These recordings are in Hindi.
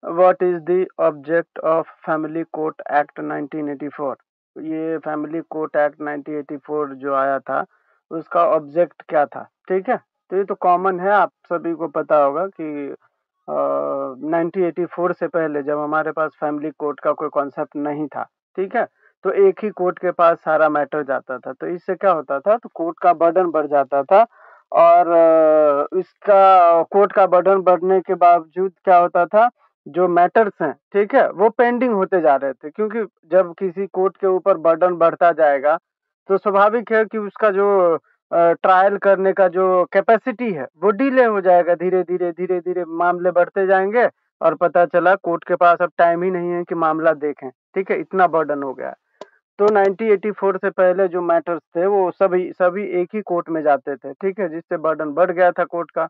What is the object of family court act 1984? ये फैमिली कोर्ट एक्ट 1984 जो आया था उसका ऑब्जेक्ट क्या था? ठीक है, तो ये तो कॉमन है, आप सभी को पता होगा कि 1984 से पहले जब हमारे पास फैमिली कोर्ट का कोई कॉन्सेप्ट नहीं था, ठीक है, तो एक ही कोर्ट के पास सारा मैटर जाता था, तो इससे क्या होता था, तो कोर्ट का बर्डन बढ़ जाता था। और इसका कोर्ट का बर्डन बढ़ने के बावजूद क्या होता था, जो मैटर्स हैं, ठीक है, वो पेंडिंग होते जा रहे थे, क्योंकि जब किसी कोर्ट के ऊपर बर्डन बढ़ता जाएगा तो स्वाभाविक है कि उसका जो ट्रायल करने का जो कैपेसिटी है वो डिले हो जाएगा, धीरे धीरे धीरे धीरे मामले बढ़ते जाएंगे और पता चला कोर्ट के पास अब टाइम ही नहीं है कि मामला देखें, ठीक है, इतना बर्डन हो गया है। तो 1984 से पहले जो मैटर्स थे वो सभी सभी एक ही कोर्ट में जाते थे, ठीक है, जिससे बर्डन बढ़ गया था कोर्ट का।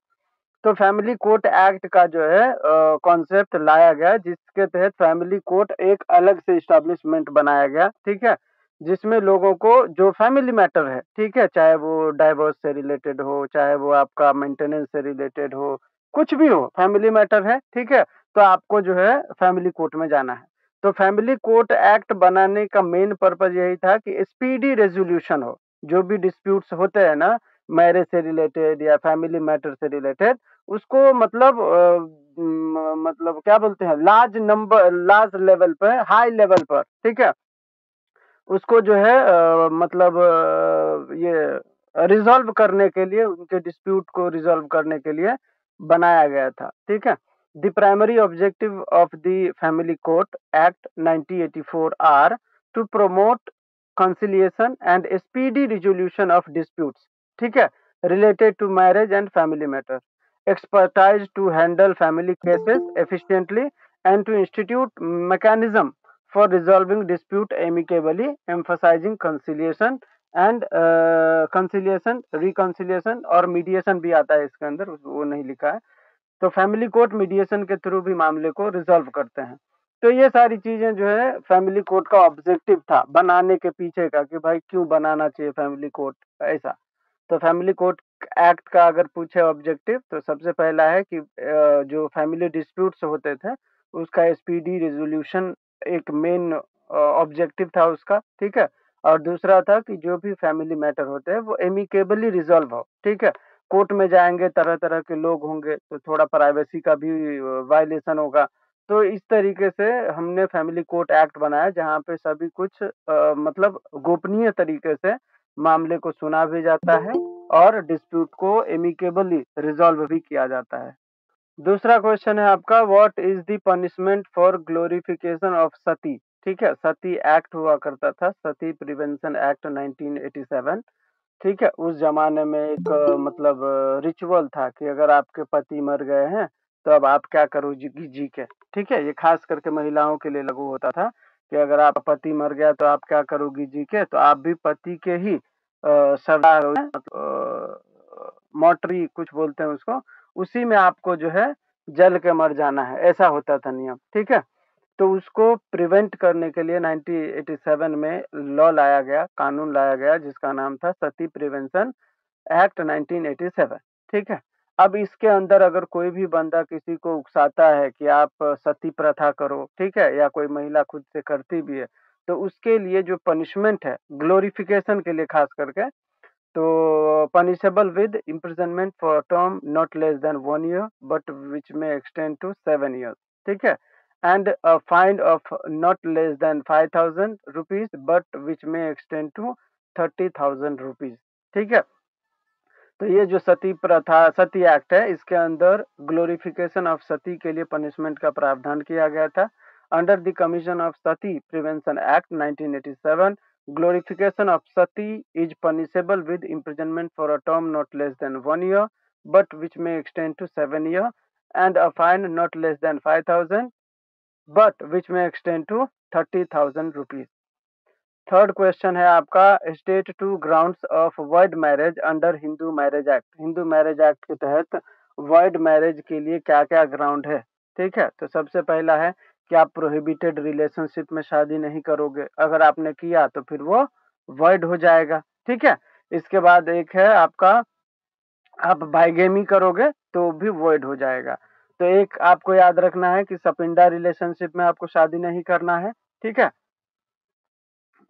तो फैमिली कोर्ट एक्ट का जो है कॉन्सेप्ट लाया गया, जिसके तहत फैमिली कोर्ट एक अलग से इस्टेब्लिशमेंट बनाया गया, ठीक है, जिसमें लोगों को जो फैमिली मैटर है, ठीक है, चाहे वो डाइवोर्स से रिलेटेड हो, चाहे वो आपका मेंटेनेंस से रिलेटेड हो, कुछ भी हो, फैमिली मैटर है, ठीक है, तो आपको जो है फैमिली कोर्ट में जाना है। तो फैमिली कोर्ट एक्ट बनाने का मेन पर्पज यही था कि स्पीडी रेजोल्यूशन हो, जो भी डिस्प्यूट्स होते हैं ना, मैरिज से रिलेटेड या फैमिली मैटर से रिलेटेड, उसको मतलब मतलब क्या बोलते हैं, लार्ज लेवल पर, हाई लेवल पर, ठीक है, उसको जो है मतलब ये रिजॉल्व करने के लिए, उनके डिस्प्यूट को रिजॉल्व करने के लिए बनाया गया था, ठीक है। The primary objective of the family court act 1984 are to promote conciliation and speedy resolution of disputes, ठीक है, related to marriage and family matter, expertise to handle family cases efficiently, and to institute mechanism for resolving dispute amicably, emphasizing conciliation and conciliation, reconciliation और mediation भी आता है इसके अंदर, वो नहीं लिखा है। तो फैमिली कोर्ट मीडिएशन के थ्रू भी मामले को रिजॉल्व करते हैं। तो ये सारी चीजें जो है फैमिली कोर्ट का ऑब्जेक्टिव था बनाने के पीछे का, कि भाई क्यों बनाना चाहिए फैमिली कोर्ट ऐसा। तो फैमिली कोर्ट एक्ट का अगर पूछे ऑब्जेक्टिव, तो सबसे पहला है कि जो फैमिली डिस्प्यूट्स होते थे उसका स्पीडी रेजोल्यूशन एक मेन ऑब्जेक्टिव था उसका, ठीक है। और दूसरा था कि जो भी फैमिली मैटर होते हैं वो एमिकेबली रिजॉल्व हो, ठीक है। कोर्ट में जाएंगे, तरह तरह के लोग होंगे, तो थोड़ा प्राइवेसी का भी वायलेशन होगा। तो इस तरीके से हमने फैमिली कोर्ट एक्ट बनाया, जहाँ पे सभी कुछ मतलब गोपनीय तरीके से मामले को सुना भी जाता है और डिस्प्यूट को एमिकेबली रिजॉल्व भी किया जाता है। दूसरा क्वेश्चन है आपका, what is the punishment for glorification of sati? ठीक है, सती एक्ट हुआ करता था, सती प्रिवेंशन एक्ट 1987, ठीक है। उस जमाने में एक मतलब रिचुअल था कि अगर आपके पति मर गए हैं तो अब आप क्या करोगे जी के, ठीक है, ये खास करके महिलाओं के लिए लागू होता था कि अगर आप पति मर गया तो आप क्या करोगी जी के, तो आप भी पति के ही सरदार हो, मोटरी कुछ बोलते हैं उसको, उसी में आपको जो है जल के मर जाना है, ऐसा होता था नियम, ठीक है। तो उसको प्रिवेंट करने के लिए 1987 में लॉ लाया गया, कानून लाया गया, जिसका नाम था सती प्रिवेंशन एक्ट 1987, ठीक है। अब इसके अंदर अगर कोई भी बंदा किसी को उकसाता है कि आप सती प्रथा करो, ठीक है, या कोई महिला खुद से करती भी है, तो उसके लिए जो पनिशमेंट है ग्लोरिफिकेशन के लिए खास करके, तो punishable with imprisonment for term not less than 1 year but which में एक्सटेंड टू 7 years, ठीक है, and a fine of not less than 5,000 rupees but which में एक्सटेंड टू 30,000 रुपीज, ठीक है। तो ये जो सती प्रथा, सती एक्ट है, इसके अंदर ग्लोरिफिकेशन ऑफ सती के लिए पनिशमेंट का प्रावधान किया गया था। Under the commission of sati prevention act 1987, glorification of sati is punishable with imprisonment for a term not less than 1 year but which may extend to 7 years, and a fine not less than 5,000 but which may extend to 30,000 rupees. Third question है आपका, state two grounds of void marriage under Hindu marriage act. Hindu marriage act के तहत वाइड मैरिज के लिए क्या क्या ग्राउंड है, ठीक है। तो सबसे पहला है कि आप प्रोहिबिटेड रिलेशनशिप में शादी नहीं करोगे, अगर आपने किया तो फिर वो वाइड हो जाएगा, ठीक है। इसके बाद एक है आपका, आप बाइगेमी करोगे तो भी वॉइड हो जाएगा। तो एक आपको याद रखना है कि सपिंडा रिलेशनशिप में आपको शादी नहीं करना है, ठीक है,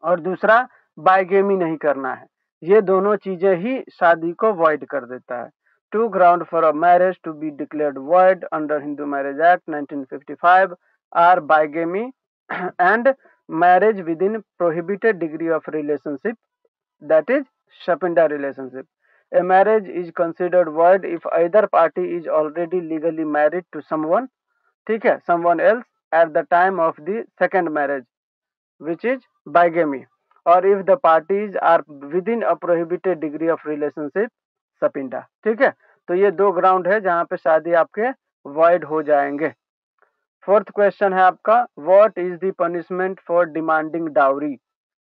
और दूसरा बाइगेमी नहीं करना है। ये दोनों चीजें ही शादी को वॉइड कर देता है। Two grounds for a marriage to be declared void under Hindu marriage act 1955 are bigamy and marriage within prohibited degree of relationship, that is Shapinda relationship. A marriage is considered void if either party is already legally married to someone, ठीक है, someone else at the time of the second marriage, which is bigamy, or if the parties are within a prohibited degree of relationship, Shapinda, ठीक है। तो ये दो ग्राउंड है जहां पे शादी आपके void हो जाएंगे। फोर्थ क्वेश्चन है आपका, what is the punishment for demanding dowry.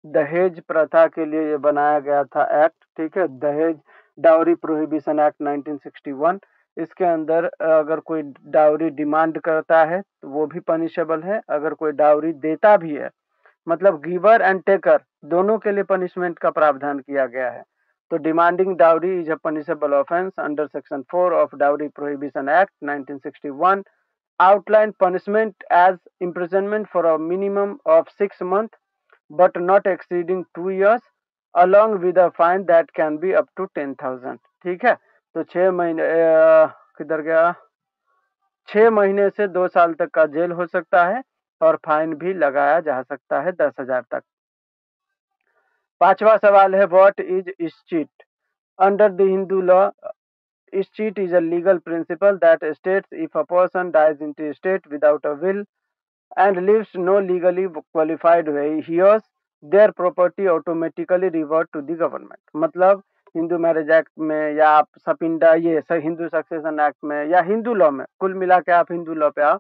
दहेज प्रथा के लिए ये बनाया गया था एक्ट, ठीक है, दहेज डाउरी प्रोहिबिशन एक्ट 1961। इसके अंदर अगर कोई डाउरी डिमांड करता है तो वो भी पनिशेबल है, अगर कोई डाउरी देता भी है, मतलब गिवर एंड टेकर दोनों के लिए पनिशमेंट का प्रावधान किया गया है। तो demanding dowry is a punishable offence under section 4 of dowry prohibition act 1961, outline punishment as imprisonment for a minimum of 6 months but not exceeding 2 years along with a fine that can be up to 10,000, ठीक है। तो 6 महीने किधर गया, 6 महीने से 2 साल तक का जेल हो सकता है और फाइन भी लगाया जा सकता है 10,000 तक। पांचवा सवाल है, what is escheat. Under the Hindu law, escheat is a legal principle that states if a person dies in the state without a will and leaves no legally qualified heirs, their property automatically revert to the government। मतलब हिंदू मैरिज एक्ट में या आप सपिंडा ये हिंदू सक्सेशन एक्ट में या हिंदू लॉ में, कुल मिला के आप हिंदू लॉ पे आओ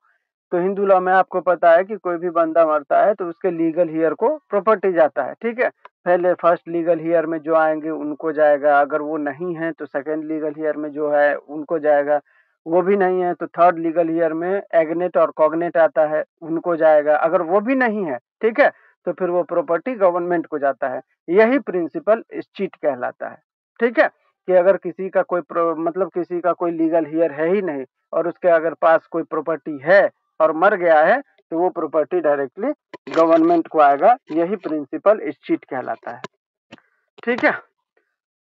तो हिंदू लॉ में आपको पता है कि कोई भी बंदा मरता है तो उसके लीगल हियर को प्रॉपर्टी जाता है, ठीक है। पहले फर्स्ट लीगल हियर में जो आएंगे उनको जाएगा, अगर वो नहीं है तो सेकंड लीगल हियर में जो है उनको जाएगा, वो भी नहीं है तो थर्ड लीगल हियर में एग्नेट और कॉग्नेट आता है उनको जाएगा, अगर वो भी नहीं है, ठीक है, तो फिर वो प्रॉपर्टी गवर्नमेंट को जाता है। यही प्रिंसिपल इस्चीट कहलाता है, ठीक है, कि अगर किसी का कोई मतलब किसी का कोई लीगल हियर है ही नहीं और उसके अगर पास कोई प्रॉपर्टी है और मर गया है तो वो प्रॉपर्टी डायरेक्टली गवर्नमेंट को आएगा। यही प्रिंसिपल इस्चीट कहलाता है, ठीक है।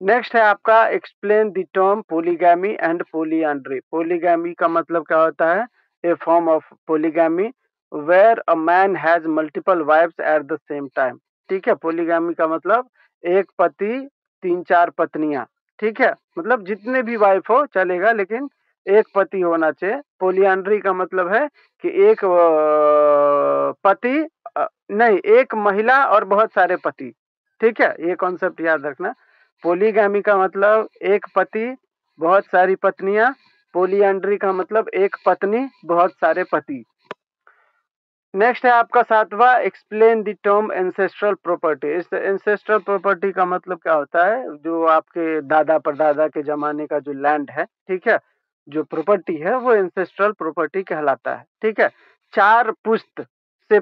नेक्स्ट है आपका, explain the term polygamy and polyandry. Polygamy का मतलब क्या होता है, a form of polygamy where a man has multiple wives at the same time, ठीक है। पोलीगैमी का मतलब एक पति 3-4 पत्नियां, ठीक है, मतलब जितने भी वाइफ हो चलेगा लेकिन एक पति होना चाहिए। पोलीएंड्री का मतलब है कि एक पति नहीं, एक महिला और बहुत सारे पति, ठीक है, ये कॉन्सेप्ट याद रखना। पोलीगैमी का मतलब एक पति बहुत सारी पत्नियां, पोलीएंड्री का मतलब एक पत्नी बहुत सारे पति। नेक्स्ट है आपका सातवां, explain the term ancestral property. इस एंसेस्ट्रल प्रॉपर्टी का मतलब क्या होता है, जो आपके दादा परदादा के जमाने का जो लैंड है, ठीक है, जो प्रॉपर्टी है वो एंसेस्ट्रल प्रॉपर्टी कहलाता है, ठीक है। चार पुश्त से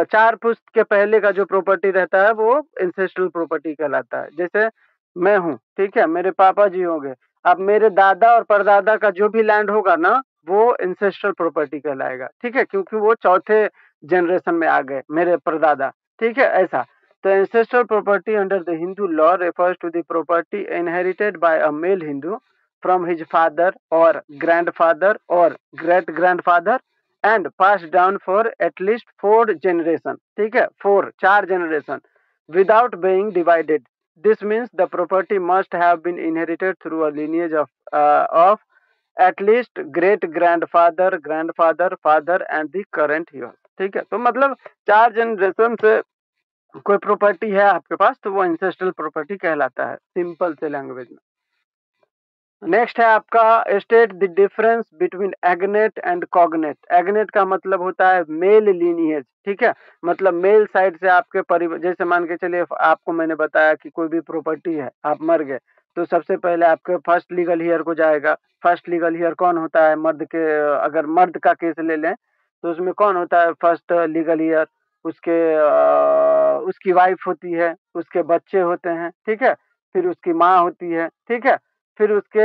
4 पुश्त के पहले का जो प्रॉपर्टी रहता है वो एंसेस्ट्रल प्रॉपर्टी कहलाता है। जैसे मैं हूँ, ठीक है, मेरे पापा जी होंगे, अब मेरे दादा और परदादा का जो भी लैंड होगा ना वो एंसेस्ट्रल प्रॉपर्टी कहलाएगा, ठीक है, क्योंकि वो चौथे जनरेशन में आ गए मेरे परदादा, ठीक है, ऐसा। तो ancestral property under the Hindu law refers to the property inherited by a male Hindu from his father और ग्रैंडफादर और great grandfather and pass down for at least 4 generation, ठीक है, 4 generation without being divided. This means the property must have been inherited through a lineage of at least great grandfather, grandfather, father and the current heirs, ठीक है। तो मतलब 4 जनरेशन से कोई प्रॉपर्टी है आपके पास तो वो एंसेस्ट्रल प्रॉपर्टी कहलाता है, सिंपल से लैंग्वेज में। नेक्स्ट है आपका, state the difference between agnate and cognate. Agnate का मतलब होता है मेल लीनिएज, ठीक है, मतलब मेल साइड से आपके परिवार, जैसे मान के चलिए आपको मैंने बताया कि कोई भी प्रॉपर्टी है, आप मर गए तो सबसे पहले आपके फर्स्ट लीगल हियर को जाएगा। फर्स्ट लीगल हियर कौन होता है, मर्द के, अगर मर्द का केस ले लें तो उसमें कौन होता है फर्स्ट लीगल हियर, उसके उसकी वाइफ होती है, उसके बच्चे होते हैं, ठीक है, फिर उसकी माँ होती है, ठीक है, फिर उसके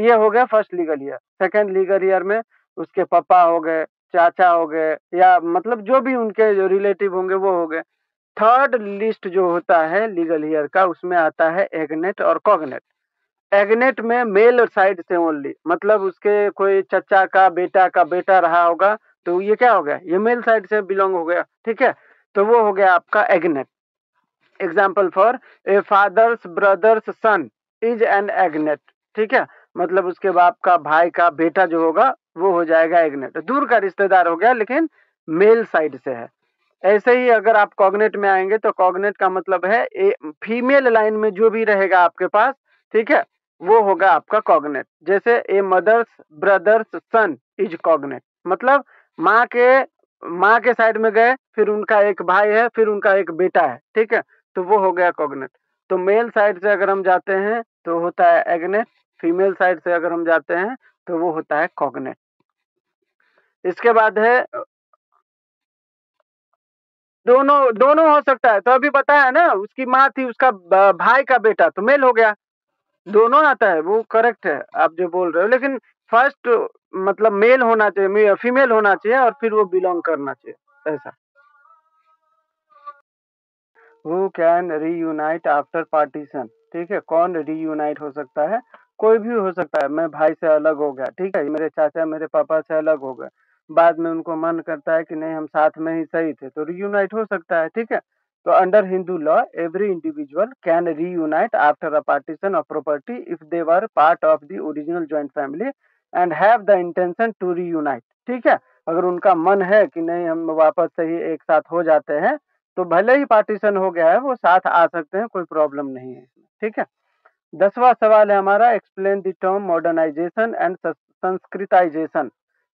ये हो गया first legal year. Second legal year में उसके पापा हो गए, चाचा हो गए या मतलब जो भी उनके जो रिलेटिव होंगे वो हो गए। थर्ड लिस्ट जो होता है लीगल ईयर का उसमें आता है एग्नेट और कॉग्नेट। एग्नेट में मेल साइड से ओनली मतलब उसके कोई चचा का बेटा रहा होगा तो ये क्या हो गया, ये मेल साइड से बिलोंग हो गया, ठीक है। तो वो हो गया आपका agnate. Example for a father's brother's son is an agnate, ठीक है। मतलब उसके बाप का भाई का बेटा जो होगा वो हो जाएगा एग्नेट, दूर का रिश्तेदार हो गया लेकिन मेल साइड से है। ऐसे ही अगर आप कॉग्नेट में आएंगे तो कॉग्नेट का मतलब है फीमेल लाइन में जो भी रहेगा आपके पास, ठीक है, वो होगा आपका कॉग्नेट। जैसे a mother's brother's son is cognate, मतलब माँ के माँ के साइड में गए फिर उनका एक भाई है फिर उनका एक बेटा है, ठीक है, तो वो हो गया कॉग्नेट। तो मेल साइड से अगर हम जाते हैं तो होता है एग्नेट, फीमेल साइड से अगर हम जाते हैं तो वो होता है कॉग्नेट। इसके बाद है दोनों दोनों हो सकता है, तो अभी बताया ना उसकी माँ थी उसका भाई का बेटा तो मेल हो गया। दोनों आता है वो करेक्ट है आप जो बोल रहे हो, लेकिन फर्स्ट मतलब मेल होना चाहिए, फीमेल होना चाहिए और फिर वो बिलोंग करना चाहिए ऐसा। Who can reunite after partition, ठीक है, कौन रीयूनाइट हो सकता है, कोई भी हो सकता है। मैं भाई से अलग हो गया, ठीक है, मेरे चाचा मेरे पापा से अलग हो गए, बाद में उनको मन करता है कि नहीं हम साथ में ही सही थे तो रीयूनाइट हो सकता है, ठीक है। तो under Hindu law every individual can reunite after a partition of property if they were part of the original joint family and have the intention to reunite, ठीक है। अगर उनका मन है कि नहीं हम वापस से ही एक साथ हो जाते हैं तो भले ही पार्टीशन हो गया है वो साथ आ सकते हैं, कोई प्रॉब्लम नहीं है इसमें, ठीक है। 10वां सवाल है हमारा, explain the term modernisation and Sanskritisation.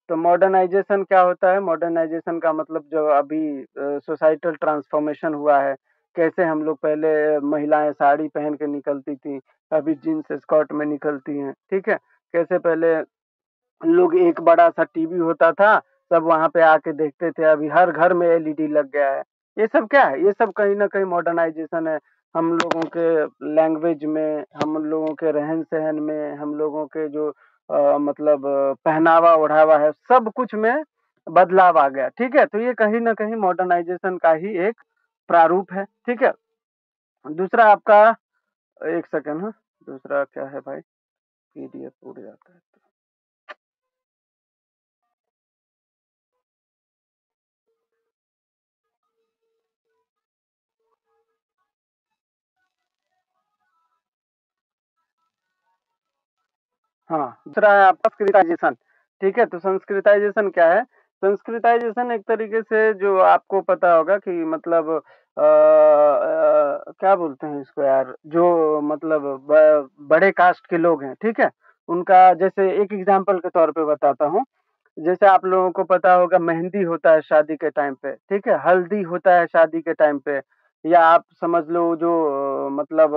तो मॉडर्नाइजेशन क्या होता है, मॉडर्नाइजेशन का मतलब जो अभी सोसाइटल ट्रांसफॉर्मेशन हुआ है, कैसे हम लोग पहले महिलाएं साड़ी पहन के निकलती थी, अभी जींस स्कर्ट में निकलती हैं, ठीक है। कैसे पहले लोग एक बड़ा सा टीवी होता था सब वहां पे आके देखते थे, अभी हर घर में एलईडी लग गया है। ये सब क्या है, ये सब कहीं ना कहीं मॉडर्नाइजेशन है। हम लोगों के लैंग्वेज में, हम लोगों के रहन सहन में, हम लोगों के जो मतलब पहनावा ओढ़ावा है सब कुछ में बदलाव आ गया, ठीक है। तो ये कहीं ना कहीं मॉडर्नाइजेशन का ही एक प्रारूप है, ठीक है। दूसरा आपका, एक सेकंड, हाँ, दूसरा क्या है भाई, पीडीएफ उड़ जाता है। हाँ, दूसरा है आपका संस्कृताइजेशन, ठीक है। तो संस्कृताइजेशन क्या है, संस्कृताइजेशन एक तरीके से जो आपको पता होगा कि मतलब क्या बोलते हैं इसको यार, जो मतलब बड़े कास्ट के लोग हैं, ठीक है, उनका जैसे एक एग्जांपल के तौर पे बताता हूँ। जैसे आप लोगों को पता होगा मेहंदी होता है शादी के टाइम पे, ठीक है, हल्दी होता है शादी के टाइम पे, या आप समझ लो जो मतलब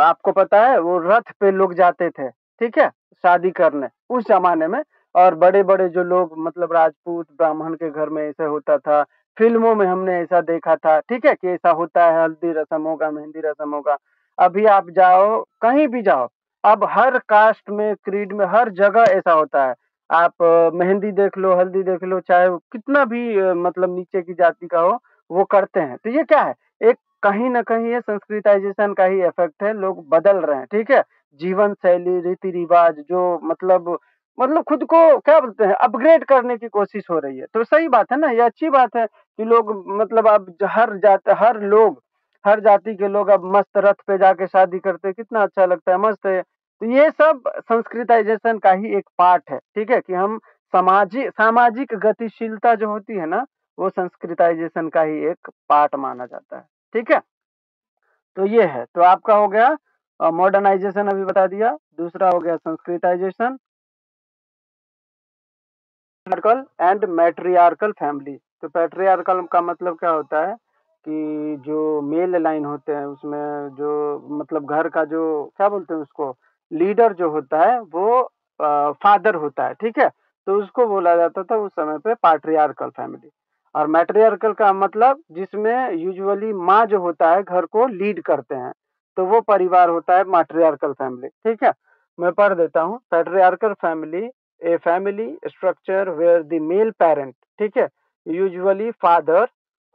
आपको पता है वो रथ पे लोग जाते थे, ठीक है, शादी करने उस जमाने में। और बड़े बड़े जो लोग मतलब राजपूत ब्राह्मण के घर में ऐसे होता था, फिल्मों में हमने ऐसा देखा था, ठीक है, कि ऐसा होता है, हल्दी रस्म होगा, मेहंदी रस्म होगा। अभी आप जाओ कहीं भी जाओ, अब हर कास्ट में क्रीड में हर जगह ऐसा होता है। आप मेहंदी देख लो, हल्दी देख लो, चाहे वो कितना भी मतलब नीचे की जाति का हो, वो करते हैं। तो ये क्या है, एक कहीं न कहीं ये संस्कृताइजेशन का ही इफ़ेक्ट है, लोग बदल रहे हैं, ठीक है? जीवन शैली, रीति-रिवाज जो मतलब खुद को क्या बोलते हैं, अपग्रेड करने की कोशिश हो रही है। तो सही बात है ना, ये अच्छी बात है कि लोग मतलब अब हर जाति के लोग अब मस्त रथ पे जाके शादी करते हैं, कितना अच्छा लगता है, मस्त है। तो ये सब संस्कृताइजेशन का ही एक पार्ट है, ठीक है? कि हम सामाजिक गतिशीलता जो होती है ना, वो संस्कृताइजेशन का ही एक पार्ट माना जाता है, ठीक है? तो ये है, तो आपका हो गया मॉडर्नाइजेशन अभी बता दिया, दूसरा हो गया संस्कृताइजेशन पैट्रियार्कल एंड मैट्रियार्कल फैमिली। तो पैट्रियार्कल का मतलब क्या होता है कि जो मेल लाइन होते हैं उसमें जो मतलब घर का जो क्या बोलते हैं उसको, लीडर जो होता है वो फादर होता है, ठीक है। तो उसको बोला जाता था उस समय पे पैट्रियार्कल फैमिली। और मैट्रियार्कल का मतलब जिसमें यूजुअली माँ जो होता है घर को लीड करते हैं, तो वो परिवार होता है मैट्रियार्कल फैमिली, ठीक है। मैं पढ़ देता हूँ, patriarchal family a family structure where the male parent, ठीक है, usually father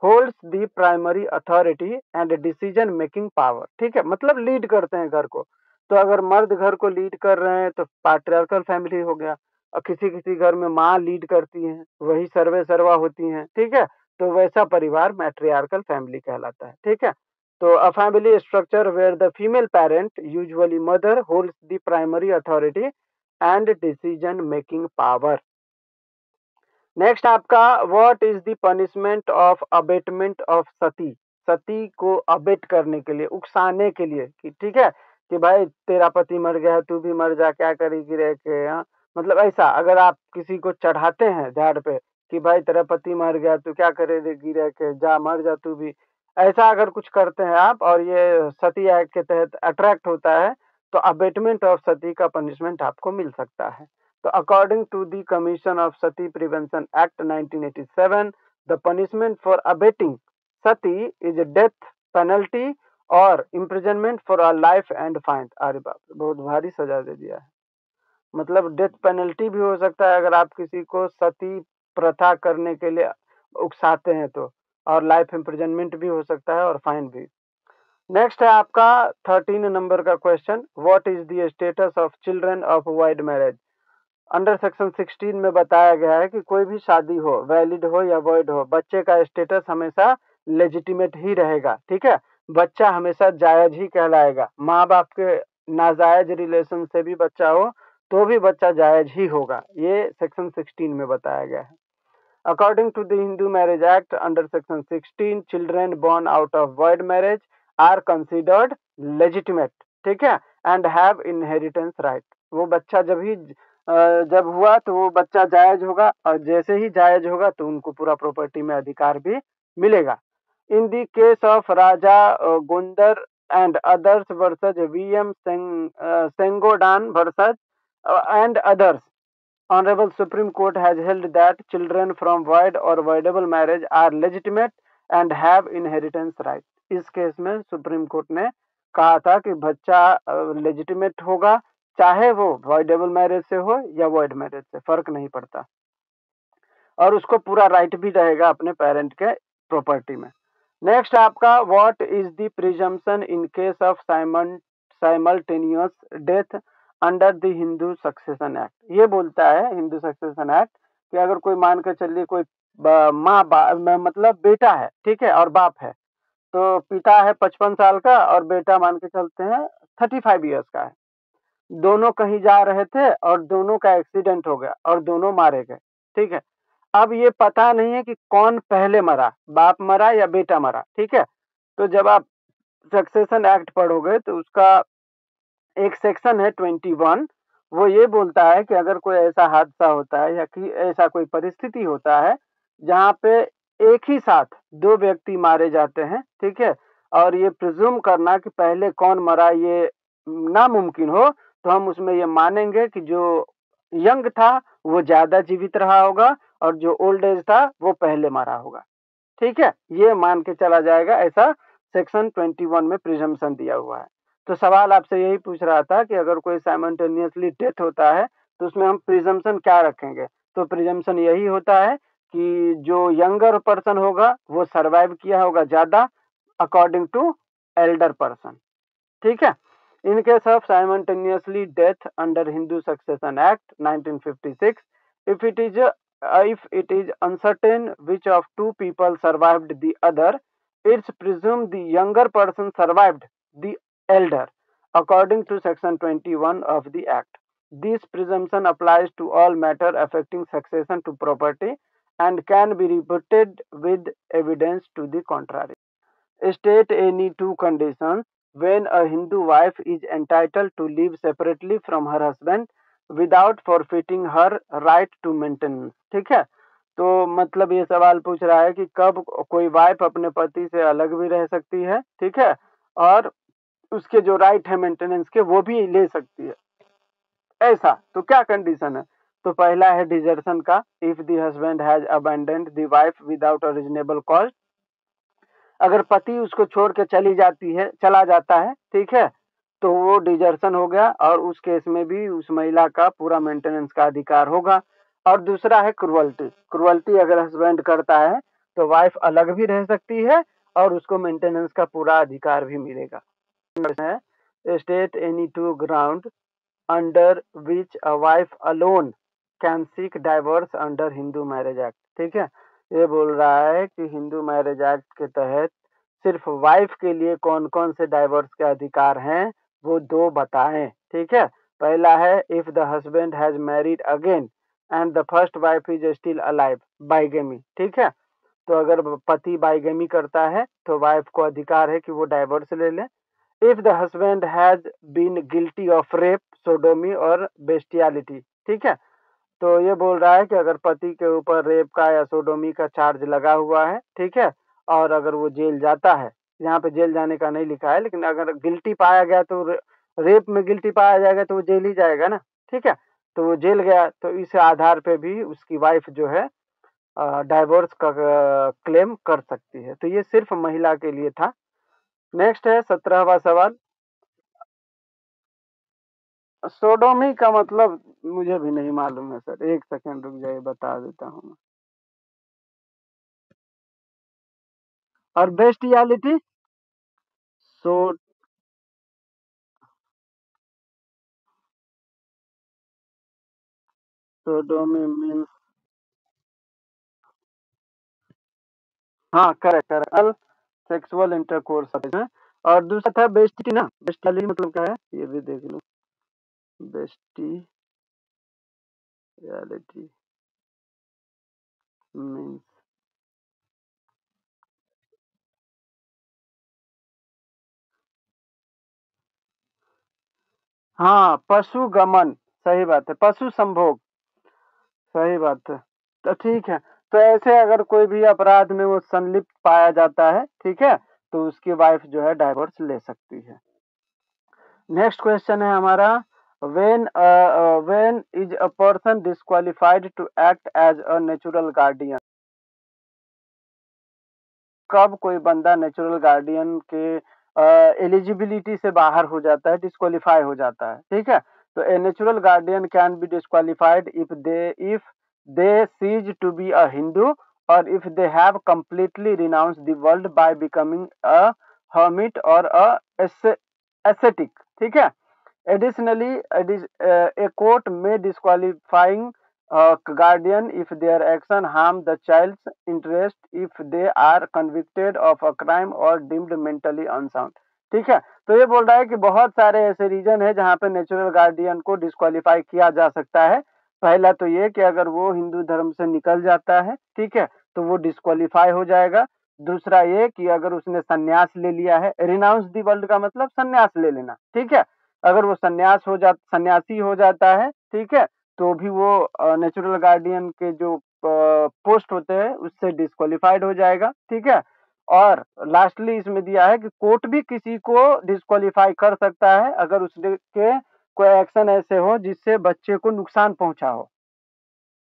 holds the primary authority and decision making power, ठीक है, मतलब लीड करते हैं घर को। तो अगर मर्द घर को लीड कर रहे हैं तो पैट्रियार्कल फैमिली हो गया। और किसी किसी घर में माँ लीड करती हैं, वही सर्वे सर्वा होती हैं, ठीक है, तो वैसा परिवार मैट्रियार्कल फैमिली कहलाता है, ठीक है। तो a family structure where the female parent, usually mother, holds the primary authority and decision making power. Next आपका what is the punishment of abetment of sati, sati को अबेट करने के लिए, उकसाने के लिए कि ठीक है कि भाई तेरा पति मर गया है तू भी मर जा, क्या करेगी रह के, हाँ, मतलब ऐसा अगर आप किसी को चढ़ाते हैं झाड़ पे कि भाई तेरा पति मर गया तू क्या करेगी रह के, जा मर जा तू भी, ऐसा अगर कुछ करते हैं आप और ये सती एक्ट के तहत अट्रैक्ट होता है तो अबेटमेंट ऑफ सती का पनिशमेंट आपको मिल सकता है। So according to the Commission of Sati Prevention Act 1987, the punishment for abetting sati is a death penalty और imprisonment for a life and fine। अरे बाप रे, बहुत भारी सजा दे दिया है। मतलब डेथ पेनल्टी भी हो सकता है अगर आप किसी को सती प्रथा करने के लिए उकसाते हैं तो, और लाइफ इम्प्रिजनमेंट भी हो सकता है और फाइन भी। नेक्स्ट है आपका 13 नंबर का question, what is the status of children of void marriage. Under section 16 में बताया गया है कि कोई भी शादी हो, वैलिड हो या वॉइड हो, बच्चे का स्टेटस हमेशा लेजिटिमेट ही रहेगा, ठीक है, बच्चा हमेशा जायज ही कहलाएगा। माँ बाप के नाजायज रिलेशन से भी बच्चा हो तो भी बच्चा जायज ही होगा, ये सेक्शन 16 में बताया गया है। According to the Hindu Marriage Act, under section 16, children born out of void marriage are considered legitimate, ठीक है, and have inheritance right। वो बच्चा जब हुआ तो वो बच्चा जायज होगा और जैसे ही जायज होगा तो उनको पूरा प्रॉपर्टी में अधिकार भी मिलेगा। In the case of Raja Gondar and others versus VM Sengodan versus and others, Honorable Supreme Court has held that children from void or voidable marriage are legitimate and have inheritance right। इस केस में सुप्रीम कोर्ट ने कहा था कि बच्चा लेजिटिमेट होगा चाहे वो वॉइडेबल मैरिज से हो या वॉइड मैरिज से, फर्क नहीं पड़ता, और उसको पूरा राइट भी रहेगा अपने पेरेंट के प्रॉपर्टी में। नेक्स्ट आपका what is the presumption in case of simultaneous death under the Hindu succession act. ये बोलता है हिंदू सक्सेशन एक्ट कि अगर कोई मान के चलिए कोई माँ मतलब बेटा है, ठीक है, और बाप है, तो पिता है 55 साल का और बेटा मान के चलते हैं 35 ईयर्स का है, दोनों कहीं जा रहे थे और दोनों का एक्सीडेंट हो गया और दोनों मारे गए, ठीक है। अब ये पता नहीं है कि कौन पहले मरा, बाप मरा या बेटा मरा, ठीक है। तो जब आप सक्सेशन एक्ट पढ़ोगे तो उसका एक सेक्शन है 21, वो ये बोलता है कि अगर कोई ऐसा हादसा होता है या कि ऐसा कोई परिस्थिति होता है जहाँ पे एक ही साथ दो व्यक्ति मारे जाते हैं, ठीक है, और ये प्रिज्यूम करना कि पहले कौन मरा ये नामुमकिन हो, तो हम उसमें ये मानेंगे कि जो यंग था वो ज्यादा जीवित रहा होगा और जो ओल्ड एज था वो पहले मरा होगा, ठीक है, ये मान के चला जाएगा, ऐसा सेक्शन 21 में प्रिजम्पशन दिया हुआ है। तो सवाल आपसे यही पूछ रहा था कि अगर कोई साइमल्टेनियसली डेथ होता है तो उसमें हम प्रिजम्पशन क्या रखेंगे, तो प्रिजम्पशन यही होता है कि जो यंगर पर्सन होगा वो सरवाइव किया होगा ज्यादा अकॉर्डिंग टू एल्डर पर्सन, ठीक है। In case of simultaneously death under Hindu succession act 1956, if it is if it is uncertain which of two people survived the other, it's presumed the younger person survived the elder according to section 21 of the act। This presumption applies to all matter affecting succession to property and can be rebutted with evidence to the contrary। State any two conditions when a Hindu wife is entitled to live separately from her husband without forfeiting her right to maintenance, ठीक है। तो मतलब ये सवाल पूछ रहा है कि कब कोई वाइफ अपने पति से अलग भी रह सकती है, ठीक है, और उसके जो राइट है मेंटेनेंस के वो भी ले सकती है, ऐसा तो क्या कंडीशन है। तो पहला है डिजर्शन का, if the husband has abandoned the wife without a reasonable cause, अगर पति उसको छोड़ के चला जाता है, ठीक है, तो वो डिजर्शन हो गया और उस केस में भी उस महिला का पूरा मेंटेनेंस का अधिकार होगा। और दूसरा है क्रुअल्टी। क्रुअल्टी अगर हस्बैंड करता है तो वाइफ अलग भी रह सकती है और उसको मेंटेनेंस का पूरा अधिकार भी मिलेगा। है state any two ground under which a wife alone can seek divorce under Hindu marriage act. ठीक है, ये बोल रहा है कि हिंदू मैरिज एक्ट के तहत सिर्फ वाइफ के लिए कौन कौन से डाइवोर्स के अधिकार हैं वो दो बताएं। ठीक है, पहला है if the husband has married again and the first wife is still alive, bigamy. ठीक है, तो अगर पति बाइगेमी करता है तो वाइफ को अधिकार है कि वो डाइवोर्स ले ले। If the husband has been guilty of rape, sodomy और बेस्टियलिटी। ठीक है, तो ये बोल रहा है कि अगर पति के ऊपर रेप का या सोडोमी का चार्ज लगा हुआ है, ठीक है, और अगर वो जेल जाता है, यहाँ पे जेल जाने का नहीं लिखा है, लेकिन अगर गिल्टी पाया गया तो रेप में गिल्टी पाया जाएगा तो वो जेल ही जाएगा ना। ठीक है, तो वो जेल गया तो इस आधार पे भी उसकी वाइफ जो है डाइवोर्स का क्लेम कर सकती है। तो ये सिर्फ महिला के लिए था। नेक्स्ट है 17वां सवाल। सोडोमी का मतलब मुझे भी नहीं मालूम है सर, एक सेकंड रुक जाइए बता देता हूँ। और बेस्टियलिटी? सो सोडोमी मीन्स, हाँ करेक्ट करेक्ट, सेक्सुअल इंटरकोर्स है। और दूसरा था बेस्टी ना, बेस्टियलिटी मतलब क्या है ये भी देख लो। बेस्टियलिटी मीन्स, हाँ पशु गमन, सही बात है, पशु संभोग, सही बात है। तो ठीक है, तो ऐसे अगर कोई भी अपराध में वो संलिप्त पाया जाता है, ठीक है, तो उसकी वाइफ जो है डाइवोर्स ले सकती है। नेक्स्ट क्वेश्चन है हमारा, when is a person disqualified to act as a natural guardian? कब कोई बंदा नेचुरल गार्डियन के एलिजिबिलिटी से बाहर हो जाता है, डिस्क्वालीफाई हो जाता है। ठीक है, तो a natural guardian can be disqualified if they cease to be a Hindu और if they have completely renounce the world by becoming a hermit और अ ascetic। ठीक है, additionally, a court may disqualifying guardian if their action harm the child's interest if they are convicted of a crime or deemed mentally unsound। ठीक है, तो ये बोल रहा है कि बहुत सारे ऐसे रीजन है जहाँ पे नेचुरल गार्डियन को डिस्क्वालीफाई किया जा सकता है। पहला तो ये कि अगर वो हिंदू धर्म से निकल जाता है, ठीक है, तो वो डिस्क्वालीफाई हो जाएगा। दूसरा ये कि अगर उसने संन्यास ले लिया है, रिनाउंस दी वर्ल्ड का मतलब संन्यास ले लेना। ठीक है, अगर वो सन्यासी हो जाता है, ठीक है, तो भी वो नेचुरल गार्डियन के जो पोस्ट होते हैं उससे डिस्क्वालीफाइड हो जाएगा। ठीक है, और लास्टली इसमें दिया है कि कोर्ट भी किसी को डिस्क्वालीफाई कर सकता है अगर उसके कोई एक्शन ऐसे हो जिससे बच्चे को नुकसान पहुंचा हो।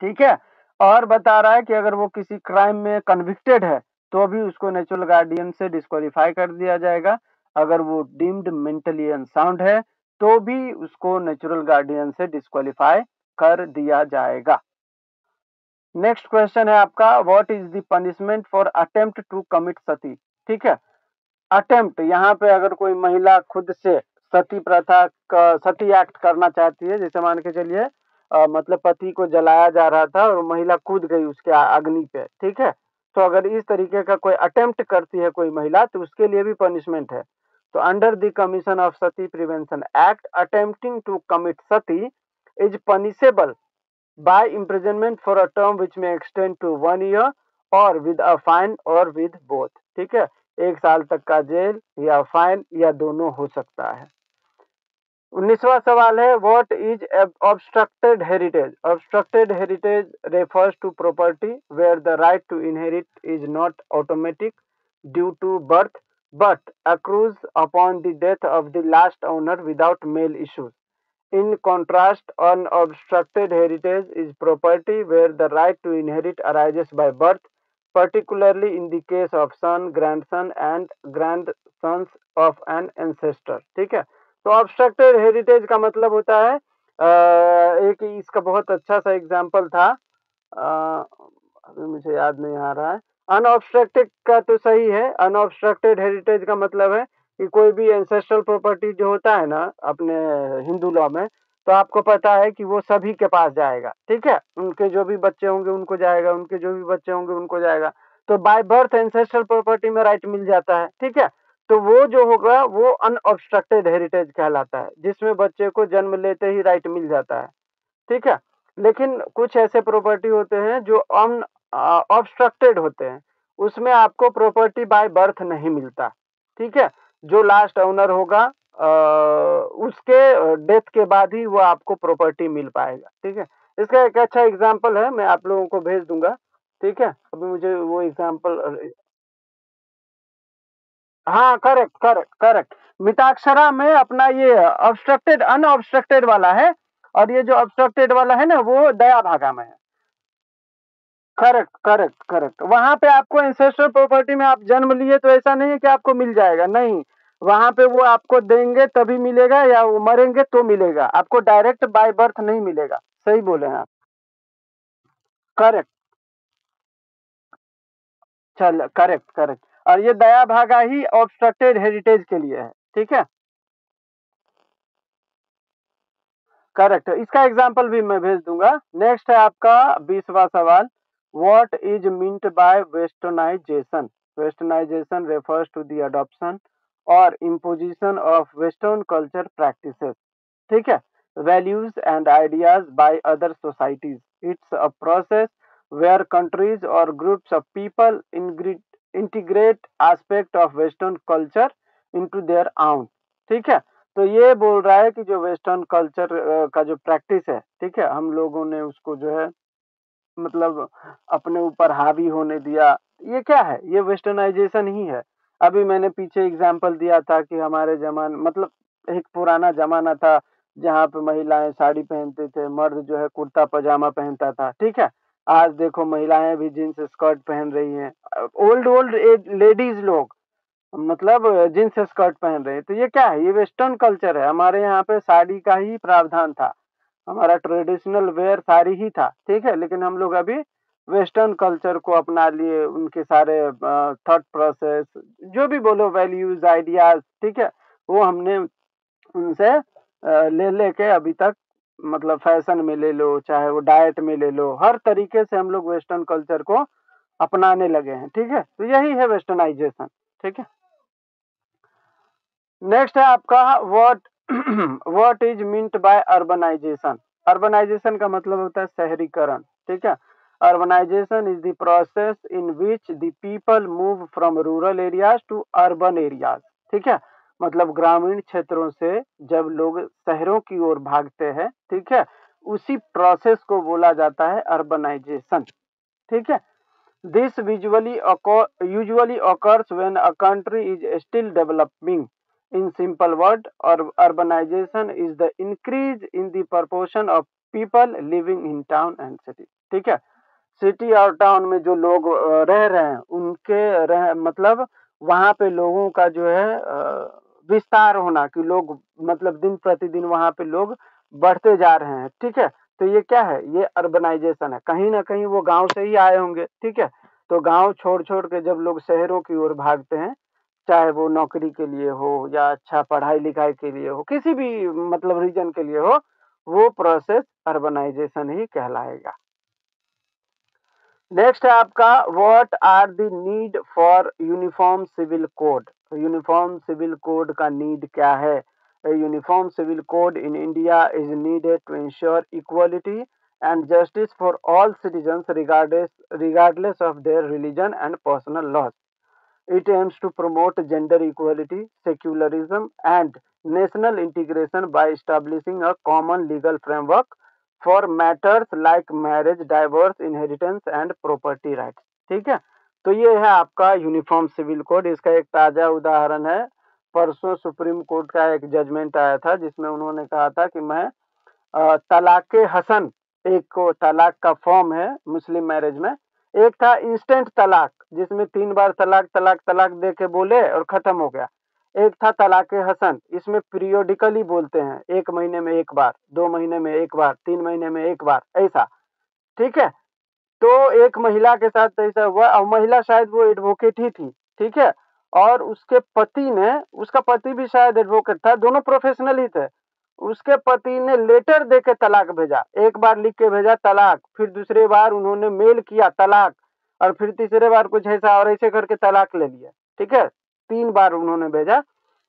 ठीक है, और बता रहा है कि अगर वो किसी क्राइम में कन्विक्टेड है तो भी उसको नेचुरल गार्डियन से डिस्क्वालीफाई कर दिया जाएगा। अगर वो डीम्ड मेंटली अनसाउंड है तो भी उसको नेचुरल गार्डियन से डिस्क्वालीफाई कर दिया जाएगा। नेक्स्ट क्वेश्चन है आपका, what is the punishment for attempt to commit sati. ठीक है, अटेम्प्ट, यहाँ पे अगर कोई महिला खुद से सती प्रथा सती एक्ट करना चाहती है, जैसे मान के चलिए मतलब पति को जलाया जा रहा था और महिला कूद गई उसके अग्नि पे। ठीक है, तो अगर इस तरीके का कोई अटेम्प्ट करती है कोई महिला तो उसके लिए भी पनिशमेंट है। तो under the commission of sati prevention act, attempting to commit sati is punishable by imprisonment for a term which may extend to 1 year और विद अ फाइन और विद बोथ। ठीक है, 1 साल तक का जेल या फाइन या दोनों हो सकता है। 19वां सवाल है, what is obstructed heritage. Obstructed heritage refers to property where the right to inherit is not automatic due to birth but accrues upon the death of the last owner without male issues. In contrast, unobstructed heritage is property where the right to inherit arises by birth, particularly in the case of son, grandson and grandsons of an ancestor। ठीक है, तो ऑब्स्ट्रक्टेड हेरिटेज का मतलब होता है एक इसका बहुत अच्छा सा एग्जांपल था। अभी मुझे याद नहीं आ रहा है। अनऑब्स्ट्रक्टेड का तो सही है। अनऑब्स्ट्रक्टेड हेरिटेज का मतलब है कि कोई भी एंसेस्ट्रल प्रॉपर्टी जो होता है ना अपने हिंदू लॉ में, तो आपको पता है कि वो सभी के पास जाएगा, ठीक है? उनके जो भी बच्चे होंगे उनको जाएगा, उनके जो भी बच्चे होंगे उनको जाएगा। तो बाय बर्थ एंसेस्ट्रल प्रॉपर्टी में राइट मिल जाता है, ठीक है? तो वो जो होगा वो अनऑब्स्ट्रक्टेड हेरिटेज कहलाता है, जिसमें बच्चे को जन्म लेते ही राइट मिल जाता है, ठीक है? लेकिन कुछ ऐसे प्रॉपर्टी होते हैं जो ऑब्स्ट्रक्टेड होते हैं, उसमें आपको प्रॉपर्टी बाय बर्थ नहीं मिलता, ठीक है? जो लास्ट ओनर होगा उसके डेथ के बाद ही वो आपको प्रॉपर्टी मिल पाएगा, ठीक है? इसका एक अच्छा एग्जांपल है, मैं आप लोगों को भेज दूंगा, ठीक है? अभी मुझे वो एग्जांपल हाँ, करेक्ट करेक्ट करेक्ट। मिताक्षरा में अपना ये ऑब्स्ट्रक्टेड अनऑब्स्ट्रक्टेड वाला है, और ये जो ऑब्स्ट्रक्टेड वाला है ना वो दया भागा में है। Correct correct correct. वहां पे आपको एंसेस्ट्रल प्रॉपर्टी में आप जन्म लिए तो ऐसा नहीं है कि आपको मिल जाएगा, नहीं। वहां पे वो आपको देंगे तभी मिलेगा, या वो मरेंगे तो मिलेगा, आपको डायरेक्ट बाय बर्थ नहीं मिलेगा। सही बोले हैं आप। करेक्ट। चल करेक्ट करेक्ट। और ये दया भागा ही ऑब्स्ट्रक्टेड हेरिटेज के लिए है, ठीक है? करेक्ट। इसका एग्जाम्पल भी मैं भेज दूंगा। नेक्स्ट है आपका 20वां सवाल। What is meant by westernisation? Westernisation refers to the adoption और imposition of western culture practices, ठीक है, values and ideas by other societies. It's a process where countries और groups of people integrate aspect of western culture into their own, ठीक है? तो ये बोल रहा है कि जो वेस्टर्न कल्चर का जो प्रैक्टिस है, ठीक है, हम लोगों ने उसको जो है मतलब अपने ऊपर हावी होने दिया। ये क्या है? ये वेस्टर्नाइजेशन ही है। अभी मैंने पीछे एग्जांपल दिया था कि हमारे जमाने मतलब एक पुराना जमाना था जहाँ पे महिलाएं साड़ी पहनते थे, मर्द जो है कुर्ता पजामा पहनता था, ठीक है? आज देखो महिलाएं भी जींस स्कर्ट पहन रही हैं। ओल्ड ओल्ड एज लेडीज लोग मतलब जींस स्कर्ट पहन रहे हैं। तो ये क्या है? ये वेस्टर्न कल्चर है। हमारे यहाँ पे साड़ी का ही प्रावधान था, हमारा ट्रेडिशनल वेयर साड़ी ही था, ठीक है? लेकिन हम लोग अभी वेस्टर्न कल्चर को अपना लिए, उनके सारे थॉट प्रोसेस जो भी बोलो वैल्यूज आइडियाज, ठीक है, वो हमने उनसे ले लेके अभी तक मतलब फैशन में ले लो, चाहे वो डाइट में ले लो, हर तरीके से हम लोग वेस्टर्न कल्चर को अपनाने लगे हैं, ठीक है? तो यही है वेस्टर्नाइजेशन, ठीक है? नेक्स्ट है आपका what what is meant by urbanisation? Urbanisation का मतलब होता है शहरीकरण, ठीक है? Urbanisation is the process in which the people move from rural areas to urban areas, ठीक है? मतलब ग्रामीण क्षेत्रों से जब लोग शहरों की ओर भागते हैं, ठीक है, उसी प्रोसेस को बोला जाता है अर्बनाइजेशन, ठीक है? This usually occurs when a country is still developing. In simple word, or urbanization is the increase in the proportion of people living in town and city. ठीक है? सिटी और टाउन में जो लोग रह रहे हैं उनके रह मतलब वहाँ पे लोगों का जो है विस्तार होना, कि लोग मतलब दिन प्रतिदिन वहाँ पे लोग बढ़ते जा रहे हैं, ठीक है? तो ये क्या है? ये अर्बनाइजेशन है। कहीं ना कहीं वो गांव से ही आए होंगे, ठीक है? तो गांव छोड़ छोड़ के जब लोग शहरों की ओर भागते हैं, चाहे वो नौकरी के लिए हो या अच्छा पढ़ाई लिखाई के लिए हो, किसी भी मतलब रीजन के लिए हो, वो प्रोसेस अर्बनाइजेशन ही कहलाएगा। नेक्स्ट है आपका what are the need for uniform civil code? Uniform civil code का नीड क्या है? A uniform civil code in India is needed to ensure equality and justice for all citizens regardless of their religion and personal laws. It aims to promote gender equality, secularism, and national integration by establishing a common legal framework for matters like marriage, divorce, inheritance, and property rights. ठीक है? तो ये है आपका यूनिफॉर्म सिविल कोड। इसका एक ताजा उदाहरण है, परसों सुप्रीम कोर्ट का एक जजमेंट आया था जिसमें उन्होंने कहा था कि मैं तलाक़ हसन, एक को तलाक का फॉर्म है मुस्लिम मैरिज में, एक था इंस्टेंट तलाक जिसमें 3 बार तलाक तलाक तलाक दे के बोले और खत्म हो गया। एक था तलाक़े हसन, इसमें पीरियोडिकली बोलते हैं, 1 महीने में 1 बार, 2 महीने में 1 बार, 3 महीने में 1 बार, ऐसा, ठीक है? तो एक महिला के साथ ऐसा हुआ और महिला शायद वो एडवोकेट ही थी, ठीक है? और उसके पति ने उसका पति भी शायद एडवोकेट था, दोनों प्रोफेशनल ही थे। उसके पति ने लेटर देके तलाक भेजा, एक बार लिख के भेजा तलाक, फिर दूसरी बार उन्होंने मेल किया तलाक और फिर तीसरी बार कुछ ऐसा और ऐसे करके तलाक ले लिया, ठीक है? 3 बार उन्होंने भेजा,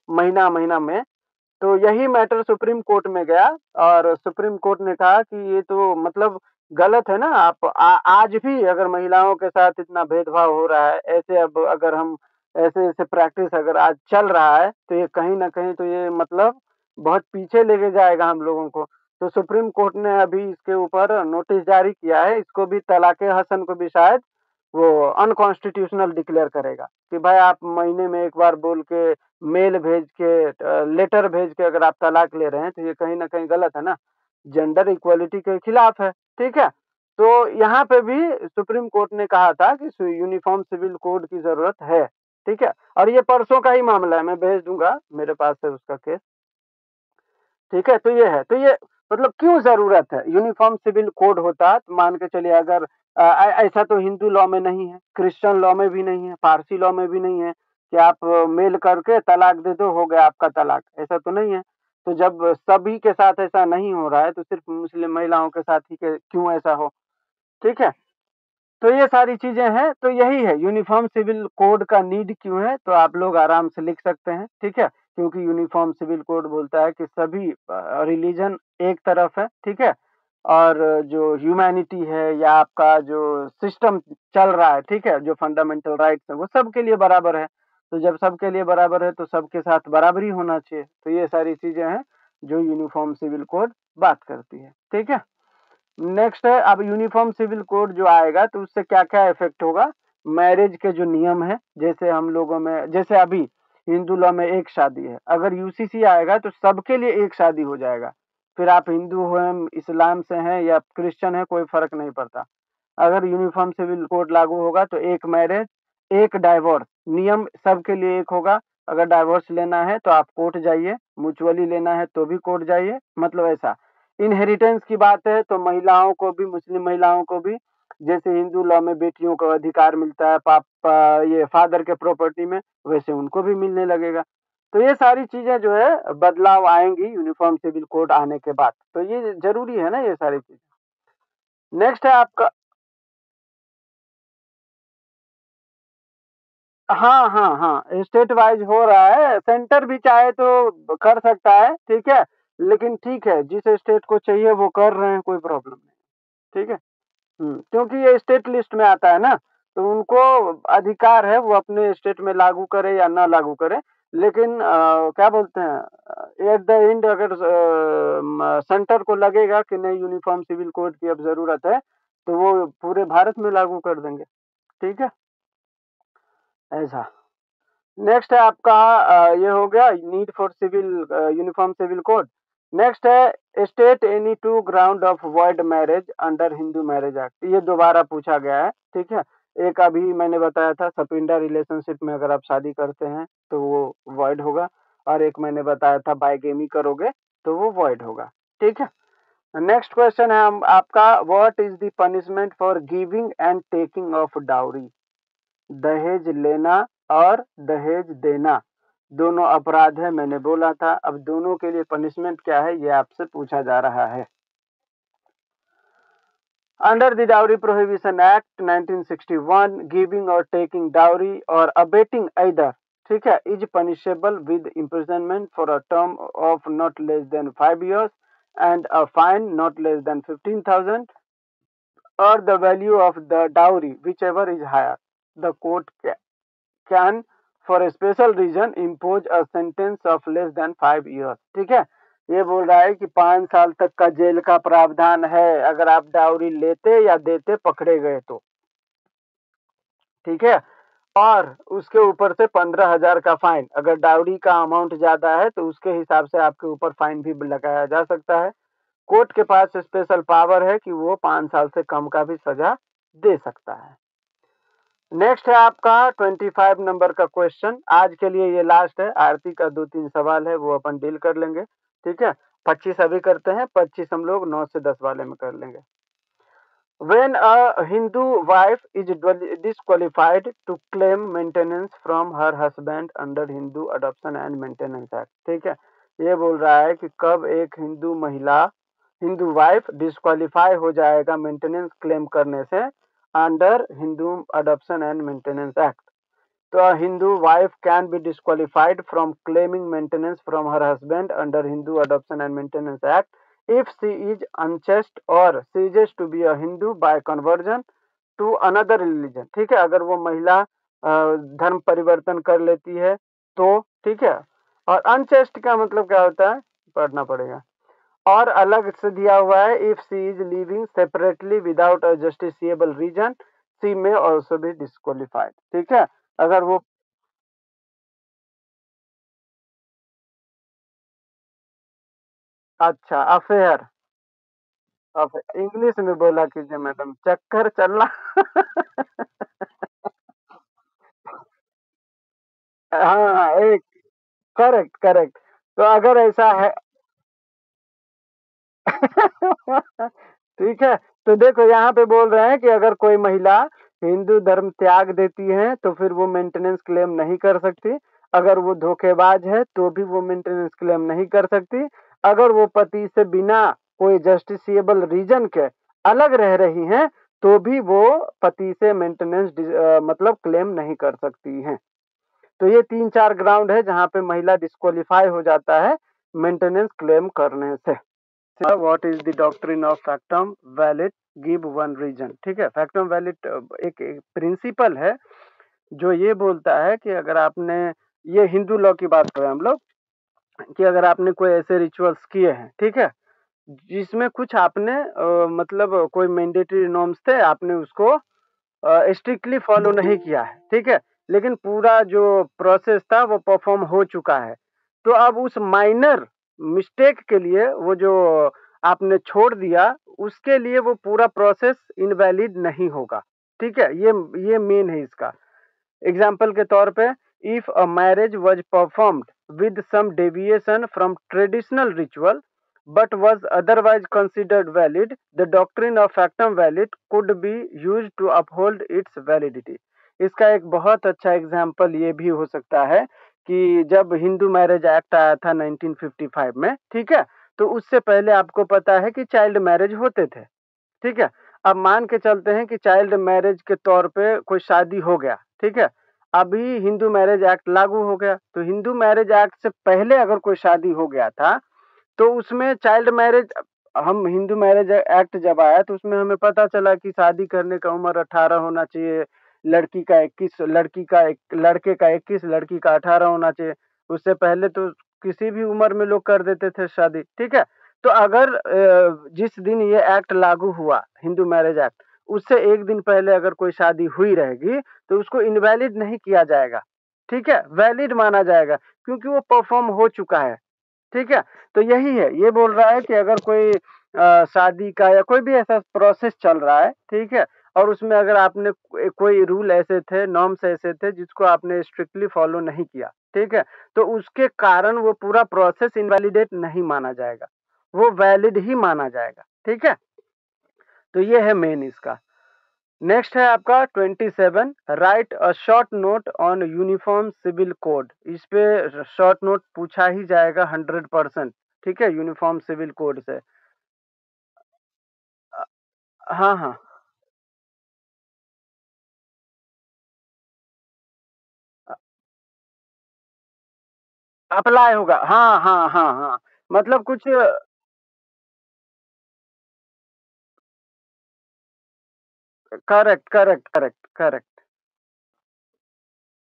महीना-महीना में। तो यही मैटर सुप्रीम कोर्ट में गया और सुप्रीम कोर्ट ने कहा कि ये तो मतलब गलत है ना, आप आज भी अगर महिलाओं के साथ इतना भेदभाव हो रहा है, ऐसे अब अगर हम ऐसे-ऐसे प्रैक्टिस अगर आज चल रहा है, तो ये कहीं न कहीं तो ये मतलब बहुत पीछे लेके जाएगा हम लोगों को। तो सुप्रीम कोर्ट ने अभी इसके ऊपर नोटिस जारी किया है, इसको भी तलाक़े हसन को भी शायद वो अनकॉन्स्टिट्यूशनल डिक्लेयर करेगा कि भाई आप महीने में 1 बार बोल के, मेल भेज के लेटर भेज के अगर आप तलाक ले रहे हैं, तो ये कहीं न कहीं गलत है ना, जेंडर इक्वालिटी के खिलाफ है, ठीक है? तो यहाँ पे भी सुप्रीम कोर्ट ने कहा था कि सु यूनिफ़ॉर्म सिविल कोड की ज़रूरत है, ठीक है? और ये परसों का ही मामला है, मैं भेज दूँगा, मेरे पास है उसका केस। ठीक है? तो ये है, तो ये मतलब क्यों ज़रूरत है? यूनिफ़ॉर्म सिविल कोड होता तो मान के चलिए अगर ऐसा तो हिंदू लॉ में नहीं है, क्रिश्चियन लॉ में भी नहीं है, पारसी लॉ में भी नहीं है कि आप मेल करके तलाक दे दो, हो गया आपका तलाक, ऐसा तो नहीं है। तो जब सभी के साथ ऐसा नहीं हो रहा है, तो सिर्फ़ मुस्लिम महिलाओं के साथ ही के क्यों ऐसा हो? ठीक है? तो ये सारी चीज़ें हैं, तो यही है यूनिफ़ॉर्म सिविल कोड का नीड क्यों है, तो आप लोग आराम से लिख सकते हैं, ठीक है? क्योंकि यूनिफ़ॉर्म सिविल कोड बोलता है कि सभी रिलीजन एक तरफ है, ठीक है? और जो ह्यूमैनिटी है या आपका जो सिस्टम चल रहा है, ठीक है? जो फंडामेंटल राइट्स हैं, वो सबके लिए बराबर है। तो जब सबके लिए बराबर है, तो सबके साथ बराबरी होना चाहिए। तो ये सारी चीज़ें हैं, जो यूनिफ़ॉर्म सिविल कोड बात करती है, ठीक है? नेक्स्ट है अब यूनिफ़ॉर्म सिविल कोड जो आएगा तो उससे क्या-क्या इफ़ेक्ट होगा? मैरिज के जो नियम हैं, जैसे हम लोगों में जैसे अभी हिंदू लॉ में एक शादी है, अगर यूसीसी आएगा तो सबके लिए एक शादी हो जाएगा। फिर आप हिंदू हैं, इस्लाम से हैं या क्रिश्चियन हैं, कोई फ़र्क नहीं पड़ता। अगर यूनिफ़ॉर्म सिविल कोड लागू होगा तो एक मैरिज, एक डाइवोर्स, नियम सबके लिए एक होगा। अगर डाइवोर्स लेना है तो आप कोर्ट जाइए, म्यूचुअली लेना है तो भी कोर्ट जाइए, मतलब ऐसा। इनहेरिटेंस की बात है तो महिलाओं को भी, मुस्लिम महिलाओं को भी, जैसे हिंदू लॉ में बेटियों को अधिकार मिलता है पापा ये फादर के प्रॉपर्टी में, वैसे उनको भी मिलने लगेगा। तो ये सारी चीज़ें जो है बदलाव आएँगी यूनिफ़ॉर्म सिविल कोड आने के बाद। तो ये ज़रूरी है ना ये सारी चीज़ें। नेक्स्ट है आपका हाँ, हाँ, हाँ, स्टेट वाइज़ हो रहा है, सेंटर भी चाहे तो कर सकता है, ठीक है? लेकिन ठीक है, जिस स्टेट को चाहिए वो कर रहे हैं, कोई प्रॉब्लम नहीं, ठीक है? क्योंकि ये स्टेट लिस्ट में आता है ना, तो उनको अधिकार है वो अपने स्टेट में लागू करे या ना लागू करे। लेकिन क्या बोलते हैं एट द एंड अगर सेंटर को लगेगा कि नहीं यूनिफ़ॉर्म सिविल कोड की अब ज़रूरत है, तो वो पूरे भारत में लागू कर देंगे, ठीक है? ऐसा। नेक्स्ट है आपका ये हो गया need for civil uniform civil code. Next है state any two ground of void marriage under Hindu marriage act. ये दोबारा पूछा गया है, ठीक है? एक अभी मैंने बताया था सपिंडा रिलेशनशिप में अगर आप शादी करते हैं, तो वो वॉइड होगा और एक मैंने बताया था बाइगेमी करोगे, तो वो वॉइड होगा, ठीक है? नेक्स्ट क्वेश्चन है हम आपका what is the punishment for giving and taking of dowry? दहेज लेना और दहेज देना दोनों अपराध है मैंने बोला था। अब दोनों के लिए पनिशमेंट क्या है ये आपसे पूछा जा रहा है। Under the dowry prohibition act 1961 giving और टेकिंग डाउरी और अबेटिंग either, ठीक है, is punishable with imprisonment for a term of not less than 5 years and a fine not less than 15,000 or the value of the dowry whichever is higher. The court can for a special reason impose a sentence of less than 5 years। ठीक है, ये बोल रहा है कि 5 साल तक का जेल का प्रावधान है अगर आप डाउरी लेते या देते पकड़े गए तो, ठीक है। और उसके ऊपर से 15,000 का फाइन, अगर डाउरी का अमाउंट ज्यादा है तो उसके हिसाब से आपके ऊपर फाइन भी लगाया जा सकता है। कोर्ट के पास स्पेशल पावर है कि वो 5 साल से कम का भी सजा दे सकता है। नेक्स्ट है आपका 25 नंबर का क्वेश्चन। आज के लिए ये लास्ट है, आरती का 2-3 सवाल है वो अपन डील कर लेंगे, ठीक है। 25 अभी करते हैं, 25 हम लोग 9 से 10 वाले में कर लेंगे। When a Hindu wife is disqualified to claim maintenance from her husband under Hindu Adoption and Maintenance Act, ठीक है। ये बोल रहा है कि कब एक हिंदू महिला, हिंदू वाइफ डिस्क्वालीफाई हो जाएगा मेंटेनेंस क्लेम करने से under Hindu adoption and maintenance act. तो a Hindu wife can be disqualified from claiming maintenance from her husband under Hindu Adoption and Maintenance Act if she is unchaste or ceases to be a Hindu by conversion to another religion, ठीक है। अगर वो महिला धर्म परिवर्तन कर लेती है तो, ठीक है। और अनचेस्ट का मतलब क्या होता है, पढ़ना पड़ेगा। और अलग से दिया हुआ है, if she is living separately without a justiciable reason she may also B disqualified, ठीक है। अगर वो, अच्छा, अफेयर। इंग्लिश में बोला कीजिए मैडम, चक्कर चलना। हाँ हाँ, एक, करेक्ट करेक्ट। तो अगर ऐसा है, ठीक है। तो देखो यहाँ पे बोल रहे हैं कि अगर कोई महिला हिंदू धर्म त्याग देती है तो फिर वो मेंटेनेंस क्लेम नहीं कर सकती। अगर वो धोखेबाज है तो भी वो मेंटेनेंस क्लेम नहीं कर सकती। अगर वो पति से बिना कोई जस्टिसिएबल रीजन के अलग रह रही हैं तो भी वो पति से मेंटेनेंस मतलब क्लेम नहीं कर सकती हैं। तो ये 3-4 ग्राउंड है जहाँ पे महिला डिस्क्वालीफाई हो जाता है मेंटेनेंस क्लेम करने से। What is the doctrine of factum valid, give one reason, ठीक है। फैक्टम वैलिड एक प्रिंसिपल है जो ये बोलता है कि अगर आपने, ये हिंदू लॉ की बात कर रहे हैं हम लोग, कि अगर आपने कोई ऐसे रिचुअल्स किए हैं, ठीक है, जिसमें कुछ आपने मतलब कोई मैंडेटरी नॉर्म्स थे, आपने उसको स्ट्रिक्टली फॉलो नहीं किया है, ठीक है, लेकिन पूरा जो प्रोसेस था वो परफॉर्म हो चुका है। तो अब उस माइनर मिस्टेक के लिए वो जो आपने छोड़ दिया, उसके लिए वो पूरा प्रोसेस इनवैलिड नहीं होगा, ठीक है। ये मेन है इसका। एग्जाम्पल के तौर पे, if a marriage was performed with some deviation from traditional ritual but was otherwise considered valid, the doctrine of factum valid could be used to uphold its validity। इसका एक बहुत अच्छा एग्जाम्पल ये भी हो सकता है कि जब हिंदू मैरिज एक्ट आया था 1955 में, ठीक है, तो उससे पहले आपको पता है कि चाइल्ड मैरिज होते थे, ठीक है। अब मान के चलते हैं कि चाइल्ड मैरिज के तौर पे कोई शादी हो गया, ठीक है। अभी हिंदू मैरिज एक्ट लागू हो गया, तो हिंदू मैरिज एक्ट से पहले अगर कोई शादी हो गया था तो उसमें चाइल्ड मैरिज, हम हिंदू मैरिज एक्ट जब आया तो उसमें हमें पता चला कि शादी करने का उम्र 18 होना चाहिए, लड़की का 21, लड़के का 21, लड़की का 18 होना चाहिए। उससे पहले तो किसी भी उम्र में लोग कर देते थे शादी, ठीक है। तो अगर जिस दिन ये एक्ट लागू हुआ, हिंदू मैरिज एक्ट, उससे एक दिन पहले अगर कोई शादी हुई रहेगी तो उसको इनवैलिड नहीं किया जाएगा, ठीक है, वैलिड माना जाएगा, क्योंकि वो परफॉर्म हो चुका है, ठीक है। तो यही है, ये बोल रहा है कि अगर कोई शादी का या कोई भी ऐसा प्रोसेस चल रहा है, ठीक है, और उसमें अगर आपने कोई रूल ऐसे थे, नॉर्म्स ऐसे थे जिसको आपने स्ट्रिक्टली फॉलो नहीं किया, ठीक है, तो उसके कारण वो पूरा प्रोसेस इनवैलिडेट नहीं माना जाएगा, वो वैलिड ही माना जाएगा, ठीक है। तो ये है मेन इसका। नेक्स्ट है आपका 27, write a short note on uniform civil code. इस पे शॉर्ट नोट पूछा ही जाएगा 100%, ठीक है, यूनिफॉर्म सिविल कोड से। अ, हाँ हाँ, अप्लाई होगा, हाँ हाँ हाँ हाँ। मतलब कुछ, correct correct correct correct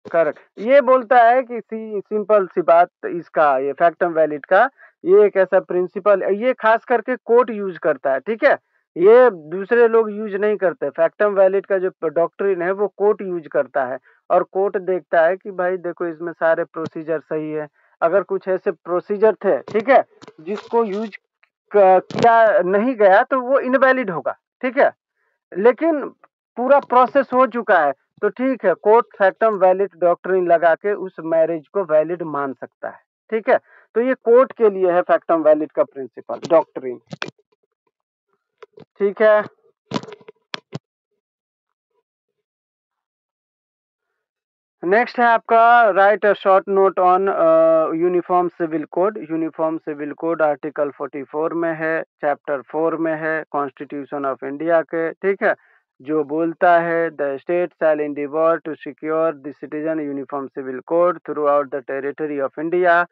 correct. ये बोलता है कि सिंपल सी बात, इसका ये फैक्टम वैलिड का ये एक ऐसा प्रिंसिपल, ये खास करके कोर्ट यूज करता है, ठीक है। ये दूसरे लोग यूज नहीं करते। फैक्टम वैलिड का जो डॉक्ट्रिन है वो कोर्ट यूज करता है, और कोर्ट देखता है कि भाई देखो इसमें सारे प्रोसीजर सही है। अगर कुछ ऐसे प्रोसीजर थे, ठीक है, जिसको यूज किया नहीं गया तो वो इनवैलिड होगा, ठीक है। लेकिन पूरा प्रोसेस हो चुका है, तो ठीक है, कोर्ट फैक्टम वैलिड डॉक्ट्रिन लगा के उस मैरिज को वैलिड मान सकता है। ठीक है, तो ये कोर्ट के लिए है फैक्टम वैलिड का प्रिंसिपल डॉक्ट्रिन। ठीक है, नेक्स्ट है आपका write a short note on uniform civil code. Uniform civil code article 44 में है, चैप्टर 4 में है कॉन्स्टिट्यूशन ऑफ इंडिया के। ठीक है, जो बोलता है the state shall endeavour to secure the citizen uniform civil code throughout the territory of India.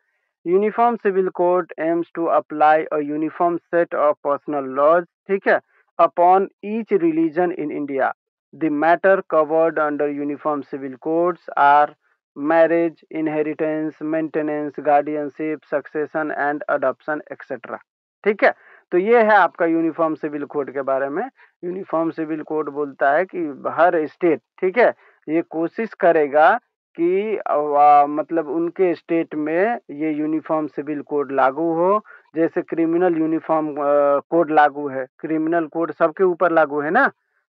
Uniform civil code aims to apply a uniform set of personal laws, ठीक है, upon each religion in India. The matter covered under Uniform Civil Codes are marriage, inheritance, maintenance, guardianship, succession and adoption etc. ठीक है, तो ये है आपका यूनिफॉर्म सिविल कोड के बारे में। यूनिफॉर्म सिविल कोड बोलता है कि हर स्टेट, ठीक है, ये कोशिश करेगा कि मतलब उनके स्टेट में ये यूनिफॉर्म सिविल कोड लागू हो। जैसे क्रिमिनल यूनिफॉर्म कोड लागू है, क्रिमिनल कोड सबके ऊपर लागू है ना।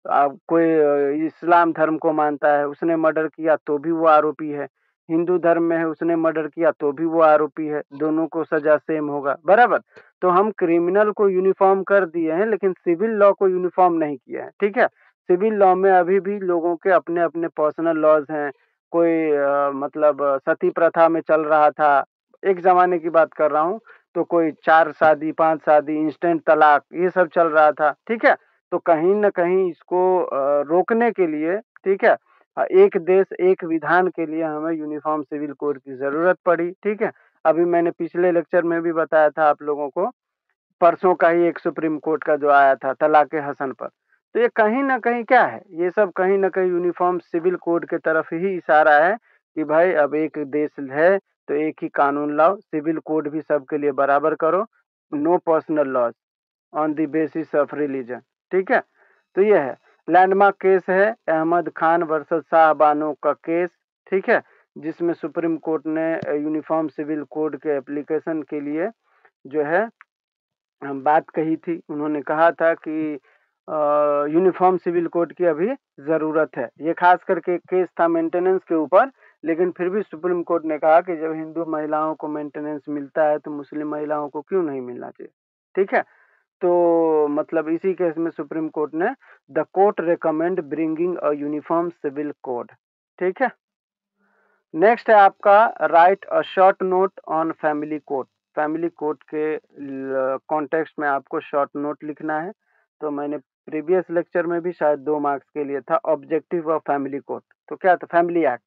अब कोई इस्लाम धर्म को मानता है, उसने मर्डर किया तो भी वो आरोपी है। हिंदू धर्म में है, उसने मर्डर किया तो भी वो आरोपी है, दोनों को सजा सेम होगा, बराबर। तो हम क्रिमिनल को यूनिफॉर्म कर दिए हैं लेकिन सिविल लॉ को यूनिफॉर्म नहीं किया है। ठीक है, सिविल लॉ में अभी भी लोगों के अपने अपने पर्सनल लॉज हैं। कोई मतलब सती प्रथा में चल रहा था, एक जमाने की बात कर रहा हूँ, तो कोई 4 शादी 5 शादी, इंस्टेंट तलाक, ये सब चल रहा था। ठीक है, तो कहीं न कहीं इसको रोकने के लिए, ठीक है, एक देश एक विधान के लिए हमें यूनिफॉर्म सिविल कोड की ज़रूरत पड़ी। ठीक है, अभी मैंने पिछले लेक्चर में भी बताया था आप लोगों को, परसों का ही एक सुप्रीम कोर्ट का जो आया था तलाक़ हसन पर। तो ये कहीं न कहीं क्या है, ये सब कहीं न कहीं यूनिफॉर्म सिविल कोड की तरफ ही इशारा है कि भाई अब एक देश है तो एक ही कानून लाओ, सिविल कोड भी सबके लिए बराबर करो, no personal laws on the basis of religion. ठीक है, तो ये है। लैंडमार्क केस है अहमद खान वर्सेस शाह बानो का केस। ठीक है, जिसमें सुप्रीम कोर्ट ने यूनिफॉर्म सिविल कोड के एप्लीकेशन के लिए जो है बात कही थी। उन्होंने कहा था कि यूनिफॉर्म सिविल कोड की अभी ज़रूरत है। ये खास करके केस था मेंटेनेंस के ऊपर, लेकिन फिर भी सुप्रीम कोर्ट ने कहा कि जब हिंदू महिलाओं को मेंटेनेंस मिलता है तो मुस्लिम महिलाओं को क्यों नहीं मिलना चाहिए। ठीक है, तो मतलब इसी केस में सुप्रीम कोर्ट ने the court recommend bringing a uniform civil code. ठीक है, नेक्स्ट है आपका write a short note on family court. Family court के कॉन्टेक्स्ट में आपको शॉर्ट नोट लिखना है। तो मैंने प्रीवियस लेक्चर में भी शायद 2 मार्क्स के लिए था ऑब्जेक्टिव ऑफ फैमिली कोर्ट। तो क्या था फैमिली एक्ट,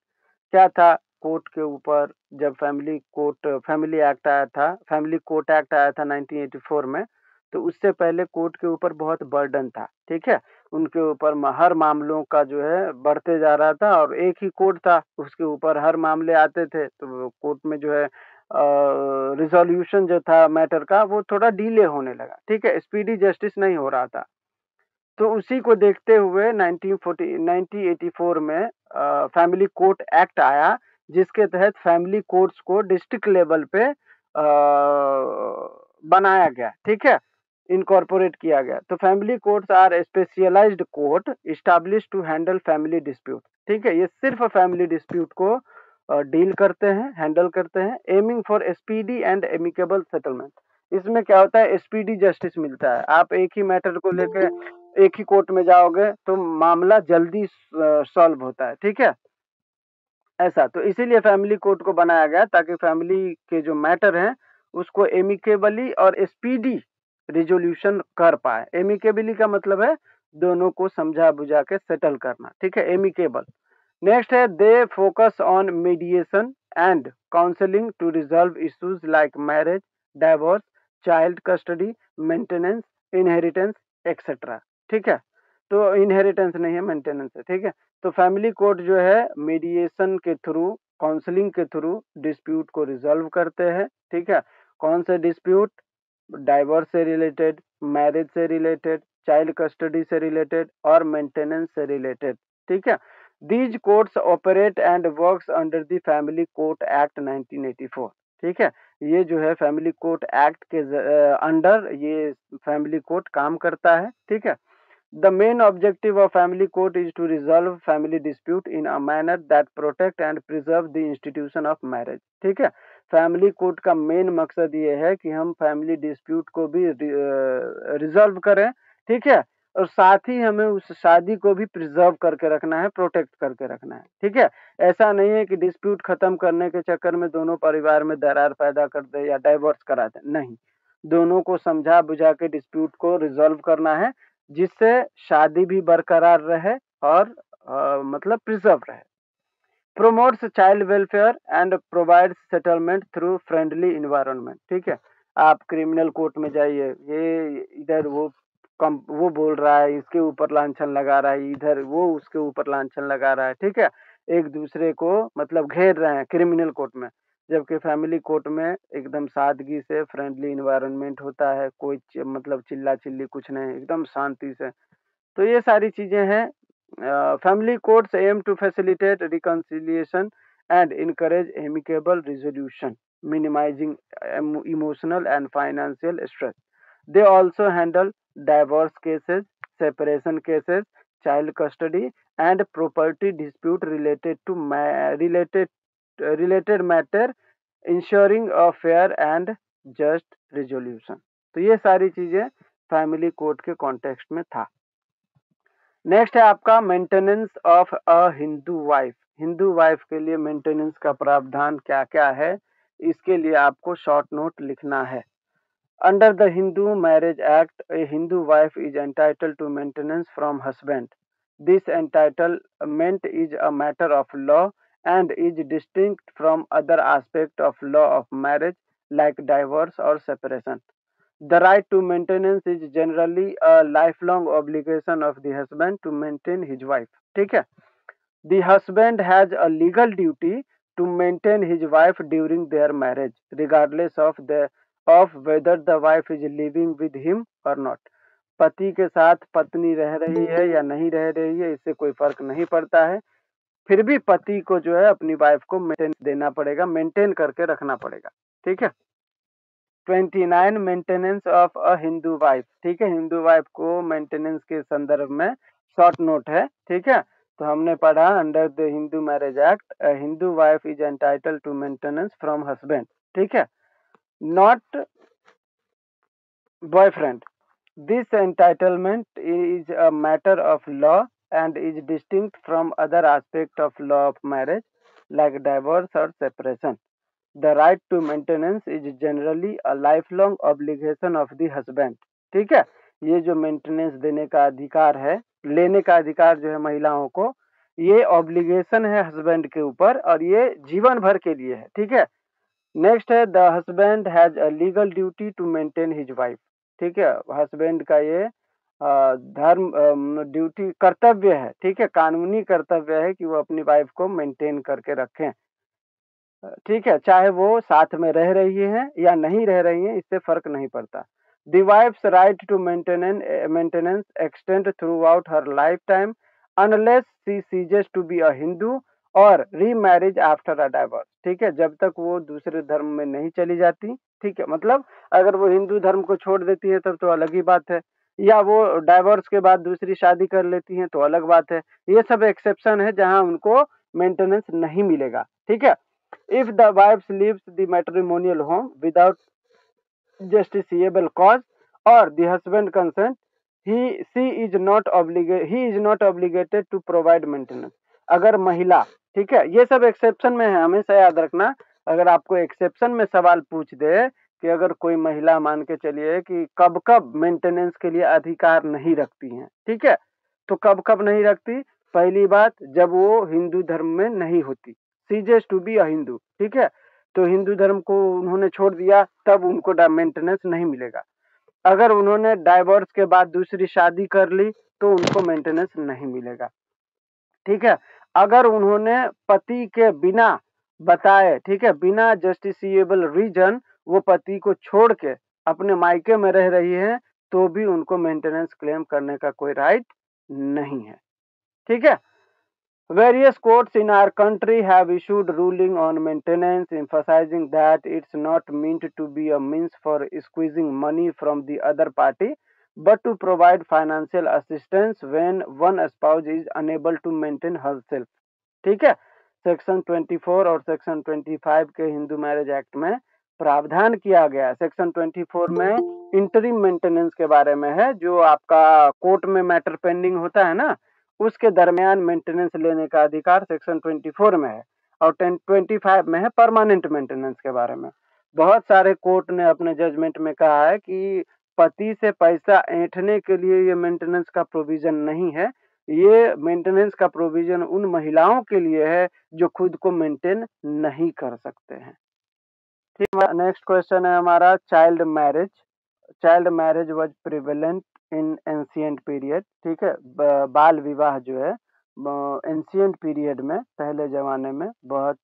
क्या था कोर्ट के ऊपर, जब फैमिली एक्ट आया था, फैमिली कोर्ट एक्ट आया था 1984 में, तो उससे पहले कोर्ट के ऊपर बहुत बर्डन था। ठीक है, उनके ऊपर हर मामलों का जो है बढ़ते जा रहा था और एक ही कोर्ट था, उसके ऊपर हर मामले आते थे, तो कोर्ट में जो है रिजोल्यूशन जो था मैटर का वो थोड़ा डिले होने लगा। ठीक है, स्पीडी जस्टिस नहीं हो रहा था। तो उसी को देखते हुए 1984 में फैमिली कोर्ट एक्ट आया, जिसके तहत फैमिली कोर्ट्स को डिस्ट्रिक्ट लेवल पे बनाया गया। ठीक है, इनकॉर्पोरेट किया गया। तो family courts are specialised court established to handle family dispute. ठीक है, ये सिर्फ फैमिली डिस्प्यूट को डील करते हैं, हैंडल करते हैं, aiming for speedy and amicable settlement. इसमें क्या होता है, स्पीडी जस्टिस मिलता है। आप एक ही मैटर को लेके एक ही कोर्ट में जाओगे तो मामला जल्दी सॉल्व होता है। ठीक है, ऐसा तो इसीलिए फैमिली कोर्ट को बनाया गया ताकि फैमिली के जो मैटर हैं उसको एमिकेबली और स्पीडी रिजोल्यूशन कर पाए। एमिकेबली का मतलब है दोनों को समझा बुझा के सेटल करना। ठीक है, एमिकेबल। नेक्स्ट है they focus on mediation and counselling to resolve issues like marriage, divorce, child custody, maintenance, inheritance etcetera. ठीक है, तो इनहेरिटेंस नहीं है, मेंटेनेंस है। ठीक है, तो फैमिली कोर्ट जो है मीडिएशन के थ्रू, काउंसलिंग के थ्रू डिस्प्यूट को रिजॉल्व करते हैं। ठीक है, कौन से डिस्प्यूट, डाइवोर्स से रिलेटेड, मैरिज से रिलेटेड, चाइल्ड कस्टडी से रिलेटेड और मेंटेनेंस से रिलेटेड। ठीक है, these courts operate and works under the family court act 1984। ठीक है, ये जो है फैमिली कोर्ट एक्ट के अंडर ये फैमिली कोर्ट काम करता है। ठीक है, The main objective of family court is to resolve family dispute in a manner that protect and preserve the institution of marriage. ठीक है, फैमिली कोर्ट का मेन मकसद ये है कि हम फैमिली डिस्प्यूट को भी रिजॉल्व करें, ठीक है, और साथ ही हमें उस शादी को भी प्रिजर्व करके रखना है, प्रोटेक्ट करके रखना है। ठीक है, ऐसा नहीं है कि डिस्प्यूट खत्म करने के चक्कर में दोनों परिवार में दरार पैदा कर दे या डाइवोर्स करा दे, नहीं, दोनों को समझा बुझा के डिस्प्यूट को रिजॉल्व करना है, जिससे शादी भी बरकरार रहे और मतलब प्रिजर्व रहे। Promotes child welfare and provides settlement through friendly environment. ठीक है, आप क्रिमिनल कोर्ट में जाइए, ये इधर वो बोल रहा है, इसके ऊपर लांछन लगा रहा है, इधर वो उसके ऊपर लांछन लगा रहा है, ठीक है, एक दूसरे को मतलब घेर रहे हैं क्रिमिनल कोर्ट में, जबकि फैमिली कोर्ट में एकदम सादगी से फ्रेंडली इन्वायरमेंट होता है, कोई मतलब चिल्ला चिल्ली कुछ नहीं, एकदम शांति से। तो ये सारी चीजें हैं। Family courts aim to facilitate reconciliation and encourage amicable resolution, minimizing emotional and financial stress. They also handle divorce cases, separation cases, child custody, and property dispute related matter, ensuring a fair and just resolution. तो ये सारी चीजें फैमिली कोर्ट के कॉन्टेक्स्ट में था। नेक्स्ट है आपका maintenance of a Hindu wife. Hindu wife के लिए मेंटेनेंस का प्रावधान क्या क्या है, इसके लिए आपको शॉर्ट नोट लिखना है। Under the Hindu marriage act, a Hindu wife is entitled to maintenance from husband. This entitlement is a matter of law and is distinct from other aspect of law of marriage like divorce और separation. The right to maintenance is generally a lifelong obligation of the husband to maintain his wife. ठीक है, the husband has a legal duty to maintain his wife during their marriage, regardless of whether the wife is living with him or not. पति के साथ पत्नी रह रही है या नहीं रह रही है, इससे कोई फर्क नहीं पड़ता है, फिर भी पति को जो है अपनी वाइफ को मेंटेन देना पड़ेगा, मेंटेन करके रखना पड़ेगा। ठीक है। 29 maintenance of a Hindu wife. ठीक है, हिंदू वाइफ को मेंटेनेंस के संदर्भ में शॉर्ट नोट है। ठीक है, तो हमने पढ़ा under the Hindu marriage act Hindu wife is entitled to maintenance from husband. ठीक है, not boyfriend. This entitlement is a matter of law and is distinct from other aspect of law of marriage like divorce और separation. The right to maintenance is generally a lifelong obligation of the husband. ठीक है, ये जो मेंटेनेंस देने का अधिकार है, लेने का अधिकार जो है महिलाओं को, ये ऑब्लिगेशन है हस्बैंड के ऊपर और ये जीवन भर के लिए है। ठीक है, नेक्स्ट है the husband has a legal duty to maintain his wife. ठीक है, हस्बैंड का ये धर्म ड्यूटी कर्तव्य है, ठीक है, कानूनी कर्तव्य है कि वो अपनी वाइफ को मेंटेन करके रखें। ठीक है, चाहे वो साथ में रह रही है या नहीं रह रही है, इससे फर्क नहीं पड़ता। The wife's right to maintenance extend throughout her lifetime unless she ceases to be a Hindu और रीमैरिज आफ्टर अ डाइवोर्स। ठीक है, जब तक वो दूसरे धर्म में नहीं चली जाती। ठीक है, मतलब अगर वो हिंदू धर्म को छोड़ देती है तब तो अलग ही बात है, या वो डाइवोर्स के बाद दूसरी शादी कर लेती हैं तो अलग बात है। ये सब एक्सेप्शन है जहां उनको मेंटेनेंस नहीं मिलेगा। ठीक है, if the wife leaves the matrimonial home without justiciable cause or the husband consent, he is not obligated to provide maintenance. अगर महिला, ठीक है, ये सब एक्सेप्शन में है, हमेशा याद रखना। अगर आपको एक्सेप्शन में सवाल पूछ दे कि अगर कोई महिला मान के चलिए कि कब कब मेंटेनेंस के लिए अधिकार नहीं रखती हैं, ठीक है, तो कब कब नहीं रखती, पहली बात जब वो हिंदू धर्म में नहीं होती, ceases to be a Hindu. ठीक है, तो हिंदू धर्म को उन्होंने छोड़ दिया तब उनको मेंटेनेंस नहीं मिलेगा। अगर उन्होंने डाइवोर्स के बाद दूसरी शादी कर ली तो उनको मेंटेनेंस नहीं मिलेगा। ठीक है, अगर उन्होंने पति के बिना बताए, ठीक है, बिना जस्टिसिएबल रीजन वो पति को छोड़ के अपने मायके में रह रही है तो भी उनको मेंटेनेंस क्लेम करने का कोई राइट नहीं है। ठीक है, various courts in our country have issued ruling on maintenance, emphasizing that it's not meant to be a means for squeezing money from the other party, but to provide financial assistance when one spouse is unable to maintain herself। ठीक है, सेक्शन 24 और सेक्शन 25 के हिंदू मैरिज एक्ट में प्रावधान किया गया है। सेक्शन 24 में इंटरिम मेंटेनेंस के बारे में है, जो आपका कोर्ट में मैटर पेंडिंग होता है ना, उसके दरमियान मेंटेनेंस लेने का अधिकार सेक्शन 24 में है, और 25 में है परमानेंट मेंटेनेंस के बारे में। बहुत सारे कोर्ट ने अपने जजमेंट में कहा है कि पति से पैसा ऐंठने के लिए ये मेंटेनेंस का प्रोविजन नहीं है, ये मेंटेनेंस का प्रोविजन उन महिलाओं के लिए है जो खुद को मेंटेन नहीं कर सकते हैं। ठीक है, नेक्स्ट क्वेश्चन है हमारा child marriage. Child marriage was prevalent in ancient period. ठीक है, बाल विवाह जो है एंशिएंट पीरियड में, पहले जमाने में बहुत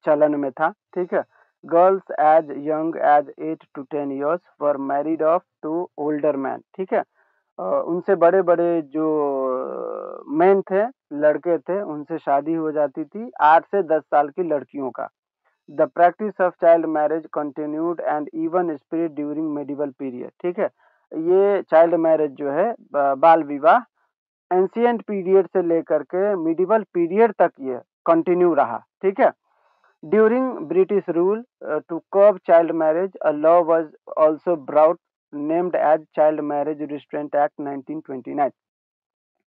चलन में था। ठीक है, girls as young as 8 to 10 years were married off to older man. ठीक है, उनसे बड़े बड़े जो मैन थे, लड़के थे, उनसे शादी हो जाती थी 8 से 10 साल की लड़कियों का। The practice of child marriage continued and even spread during medieval period. ठीक है, ये चाइल्ड मैरिज जो है, बाल विवाह, एंशिएंट पीरियड से लेकर के मिडिवल पीरियड तक ये कंटिन्यू रहा। ठीक है, during British rule to curb child marriage a law was also brought named as child marriage restraint act 1929।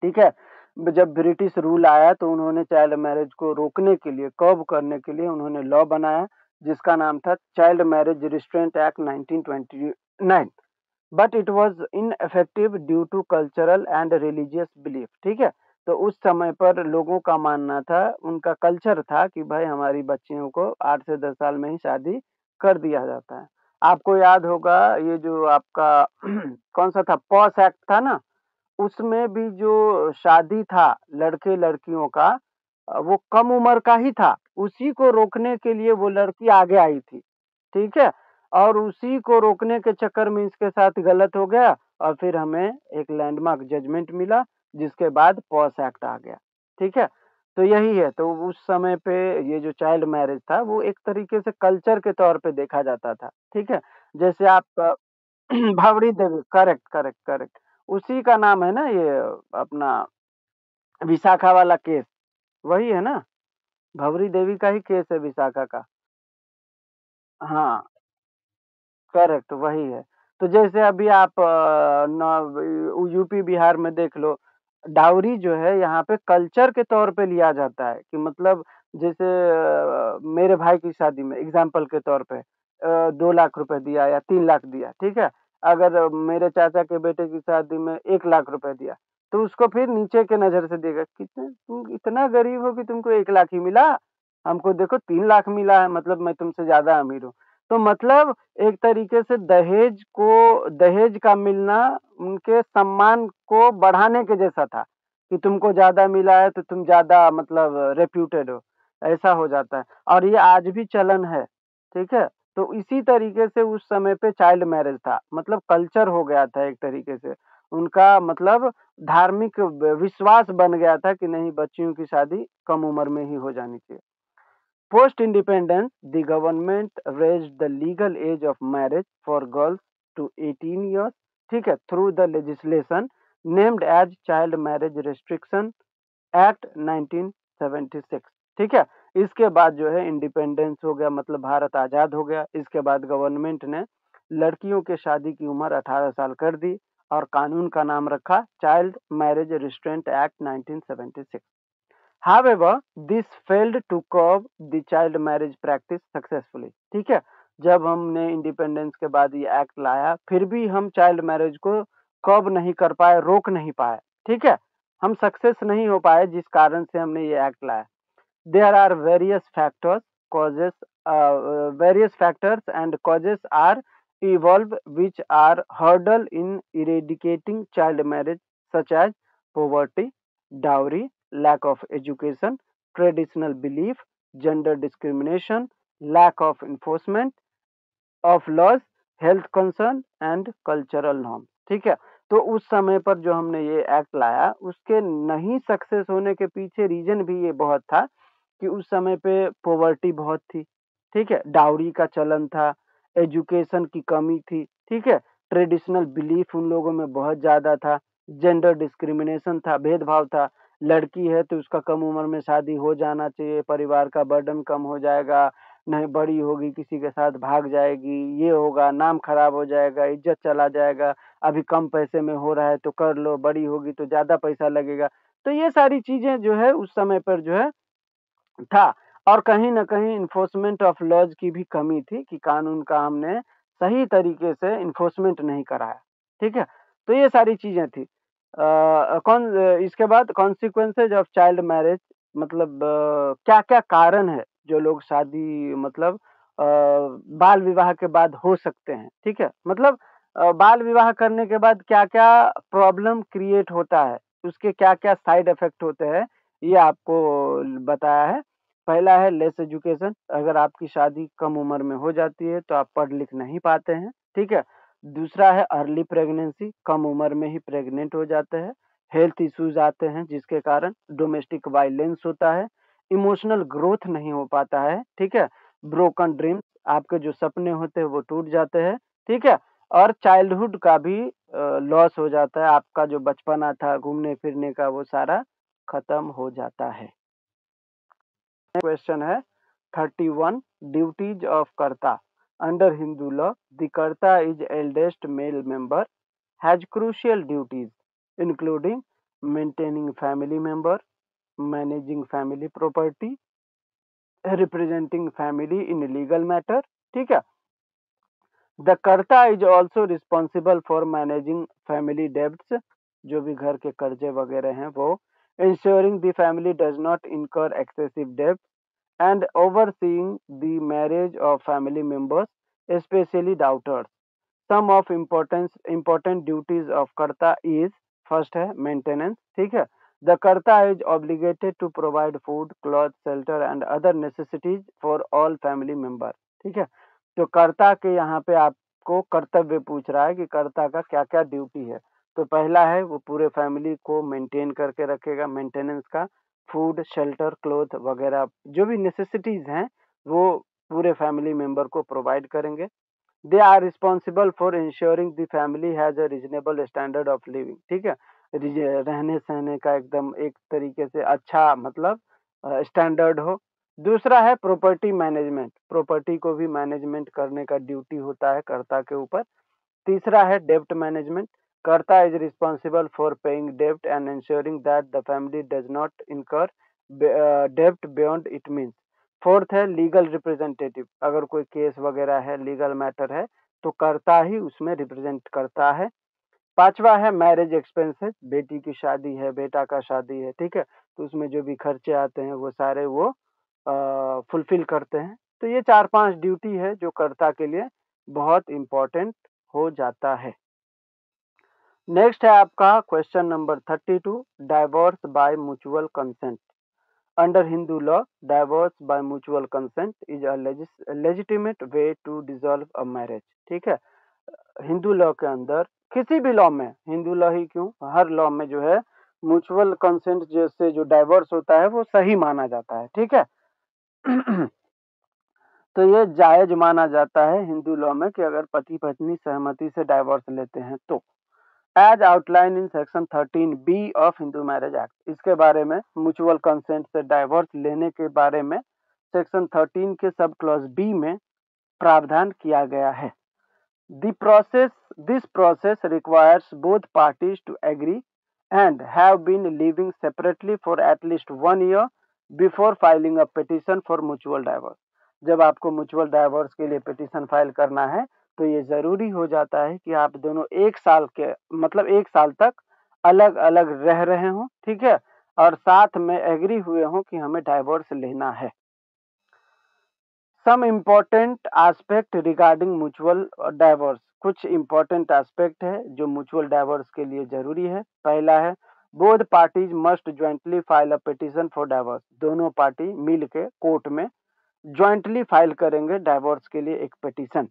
ठीक है, जब ब्रिटिश रूल आया तो उन्होंने चाइल्ड मैरिज को रोकने के लिए, कर्ब करने के लिए उन्होंने लॉ बनाया, जिसका नाम था child marriage restraint act 1929। But it was ineffective due to cultural and religious belief. ठीक है, तो उस समय पर लोगों का मानना था, उनका कल्चर था कि भाई हमारी बच्चियों को 8 से 10 साल में ही शादी कर दिया जाता है। आपको याद होगा ये जो आपका कौन सा था, पॉस एक्ट था ना, उसमें भी जो शादी था लड़के-लड़कियों का, वो कम उम्र का ही था। उसी को रोकने के लिए वो लड़की आगे आई थी। ठीक है? और उसी को रोकने के चक्कर में इसके साथ गलत हो गया, और फिर हमें एक लैंडमार्क जजमेंट मिला, जिसके बाद पॉस एक्ट आ गया। ठीक है? तो यही है, तो उस समय पे ये जो चाइल्ड मैरिज था, वो एक तरीके से कल्चर के तौर पे देखा जाता था। ठीक है? जैसे आप भावड़ी देवी, करेक्ट, करेक्ट, करेक्ट। उसी का नाम है ना ये, अपना विशाखा वाला केस, वही है ना? भंवरी देवी का ही केस है विशाखा का। हाँ, करेक्ट वही है। तो जैसे अभी आप यूपी बिहार में देख लो, डाउरी जो है यहाँ पे कल्चर के तौर पे लिया जाता है, कि मतलब जैसे मेरे भाई की शादी में एग्जाम्पल के तौर पे 2 लाख रुपए दिया या 3 लाख दिया, ठीक है? अगर मेरे चाचा के बेटे की शादी में 1 लाख रुपए दिया, तो उसको फिर नीचे के नज़र से देगा, कितने तुम इतना गरीब हो कि तुमको 1 लाख ही मिला, हमको देखो 3 लाख मिला है, मतलब मैं तुमसे ज़्यादा अमीर हूँ। तो मतलब एक तरीके से दहेज का मिलना उनके सम्मान को बढ़ाने के जैसा था, कि तुमको ज़्यादा मिला है तो तुम ज़्यादा मतलब रेप्यूटेड हो, ऐसा हो जाता है, और ये आज भी चलन है, ठीक है? तो इसी तरीके से उस समय पे चाइल्ड मैरिज था, मतलब कल्चर हो गया था एक तरीके से। उनका मतलब धार्मिक विश्वास बन गया था कि नहीं, बच्चियों की शादी कम उम्र में ही हो जानी चाहिए। Post independence, the government raised the legal age of marriage for girls to 18 years, ठीक है, through the legislation named as Child Marriage Restriction Act 1976। ठीक है, इसके बाद जो है इंडिपेंडेंस हो गया, मतलब भारत आजाद हो गया। इसके बाद गवर्नमेंट ने लड़कियों के शादी की उम्र 18 साल कर दी, और कानून का नाम रखा child marriage restraint act 1976। However, this failed to curb the child marriage practice successfully। ठीक है, जब हमने इंडिपेंडेंस के बाद ये एक्ट लाया, फिर भी हम चाइल्ड मैरिज को कर्ब नहीं कर पाए, रोक नहीं पाए। ठीक है, हम सक्सेस नहीं हो पाए, जिस कारण से हमने ये एक्ट लाया। There are causes, various factors and causes are evolve which are hurdle in eradicating child marriage, such as poverty, dowry, lack of education, traditional belief, gender discrimination, lack of enforcement of laws, health concern and cultural norm. ठीक है, तो उस समय पर जो हमने ये एक्ट लाया, उसके नहीं सक्सेस होने के पीछे रीजन भी ये बहुत था, कि उस समय पे पॉवर्टी बहुत थी, ठीक है, डाउरी का चलन था, एजुकेशन की कमी थी, ठीक है, ट्रेडिशनल बिलीफ उन लोगों में बहुत ज़्यादा था, जेंडर डिस्क्रिमिनेशन था, भेदभाव था। लड़की है तो उसका कम उम्र में शादी हो जाना चाहिए, परिवार का बर्डन कम हो जाएगा, नहीं बड़ी होगी किसी के साथ भाग जाएगी, ये होगा, नाम खराब हो जाएगा, इज्जत चला जाएगा, अभी कम पैसे में हो रहा है तो कर लो, बड़ी होगी तो ज़्यादा पैसा लगेगा। तो ये सारी चीज़ें जो है उस समय पर जो है था। और कहीं न कहीं एन्फोर्समेंट ऑफ लॉज़ की भी कमी थी कि कानून का हमने सही तरीके से एन्फोर्समेंट नहीं कराया, ठीक है? तो ये सारी चीज़ें थी। इसके बाद कॉन्सिक्वेंसेज़ ऑफ चाइल्ड मैरेज, मतलब क्या-क्या कारण है जो लोग शादी मतलब बाल विवाह के बाद हो सकते हैं, ठीक है? मतलब बाल विवाह करने के बाद क्या-क्या प्रॉब्लम क्रिएट होता है, उसके क्या-क्या साइड इफ़ेक्ट होते हैं, ये आपको बताया है। पहला है लेस एजुकेशन, अगर आपकी शादी कम उम्र में हो जाती है तो आप पढ़ लिख नहीं पाते हैं, ठीक है? दूसरा है अर्ली प्रेगनेंसी, कम उम्र में ही प्रेग्नेंट हो जाते हैं। हेल्थ इश्यूज़ आते हैं जिसके कारण डोमेस्टिक वायलेंस होता है, इमोशनल ग्रोथ नहीं हो पाता है, ठीक है? ब्रोकन ड्रीम्स, आपके जो सपने होते हैं वो टूट जाते हैं, ठीक है? और चाइल्डहुड का भी लॉस हो जाता है, आपका जो बचपना था घूमने-फिरने का वो सारा खत्म हो जाता है। क्वेश्चन है 31, ड्यूटीज ऑफ कर्ता अंडर हिंदू लॉ। द कर्ता is eldest male member, has crucial duties including maintaining family member, managing family property, representing family in legal matter, ठीक है? द कर्ता is also responsible for managing family debts, जो भी घर के कर्जे वगैरह हैं वो, ensuring the family does not incur excessive debt, and overseeing the marriage of family members, especially daughters. Some of important duties of कर्ता is, first है maintenance, ठीक है? The कर्ता is obligated to provide food, clothes, shelter and other necessities for all family members, ठीक है? तो कर्ता के यहाँ पे आपको कर्तव्य पूछ रहा है कि कर्ता का क्या-क्या ड्यूटी है। तो पहला है वो पूरे फैमिली को मेंटेन करके रखेगा, मेंटेनेंस का, फूड, शेल्टर, क्लॉथ वगैरह जो भी नेसेसिटीज़ हैं, वो पूरे फैमिली मेंबर को प्रोवाइड करेंगे। They are responsible for ensuring the family has a reasonable standard of living, ठीक है? रहने सहने का एकदम एक तरीके से अच्छा मतलब स्टैंडर्ड हो। दूसरा है प्रॉपर्टी मैनेजमेंट, प्रॉपर्टी को भी मैनेजमेंट करने का ड्यूटी होता है कर्ता के ऊपर। तीसरा है डेब्ट मैनेजमेंट, कर्ता इज रिस्पॉन्सिबल फॉर पेइंग डेब्ट and ensuring that the family does not इनकर डेब्ट बियॉन्ड इट मीन्स। फोर्थ है लीगल रिप्रेजेंटेटिव, अगर कोई केस वगैरह है, लीगल मैटर है, तो कर्ता ही उसमें रिप्रेजेंट करता है। पांचवा है मैरिज एक्सपेंसेस, बेटी की शादी है, बेटा का शादी है, ठीक है? तो उसमें जो भी खर्चे आते हैं वो सारे वो फुलफिल करते हैं। तो ये 4-5 ड्यूटी है जो कर्ता के लिए बहुत इम्पोर्टेंट हो जाता है। नेक्स्ट है आपका question number 32, divorce by mutual consent. Under Hindu law, divorce by mutual consent is a legitimate way to dissolve a marriage, ठीक है? हिंदू लॉ के अंदर, किसी भी लॉ में, हिंदू लॉ ही क्यों, हर लॉ में जो है म्यूचुअल कंसेंट जैसे जो डाइवोर्स होता है वो सही माना जाता है, ठीक है? तो ये जायज माना जाता है हिंदू लॉ में कि अगर पति पत्नी सहमति से डाइवोर्स लेते हैं तो, as outline in section 13B of Hindu marriage act. इसके बारे में, म्यूचुअल कंसेंट से डाइवोर्स लेने के बारे में सेक्शन 13 के सब क्लॉज बी में प्रावधान किया गया है। This process requires both parties to agree and have been living separately for at least 1 year before filing a petition for mutual divorce. जब आपको म्यूचुअल डाइवोर्स के लिए पिटीशन फाइल करना है तो ये जरूरी हो जाता है कि आप दोनों 1 साल के मतलब 1 साल तक अलग अलग रह रहे हों, ठीक है? और साथ में एग्री हुए हों कि हमें डाइवोर्स लेना है। Some important aspect regarding mutual divorce, कुछ इम्पोर्टेंट एस्पेक्ट है जो म्यूचुअल डाइवोर्स के लिए जरूरी है। पहला है both parties must jointly file a petition for divorce, दोनों पार्टी मिल के कोर्ट में ज्वाइंटली फाइल करेंगे डाइवोर्स के लिए एक petition.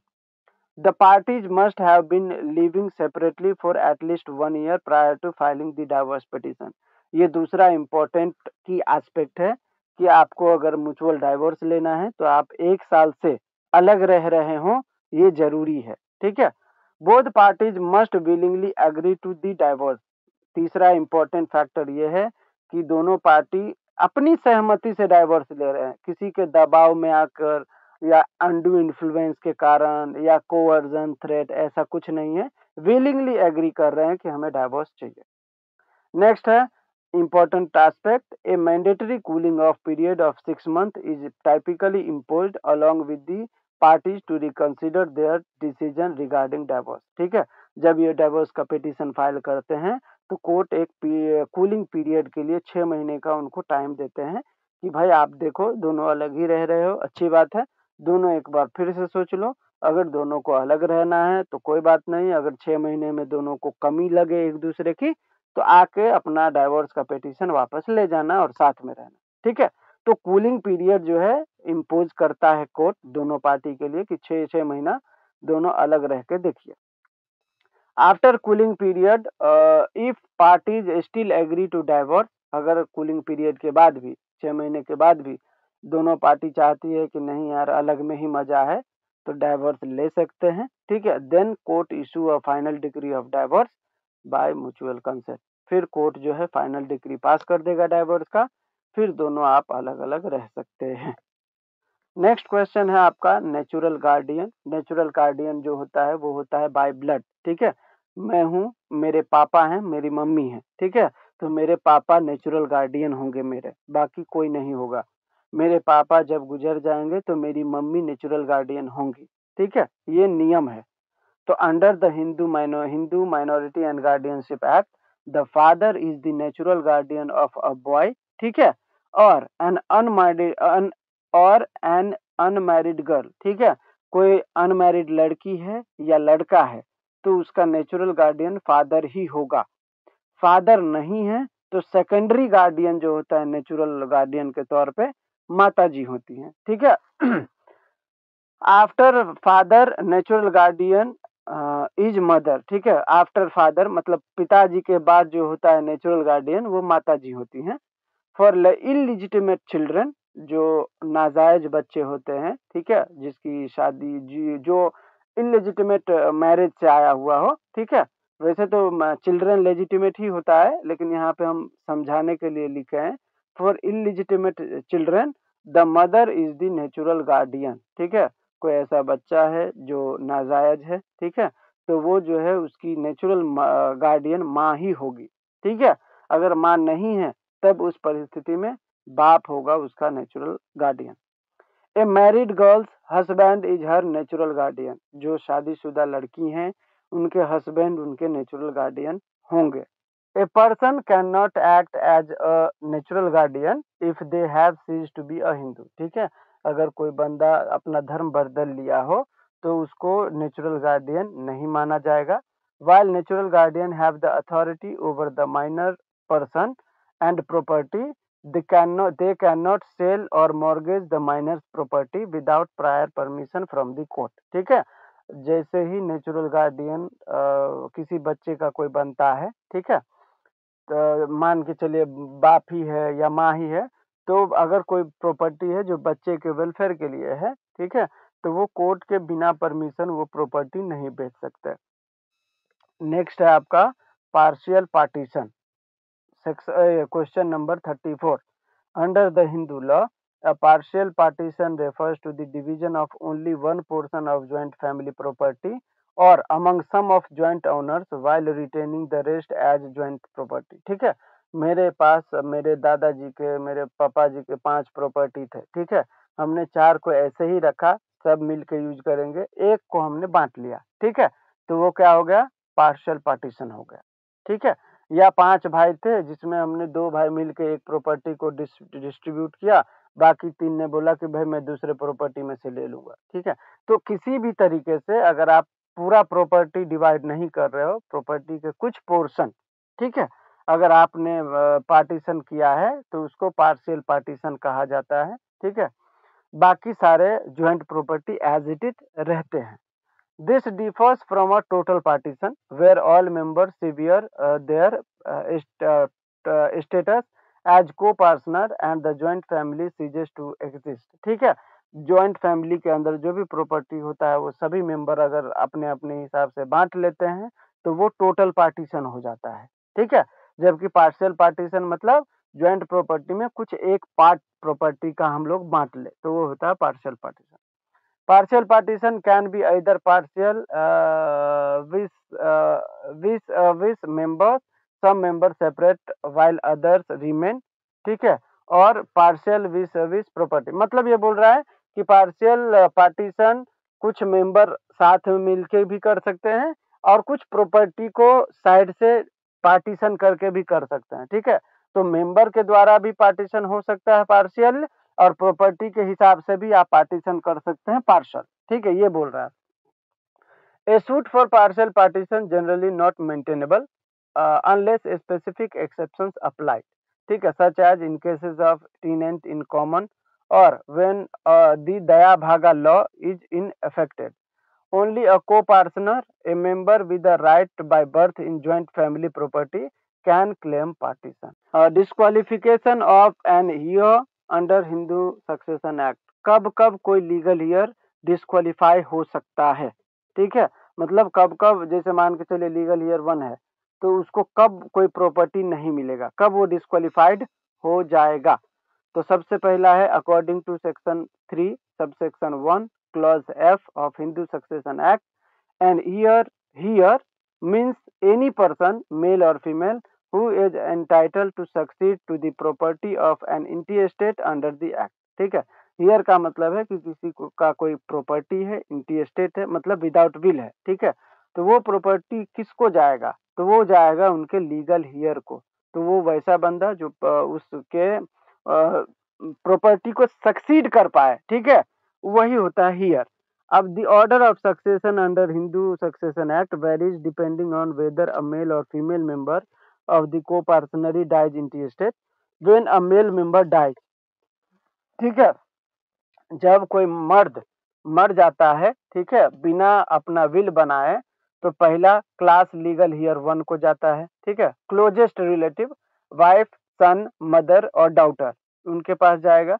The parties must have been living separately for at least 1 year prior to filing the divorce petition. ये दूसरा इम्पोर्टेंट की एस्पेक्ट है कि आपको अगर म्यूचुअल डाइवोर्स लेना है तो आप 1 साल से अलग रह रहे हों, ये जरूरी है, ठीक है? Both parties must willingly agree to the divorce. तीसरा इंपॉर्टेंट फैक्टर ये है कि दोनों पार्टी अपनी सहमति से डाइवोर्स ले रहे हैं, किसी के दबाव में आकर या अनडू इन्फ्लुएंस के कारण या कोवर्जन थ्रेट, ऐसा कुछ नहीं है। विलिंगली एग्री कर रहे हैं कि हमें डाइवोर्स चाहिए। नेक्स्ट है important aspect, a mandatory cooling off period of 6 months is typically imposed along with the parties to reconsider their decision regarding divorce। ठीक है, जब ये डिवोर्स का पिटीशन फाइल करते हैं तो कोर्ट एक कूलिंग पीरियड के लिए 6 महीने का उनको टाइम देते हैं कि भाई आप देखो दोनों अलग ही रह रहे हो, अच्छी बात है, दोनों एक बार फिर से सोच लो। अगर दोनों को अलग रहना है तो कोई बात नहीं, अगर 6 महीने में दोनों को कमी लगे एक दूसरे की तो आके अपना डाइवोर्स का पिटीशन वापस ले जाना और साथ में रहना। ठीक है, तो कूलिंग पीरियड जो है इम्पोज करता है कोर्ट दोनों पार्टी के लिए कि 6 महीना दोनों अलग रह के देखिए। After cooling period if parties still agree to divorce, अगर कूलिंग पीरियड के बाद भी 6 महीने के बाद भी दोनों पार्टी चाहती है कि नहीं यार अलग में ही मजा है तो डाइवोर्स ले सकते हैं। ठीक है, then court issue a final decree of divorce by mutual consent. फिर कोर्ट जो है फाइनल डिग्री पास कर देगा डाइवोर्स का, फिर दोनों आप अलग अलग रह सकते हैं। नेक्स्ट क्वेश्चन है आपका नेचुरल गार्डियन। नेचुरल गार्डियन जो होता है वो होता है बाय ब्लड। ठीक है, मैं हूँ, मेरे पापा हैं, मेरी मम्मी है। ठीक है, तो मेरे पापा नेचुरल गार्डियन होंगे मेरे, बाकी कोई नहीं होगा। मेरे पापा जब गुजर जाएंगे तो मेरी मम्मी नेचुरल गार्डियन होंगी। ठीक है, ये नियम है। तो under the Hindu minority and guardianship act the father is the natural guardian of a boy. ठीक है, और एन अनमैरिड गर्ल। ठीक है, कोई अनमैरिड लड़की है या लड़का है तो उसका नेचुरल गार्डियन फादर ही होगा। फादर नहीं है तो सेकेंडरी गार्डियन जो होता है नेचुरल गार्डियन के तौर पे माता जी होती हैं। ठीक है, after father natural guardian is mother. ठीक है, आफ्टर फादर मतलब पिताजी के बाद जो होता है नेचुरल गार्डियन वो माता जी होती हैं। फॉर इलिजिटिमेट चिल्ड्रन, जो नाजायज बच्चे होते हैं, ठीक है, जिसकी शादी जो इलिजिटिमेट मैरिज से आया हुआ हो। ठीक है, वैसे तो चिल्ड्रन लेजिटिमेट ही होता है लेकिन यहाँ पे हम समझाने के लिए लिखे हैं for illegitimate children the mother is the natural guardian. ठीक है, कोई ऐसा बच्चा है जो नाजायज है, ठीक है, तो वो जो है उसकी नेचुरल गार्डियन माँ ही होगी। ठीक है, अगर माँ नहीं है तब उस परिस्थिति में बाप होगा उसका natural guardian. A married girls husband is her natural guardian, जो शादीशुदा लड़की हैं उनके हस्बैंड उनके नेचुरल गार्डियन होंगे। A person can not act as a natural guardian if they have cease to be a Hindu. ठीक है, अगर कोई बंदा अपना धर्म बदल लिया हो तो उसको नेचुरल गार्डियन नहीं माना जाएगा। while natural guardian have the authority over the minor person and property, they cannot sell or mortgage the minor's property without prior permission from the court। ठीक है, जैसे ही नेचुरल गार्डियन किसी बच्चे का कोई बनता है, ठीक है, तो मान के चलिए बाप ही है या माँ ही है, तो अगर कोई प्रॉपर्टी है जो बच्चे के वेलफेयर के लिए है, ठीक है, तो वो कोर्ट के बिना परमिशन वो प्रॉपर्टी नहीं बेच सकते। नेक्स्ट है आपका partial partition. Question number 34। Under the Hindu law a partial partition refers to the division of only one portion of joint family property or among some of joint owners while retaining the rest as joint property। ठीक है, मेरे पास मेरे दादाजी के मेरे पापा जी के 5 प्रॉपर्टी थे। ठीक है, हमने 4 को ऐसे ही रखा, सब मिल के यूज करेंगे, एक को हमने बांट लिया। ठीक है, तो वो क्या हो गया, पार्शियल पार्टीशन हो गया। ठीक है, या 5 भाई थे जिसमें हमने 2 भाई मिलके एक प्रॉपर्टी को डिस्ट्रीब्यूट किया, बाकी 3 ने बोला कि भाई मैं दूसरे प्रॉपर्टी में से ले लूंगा। ठीक है, तो किसी भी तरीके से अगर आप पूरा प्रॉपर्टी डिवाइड नहीं कर रहे हो, प्रॉपर्टी के कुछ पोर्शन, ठीक है, अगर आपने पार्टीशन किया है तो उसको पार्शियल पार्टीशन कहा जाता है। ठीक है, बाकी सारे joint property as it is रहते हैं। This differs from a total partition where all members severe their status as co-partner and the joint family ceases to exist। ठीक है, जॉइंट फैमिली के अंदर जो भी प्रॉपर्टी होता है वो सभी मेंबर अगर अपने-अपने हिसाब से बाँट लेते हैं, तो वो टोटल पार्टीशन हो जाता है, ठीक है? जबकि पार्शियल पार्टीशन मतलब जॉइंट प्रॉपर्टी में कुछ एक पार्ट प्रॉपर्टी का हम लोग बाँट लें, तो वो होता है partial partition. Partial partition can be either partial with members, some members separate while others remain, ठीक है? और partial with property मतलब ये बोल रहा है कि partial partition कुछ मेंबर साथ में मिलके भी कर सकते हैं और कुछ प्रॉपर्टी को साइड से पार्टीशन करके भी कर सकते हैं, ठीक है? तो मेंबर के द्वारा भी पार्टीशन हो सकता है पार्शियल और प्रॉपर्टी के हिसाब से भी आप पार्टीशन कर सकते हैं पार्शल, ठीक है? ये बोल रहा है। A suit for partial partition generally not maintainable unless specific exceptions apply. ठीक है, such as in cases of tenant in common or when the Daya Bhaga law is ineffective. Only a co-partner, a member with the right by birth in joint family property, can claim partition. Disqualification of an heir under Hindu Succession Act. कब कब कोई लीगल ईयर डिस्क्वालीफाई हो सकता है, ठीक है? मतलब कब कब, जैसे मान के चलिए लीगल ईयर 1 है, तो उसको कब कोई प्रॉपर्टी नहीं मिलेगा, कब वो डिस्क्वालीफाइड हो जाएगा। तो सबसे पहला है according to section 3 subsection 1 clause F of Hindu succession act, and heir means any person male और female who is entitled to succeed to the property of an intestate under the act, ठीक है? हियर का मतलब है कि किसी को का कोई प्रॉपर्टी है, इंटीस्टेट है, मतलब विदाउट विल है, ठीक है? तो वो प्रॉपर्टी किसको जाएगा, तो वो जाएगा उनके लीगल हियर को। तो वो वैसा बंदा जो उसके प्रॉपर्टी को सक्सीड कर पाए, ठीक है? वही होता है हियर। अब the order of succession under Hindu succession act varies depending on whether a male और female member of the co-partner dies intestate when a male member dies, ठीक है? जब कोई मर्द मर जाता है, ठीक है, बिना अपना विल बनाए, तो पहला क्लास लीगल हियर 1 को जाता है, ठीक है? क्लोजेस्ट रिलेटिव वाइफ, सन, मदर और डॉटर उनके पास जाएगा।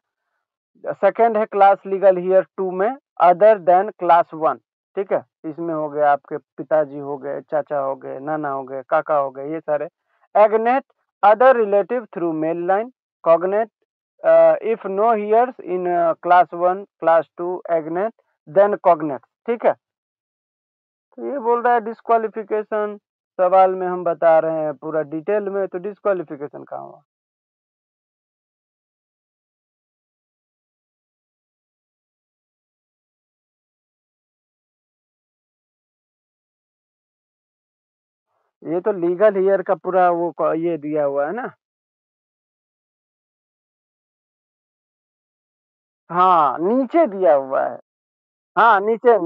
सेकंड है क्लास लीगल हियर 2 में अदर देन क्लास 1, ठीक है? इसमें हो गए आपके पिताजी हो गए, चाचा हो गए, नाना हो गए, काका हो गए, ये सारे। Agnate other relative through male line, cognate if no heirs in class 1 class 2 agnate then cognate, ठीक है? तो ये बोल रहा है डिस्क्वालिफिकेशन, सवाल में हम बता रहे हैं पूरा डिटेल में, तो डिस्क्वालिफिकेशन कहाँ हुआ? ये तो लीगल हियर का पूरा वो ये दिया हुआ है ना। हाँ, नीचे दिया हुआ है। हाँ, नीचे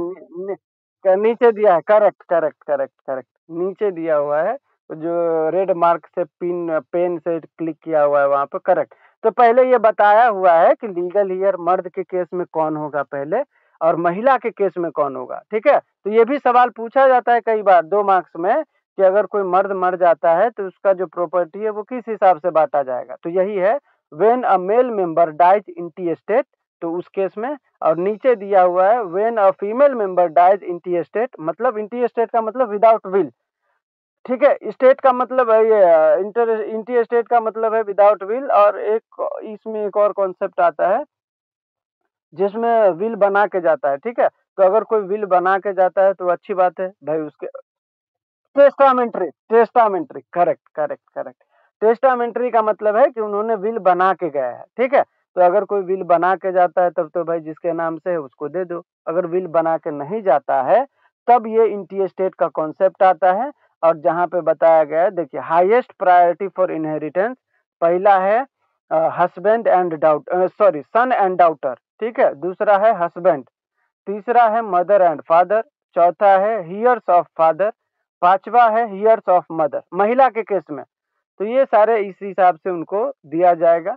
नीचे दिया है, करेक्ट, करेक्ट, करेक्ट, करेक्ट। नीचे दिया हुआ है, जो रेड मार्क से पेन से क्लिक किया हुआ है वहाँ पे, करेक्ट। तो पहले ये बताया हुआ है कि लीगल हियर मर्द के केस में कौन होगा पहले और महिला के केस में कौन होगा, ठीक है? तो ये भी सवाल पूछा जाता है कई बार 2 मार्क्स में कि अगर कोई मर्द मर जाता है तो उसका जो प्रॉपर्टी है वो किस हिसाब से बाँटा जाएगा? तो यही है when a male member dies intestate, तो उस केस में। और नीचे दिया हुआ है when a female member dies intestate, मतलब इंटीस्टेट का मतलब विदाउट विल, ठीक है? स्टेट का मतलब है ये इंटर इंटीस्टेट का मतलब है विदाउट विल, और एक इसमें एक और कॉन्सेप्ट आता है जिसमें विल बना के जाता है, ठीक है? तो अगर कोई विल बना के जाता है तो अच्छी बात है भाई, उसके testamentary, testamentary, correct, correct, correct. Testamentary का मतलब है कि उन्होंने विल बना के गया है, ठीक है? तो अगर कोई विल बना के जाता है तब तो भाई जिसके नाम से है उसको दे दो। अगर विल बना के नहीं जाता है तब ये इंटीस्टेट का कॉन्सेप्ट आता है, और जहाँ पे बताया गया है देखिए हाईएस्ट प्रायोरिटी फॉर इनहेरिटेंस, पहला है husband and sorry son and daughter, ठीक है? दूसरा है हस्बैंड, तीसरा है मदर एंड फादर, चौथा है हियर्स ऑफ फादर, पांचवा है हियर्स ऑफ मदर महिला के केस में। तो ये सारे इस हिसाब से उनको दिया जाएगा।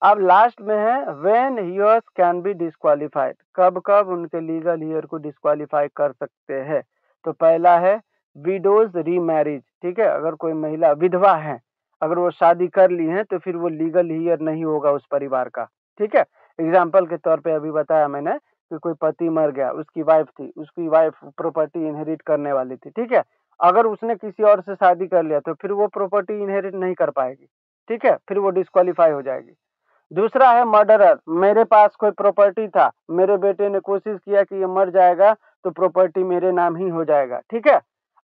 अब लास्ट में है when heirs can be disqualified, कब कब उनके लीगल हियर को डिस्क्वालीफाई कर सकते हैं। तो पहला है विडोज रीमैरिज, ठीक है? अगर कोई महिला विधवा है, अगर वो शादी कर ली है तो फिर वो लीगल हियर नहीं होगा उस परिवार का, ठीक है? एग्जाम्पल के तौर पे अभी बताया मैंने कि कोई पति मर गया, उसकी वाइफ थी, उसकी वाइफ प्रॉपर्टी इनहेरिट करने वाली थी, ठीक है। अगर उसने किसी और से शादी कर लिया तो फिर वो प्रॉपर्टी इनहेरिट नहीं कर पाएगी, ठीक है, फिर वो डिस्क्वालीफाई हो जाएगी। दूसरा है मर्डरर, मेरे पास कोई प्रॉपर्टी था, मेरे बेटे ने कोशिश किया कि ये मर जाएगा तो प्रॉपर्टी मेरे नाम ही हो जाएगा, ठीक है।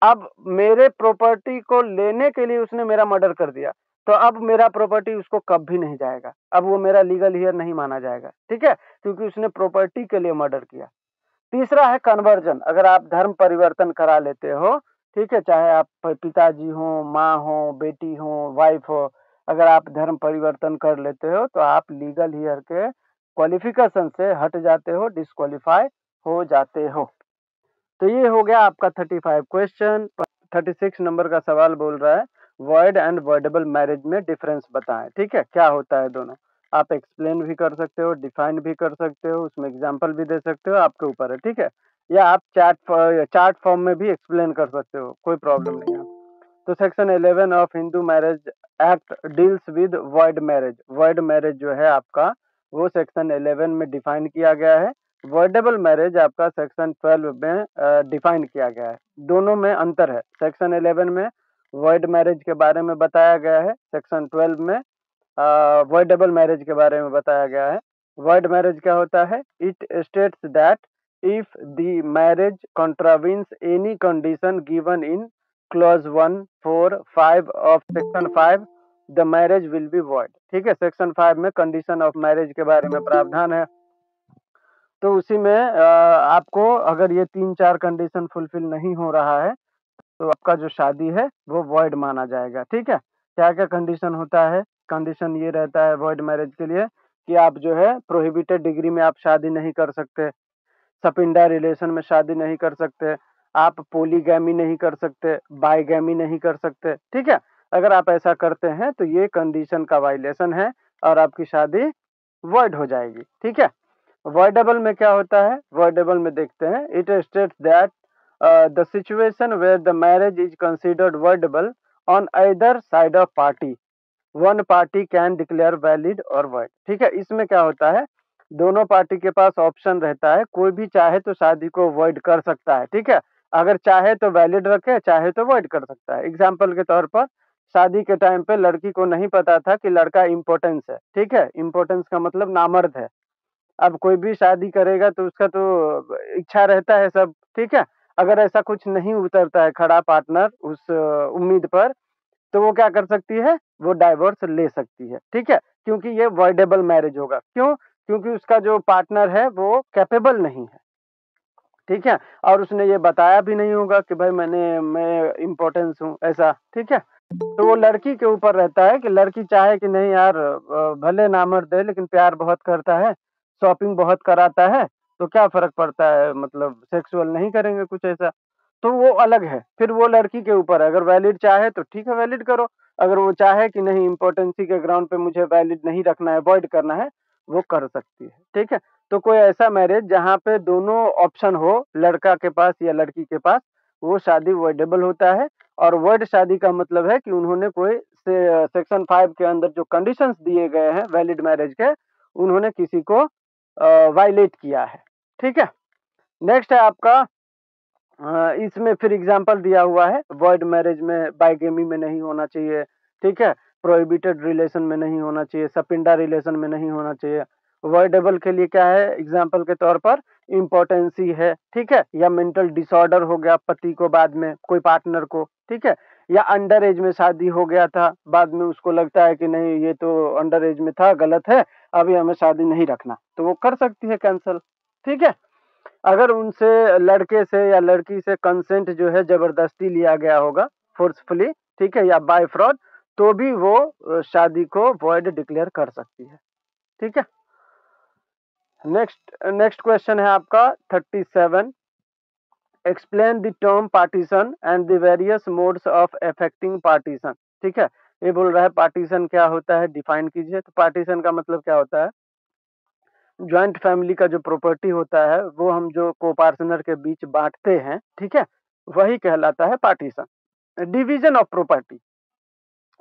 अब मेरे प्रॉपर्टी को लेने के लिए उसने मेरा मर्डर कर दिया, तो अब मेरा प्रॉपर्टी उसको कभी नहीं जाएगा, अब वो मेरा लीगल हेयर नहीं माना जाएगा, ठीक है, क्योंकि उसने प्रॉपर्टी के लिए मर्डर किया। तीसरा है कन्वर्जन, अगर आप धर्म परिवर्तन करा लेते हो, ठीक है, चाहे आप पिताजी हो, माँ हो, बेटी हो, वाइफ हो, अगर आप धर्म परिवर्तन कर लेते हो तो आप लीगल ईयर के क्वालिफिकेशन से हट जाते हो, डिस्क्वालीफाई हो जाते हो। तो ये हो गया आपका 35 क्वेश्चन। 36 नंबर का सवाल बोल रहा है वॉइड एंड वॉइडेबल मैरिज में डिफरेंस बताएं, ठीक है, क्या होता है दोनों। आप एक्सप्लेन भी कर सकते हो, डिफाइन भी कर सकते हो, उसमें एग्जांपल भी दे सकते हो, आपके ऊपर है, ठीक है। या आप चार्ट फॉर्म में भी एक्सप्लेन कर सकते हो, कोई प्रॉब्लम नहीं है। तो section 11 of Hindu marriage act deals with void marriage. Void marriage जो है आपका वो सेक्शन 11 में डिफाइन किया गया है। वॉइडेबल मैरिज आपका सेक्शन 12 में डिफाइन किया गया है। दोनों में अंतर है, सेक्शन 11 में वॉइड मैरिज के बारे में बताया गया है, सेक्शन 12 में वॉइडेबल मैरिज के बारे में बताया गया है। वॉइड मैरिज क्या होता है? It states that if the marriage contravenes any condition given in clause 1, 4, 5 of section 5 the marriage will be void, ठीक है। सेक्शन 5 में कंडीशन ऑफ मैरिज के बारे में प्रावधान है, तो उसी में आपको अगर ये 3-4 कंडीशन फुलफिल नहीं हो रहा है तो आपका जो शादी है वो वॉइड माना जाएगा, ठीक है। क्या क्या कंडीशन होता है? कंडीशन ये रहता है वॉइड मैरिज के लिए कि आप जो है प्रोहिबिटेड डिग्री में आप शादी नहीं कर सकते, सपिंडा रिलेशन में शादी नहीं कर सकते, आप पोलीगैमी नहीं कर सकते, बाईगैमी नहीं कर सकते, ठीक है। अगर आप ऐसा करते हैं तो ये कंडीशन का वायलेशन है और आपकी शादी वॉइड हो जाएगी, ठीक है। वॉइडेबल में क्या होता है? वॉइडेबल में देखते हैं, it states that the situation where the marriage is considered voidable on either side of party, one party can declare valid और वॉइड, ठीक है। इसमें क्या होता है, दोनों पार्टी के पास ऑप्शन रहता है, कोई भी चाहे तो शादी को वॉइड कर सकता है, ठीक है। अगर चाहे तो वैलिड रखे, चाहे तो वॉइड कर सकता है। एग्जाम्पल के तौर पर शादी के टाइम पे लड़की को नहीं पता था कि लड़का इम्पोर्टेंस है, ठीक है, इम्पोर्टेंस का मतलब नामर्द है। अब कोई भी शादी करेगा तो उसका तो इच्छा रहता है सब, ठीक है। अगर ऐसा कुछ नहीं उतरता है खड़ा पार्टनर उस उम्मीद पर, तो वो क्या कर सकती है, वो डाइवोर्स ले सकती है, ठीक है, क्योंकि ये वॉइडेबल मैरिज होगा। क्यों? क्योंकि उसका जो पार्टनर है वो कैपेबल नहीं है, ठीक है, और उसने ये बताया भी नहीं होगा कि भाई मैं इम्पोर्टेंस हूँ ऐसा, ठीक है। तो वो लड़की के ऊपर रहता है कि लड़की चाहे कि नहीं यार, भले नामर्द है लेकिन प्यार बहुत करता है, शॉपिंग बहुत कराता है, तो क्या फर्क पड़ता है, मतलब सेक्सुअल नहीं करेंगे कुछ ऐसा। तो वो अलग है, फिर वो लड़की के ऊपर है, अगर वैलिड चाहे तो ठीक है वैलिड करो, अगर वो चाहे कि नहीं इम्पोर्टेंसी के ग्राउंड पे मुझे वैलिड नहीं रखना है, अवॉइड करना है, वो कर सकती है, ठीक है। तो कोई ऐसा मैरिज जहाँ पे दोनों ऑप्शन हो लड़का के पास या लड़की के पास, वो शादी वॉइडेबल होता है। और वॉइड शादी का मतलब है कि उन्होंने कोई से सेक्शन 5 के अंदर जो कंडीशंस दिए गए हैं वैलिड मैरिज के, उन्होंने किसी को वायलेट किया है, ठीक है। नेक्स्ट है आपका इसमें फिर एग्जांपल दिया हुआ है, वॉइड मैरिज में बाइगेमी में नहीं होना चाहिए, ठीक है, प्रोहिबिटेड रिलेशन में नहीं होना चाहिए, सपिंडा रिलेशन में नहीं होना चाहिए। वॉइडेबल के लिए क्या है, एग्जांपल के तौर पर इम्पोर्टेंसी है, ठीक है, या मेंटल डिसऑर्डर हो गया पति को बाद में कोई पार्टनर को, ठीक है, या अंडर एज में शादी हो गया था, बाद में उसको लगता है कि नहीं ये तो अंडर एज में था, गलत है, अभी हमें शादी नहीं रखना, तो वो कर सकती है कैंसिल, ठीक है। अगर उनसे लड़के से या लड़की से कंसेंट जो है जबरदस्ती लिया गया होगा, फोर्सफुली, ठीक है, या बाय फ्रॉड, तो भी वो शादी को वॉइड डिक्लेयर कर सकती है, ठीक है। नेक्स्ट नेक्स्ट क्वेश्चन है आपका 37, explain the term partition and the various modes of affecting partition, ठीक है। ये बोल रहा है पार्टीशन क्या होता है, डिफाइन कीजिए। तो पार्टीशन का मतलब क्या होता है, जॉइंट फैमिली का जो प्रॉपर्टी होता है वो हम जो को-पार्टनर के बीच बाँटते हैं, ठीक है? वही कहलाता है partition. Division of property,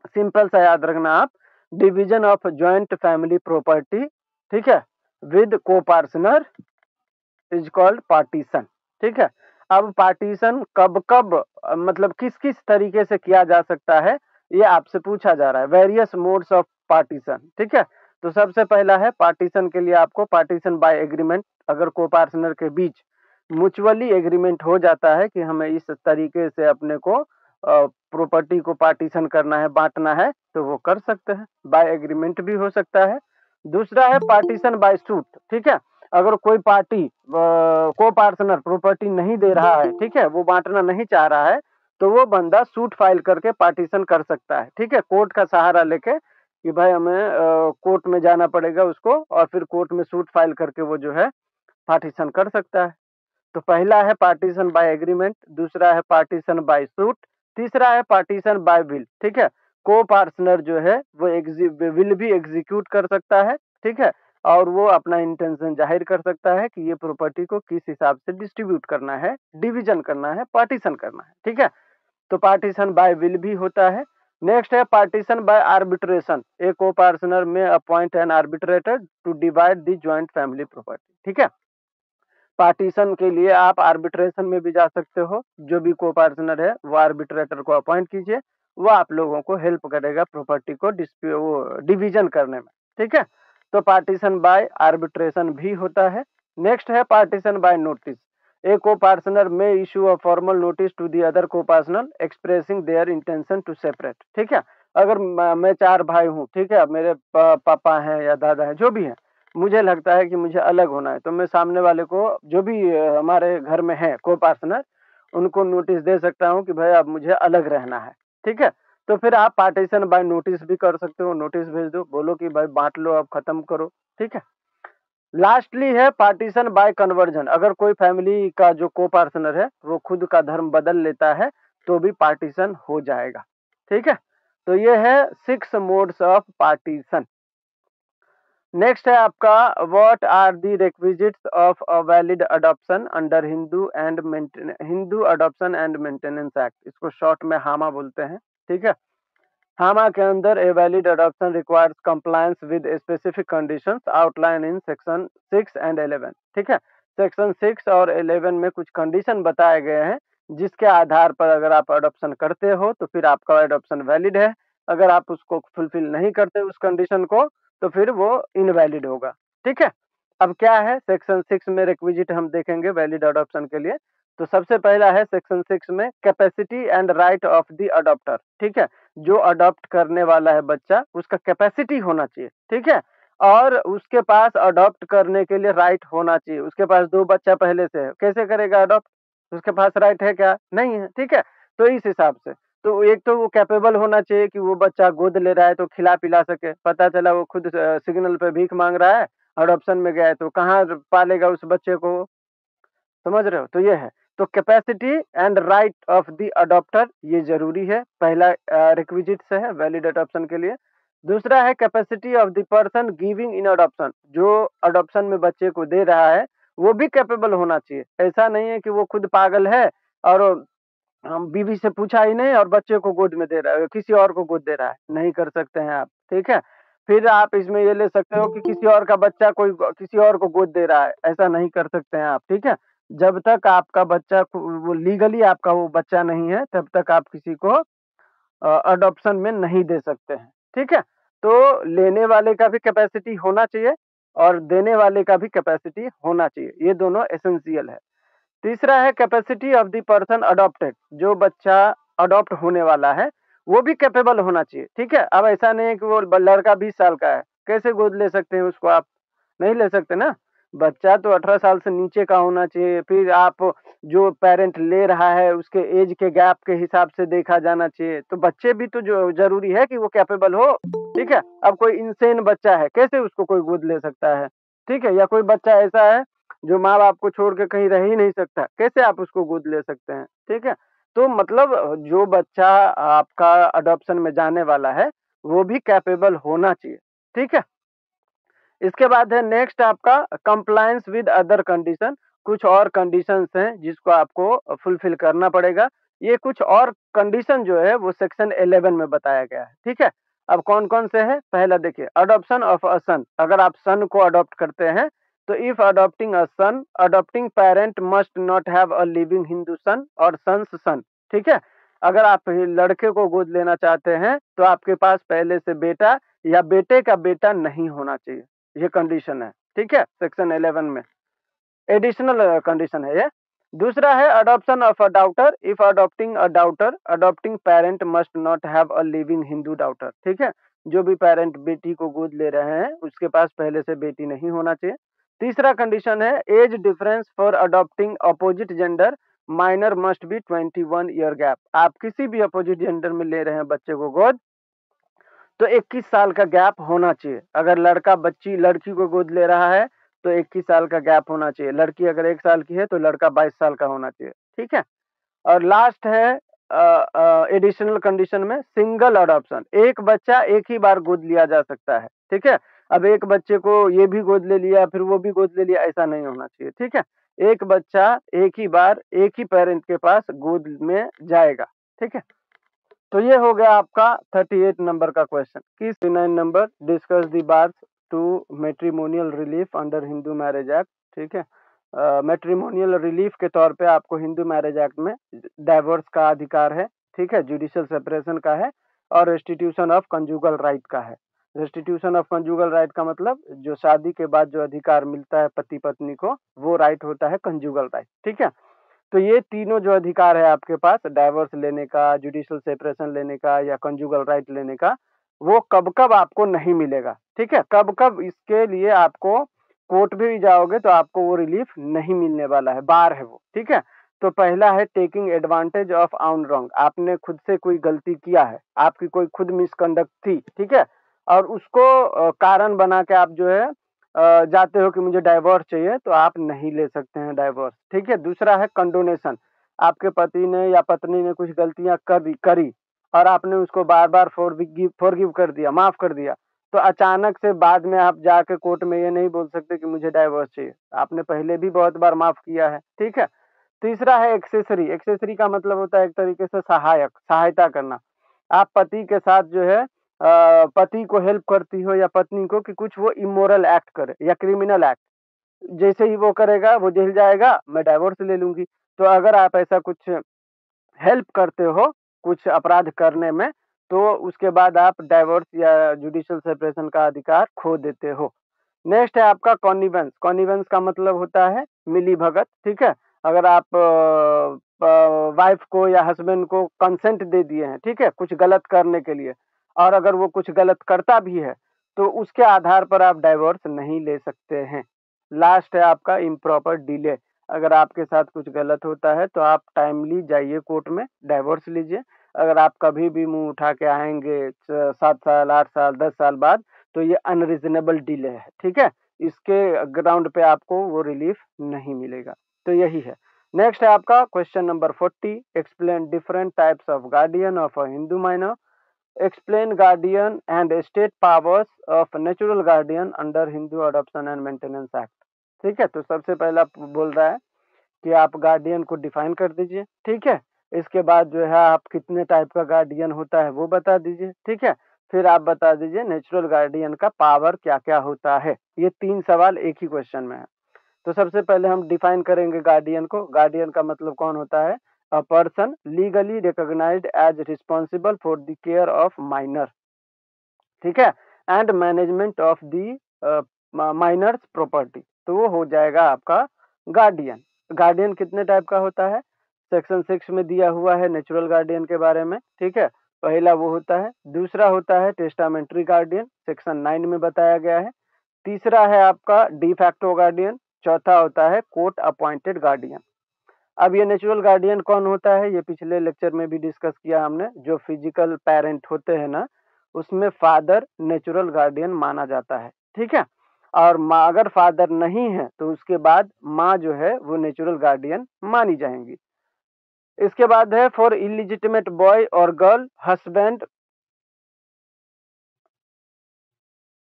simple सा याद रखना आप, division of joint family property, ठीक है? विद को पार्टनर इज कॉल्ड पार्टीशन। ठीक है, अब पार्टीशन कब कब मतलब किस किस तरीके से किया जा सकता है ये आपसे पूछा जा रहा है, वेरियस मोड्स ऑफ पार्टीशन। ठीक है, तो सबसे पहला है पार्टीशन के लिए आपको पार्टीशन बाय एग्रीमेंट, अगर को पार्टनर के बीच म्यूचुअली एग्रीमेंट हो जाता है कि हमें इस तरीके से अपने को प्रॉपर्टी को पार्टीशन करना है, बांटना है, तो वो कर सकते हैं, बाय एग्रीमेंट भी हो सकता है। दूसरा है पार्टीशन बाय सूट। ठीक है, अगर कोई पार्टी को पार्टनर प्रॉपर्टी नहीं दे रहा है, ठीक है, वो बांटना नहीं चाह रहा है, तो वो बंदा सूट फाइल करके पार्टीशन कर सकता है। ठीक है, कोर्ट का सहारा लेके कि भाई हमें कोर्ट में जाना पड़ेगा उसको, और फिर कोर्ट में सूट फाइल करके वो जो है पार्टीशन कर सकता है। तो पहला है पार्टीशन बाय एग्रीमेंट, दूसरा है पार्टीशन बाय सूट, तीसरा है पार्टीशन बाय विल। ठीक है, को पार्टनर जो है वो विल भी एग्जीक्यूट कर सकता है। ठीक है, और वो अपना इंटेंशन जाहिर कर सकता है कि ये प्रॉपर्टी को किस हिसाब से डिस्ट्रीब्यूट करना है, डिवीजन करना है, पार्टीशन करना है। ठीक है, तो पार्टीशन बाय विल भी होता है। नेक्स्ट है partition bye arbitration, A copartner may appoint an arbitrator to divide the joint family property. ठीक है, पार्टीशन के लिए आप आर्बिट्रेशन में भी जा सकते हो, जो भी को पार्टनर है वो आर्बिट्रेटर को अपॉइंट कीजिए, वो आप लोगों को हेल्प करेगा प्रॉपर्टी को डिवीजन करने में। ठीक है, तो पार्टीशन बाय आर्बिट्रेशन भी होता है। नेक्स्ट है partition bye notice, A copartner may issue a formal notice to the other copartner expressing their intention to separate. ठीक है, अगर मैं 4 भाई हूँ, ठीक है, मेरे पापा हैं या दादा हैं, जो भी हैं, मुझे लगता है कि मुझे अलग होना है, तो मैं सामने वाले को, जो भी हमारे घर में है को पार्टनर, उनको नोटिस दे सकता हूँ कि भाई अब मुझे अलग रहना है। ठीक है, तो फिर आप पार्टीशन बाय नोटिस भी कर सकते हो, नोटिस भेज दो, बोलो कि भाई बांट लो, अब खत्म करो। ठीक है, लास्टली है पार्टीशन बाय कन्वर्जन, अगर कोई फैमिली का जो को पार्टनर है वो खुद का धर्म बदल लेता है तो भी पार्टीशन हो जाएगा। ठीक है, तो ये है 6 मोड्स ऑफ पार्टीशन। नेक्स्ट है आपका what are the requisites of a valid adoption under Hindu adoption and maintenance act, इसको शॉर्ट में हामा बोलते हैं। ठीक है, हामा के अंदर a valid adoption requires compliance with specific conditions outline in section 6 and 11। ठीक है, सेक्शन 6 और 11 में कुछ कंडीशन बताए गए हैं जिसके आधार पर अगर आप अडॉप्शन करते हो तो फिर आपका अडॉप्शन वैलिड है, अगर आप उसको फुलफिल नहीं करते उस कंडीशन को तो फिर वो इनवैलिड होगा। ठीक है, अब क्या है सेक्शन 6 में रिक्विजिट हम देखेंगे वैलिड अडॉप्शन के लिए। तो सबसे पहला है सेक्शन 6 में capacity and right of the adopter. ठीक है, जो अडॉप्ट करने वाला है बच्चा उसका कैपेसिटी होना चाहिए। ठीक है, और उसके पास अडॉप्ट करने के लिए राइट होना चाहिए, उसके पास 2 बच्चा पहले से है, कैसे करेगा अडॉप्ट, उसके पास राइट है क्या, नहीं है। ठीक है, तो इस हिसाब से तो एक तो वो कैपेबल होना चाहिए कि वो बच्चा गोद ले रहा है तो खिला पिला सके, पता चला वो खुद सिग्नल पे भीख मांग रहा है, अडॉप्शन में गया है तो कहाँ पालेगा उस बच्चे को, समझ रहे हो। तो ये है, तो capacity and right of the adopter ये जरूरी है, पहला रिक्विजिट से है वैलिड अडॉप्शन के लिए। दूसरा है capacity of the person giving in adoption, जो अडॉप्शन में बच्चे को दे रहा है वो भी कैपेबल होना चाहिए, ऐसा नहीं है कि वो खुद पागल है और हम बीवी से पूछा ही नहीं और बच्चे को गोद में दे रहा है, किसी और को गोद दे रहा है, नहीं कर सकते हैं आप। ठीक है, फिर आप इसमें ये ले सकते हो कि किसी और का बच्चा कोई किसी और को गोद दे रहा है, ऐसा नहीं कर सकते हैं आप। ठीक है, जब तक आपका बच्चा वो लीगली आपका वो बच्चा नहीं है तब तक आप किसी को अडॉप्शन में नहीं दे सकते हैं। ठीक है, तो लेने वाले का भी कैपेसिटी होना चाहिए और देने वाले का भी कैपेसिटी होना चाहिए, ये दोनों एसेंशियल है। तीसरा है capacity of the person adopted, जो बच्चा अडॉप्ट होने वाला है वो भी कैपेबल होना चाहिए। ठीक है, अब ऐसा नहीं है कि वो लड़का 20 साल का है, कैसे गोद ले सकते हैं उसको, आप नहीं ले सकते ना, बच्चा तो 18 साल से नीचे का होना चाहिए। फिर आप जो पेरेंट ले रहा है उसके एज के गैप के हिसाब से देखा जाना चाहिए, तो बच्चे भी तो जो जरूरी है कि वो कैपेबल हो। ठीक है, अब कोई इंसेन बच्चा है कैसे उसको कोई गोद ले सकता है। ठीक है, या कोई बच्चा ऐसा है जो माँ बाप को छोड़ के कहीं रह ही नहीं सकता, कैसे आप उसको गोद ले सकते हैं। ठीक है, तो मतलब जो बच्चा आपका अडॉप्शन में जाने वाला है वो भी कैपेबल होना चाहिए। ठीक है, इसके बाद है नेक्स्ट आपका कंप्लायंस विद अदर कंडीशन, कुछ और कंडीशंस हैं जिसको आपको फुलफिल करना पड़ेगा। ये कुछ और कंडीशन जो है वो सेक्शन 11 में बताया गया है। ठीक है, अब कौन कौन से है, पहला देखिए, अडॉप्शन ऑफ अ सन, अगर आप सन को अडॉप्ट करते हैं तो if adopting a son, adopting parent must not have a living Hindu son और सन्स सन। ठीक है, अगर आप लड़के को गोद लेना चाहते हैं तो आपके पास पहले से बेटा या बेटे का बेटा नहीं होना चाहिए, ये कंडीशन है। ठीक है, सेक्शन 11 में एडिशनल कंडीशन है ये। दूसरा है adoption of a daughter, if adopting a daughter, adopting parent must not have a living Hindu daughter. ठीक है, जो भी पेरेंट बेटी को गोद ले रहे हैं उसके पास पहले से बेटी नहीं होना चाहिए। तीसरा कंडीशन है age difference for adopting opposite gender minor must be 21 year gap. आप किसी भी अपोजिट जेंडर में ले रहे हैं बच्चे को गोद तो 21 साल का गैप होना चाहिए। अगर लड़का बच्ची लड़की को गोद ले रहा है तो 21 साल का गैप होना चाहिए, लड़की अगर 1 साल की है तो लड़का 22 साल का होना चाहिए। ठीक है, और लास्ट है एडिशनल कंडीशन में सिंगल अडॉप्शन, एक बच्चा एक ही बार गोद लिया जा सकता है। ठीक है, अब एक बच्चे को ये भी गोद ले लिया फिर वो भी गोद ले लिया, ऐसा नहीं होना चाहिए। ठीक है, एक बच्चा एक ही बार एक ही पेरेंट के पास गोद में जाएगा। ठीक है, तो ये हो गया आपका 38 नंबर का क्वेश्चन। की 39 number discuss the bars to matrimonial relief under Hindu marriage act. ठीक है, मैट्रिमोनियल रिलीफ के तौर पे आपको हिंदू मैरिज एक्ट में डाइवोर्स का अधिकार है। ठीक है, जुडिशियल सेपरेशन का है और रेस्टिट्यूशन ऑफ कंजुगल राइट का है। रेस्टिट्यूशन ऑफ कंजुगल राइट का मतलब जो शादी के बाद जो अधिकार मिलता है पति पत्नी को वो राइट होता है कंजुगल राइट। ठीक है, तो ये तीनों जो अधिकार है आपके पास डाइवोर्स लेने का, जुडिशियल सेपरेशन लेने का या कंजुगल राइट लेने का, वो कब कब आपको नहीं मिलेगा। ठीक है, कब कब इसके लिए आपको कोर्ट भी जाओगे तो आपको वो रिलीफ नहीं मिलने वाला है, बार है वो। ठीक है, तो पहला है taking advantage of on wrong, आपने खुद से कोई गलती किया है, आपकी कोई खुद मिसकंडक्ट थी। ठीक है, और उसको कारण बना के आप जो है जाते हो कि मुझे डाइवोर्स चाहिए तो आप नहीं ले सकते हैं डाइवोर्स। ठीक है, दूसरा है कंडोनेशन, आपके पति ने या पत्नी ने कुछ गलतियां करी और आपने उसको बार बार फॉरगिव कर दिया, माफ कर दिया, तो अचानक से बाद में आप जाके कोर्ट में ये नहीं बोल सकते कि मुझे डाइवोर्स चाहिए, आपने पहले भी बहुत बार माफ किया है। ठीक है, तीसरा है एक्सेसरी, एक्सेसरी का मतलब होता है एक तरीके से सहायक, सहायता करना। आप पति के साथ जो है पति को हेल्प करती हो या पत्नी को कि कुछ वो इमोरल एक्ट करे या क्रिमिनल एक्ट, जैसे ही वो करेगा वो जेल जाएगा, मैं डाइवोर्स ले लूंगी। तो अगर आप ऐसा कुछ हेल्प करते हो कुछ अपराध करने में तो उसके बाद आप डाइवोर्स या जुडिशियल सेपरेशन का अधिकार खो देते हो। नेक्स्ट है आपका कॉन्निवेंस, कॉन्निवेंस का मतलब होता है मिली भगत। ठीक है, अगर आप वाइफ को या हस्बैंड को कंसेंट दे दिए हैं, ठीक है, कुछ गलत करने के लिए, और अगर वो कुछ गलत करता भी है तो उसके आधार पर आप डाइवोर्स नहीं ले सकते हैं। लास्ट है आपका इम्प्रॉपर डिले, अगर आपके साथ कुछ गलत होता है तो आप टाइमली जाइए कोर्ट में डाइवोर्स लीजिए। अगर आप कभी भी मुंह उठा के आएंगे 7 साल 8 साल 10 साल बाद तो ये अनरीजनेबल डिले है। ठीक है, इसके ग्राउंड पे आपको वो रिलीफ नहीं मिलेगा। तो यही है। नेक्स्ट है आपका question number 40, explain different types of guardian of a Hindu minor, explain guardian and state powers of natural guardian under Hindu adoption and maintenance act. ठीक है, तो सबसे पहला बोल रहा है कि आप गार्डियन को डिफाइन कर दीजिए। ठीक है, इसके बाद जो है आप कितने टाइप का गार्डियन होता है वो बता दीजिए। ठीक है, फिर आप बता दीजिए नेचुरल गार्डियन का पावर क्या क्या होता है। ये 3 सवाल एक ही क्वेश्चन में है। तो सबसे पहले हम डिफाइन करेंगे गार्डियन को। गार्डियन का मतलब कौन होता है, a person legally recognised as responsible for the care of minor. ठीक है, and management of the minor's property, तो वो हो जाएगा आपका गार्डियन। गार्डियन कितने टाइप का होता है, सेक्शन 6 में दिया हुआ है नेचुरल गार्डियन के बारे में। ठीक है, पहला वो होता है, दूसरा होता है टेस्टामेंट्री गार्डियन, सेक्शन 9 में बताया गया है, तीसरा है आपका डी फैक्टो गार्डियन, चौथा होता है कोर्ट अपॉइंटेड गार्डियन। अब ये नेचुरल गार्डियन कौन होता है, ये पिछले लेक्चर में भी डिस्कस किया हमने, जो फिजिकल पेरेंट होते हैं ना उसमें फादर नेचुरल गार्डियन माना जाता है। ठीक है, और माँ अगर फादर नहीं है तो उसके बाद माँ जो है वो नेचुरल गार्डियन मानी जाएंगी। इसके बाद है फॉर इलिजिटिमेट बॉय और girl husband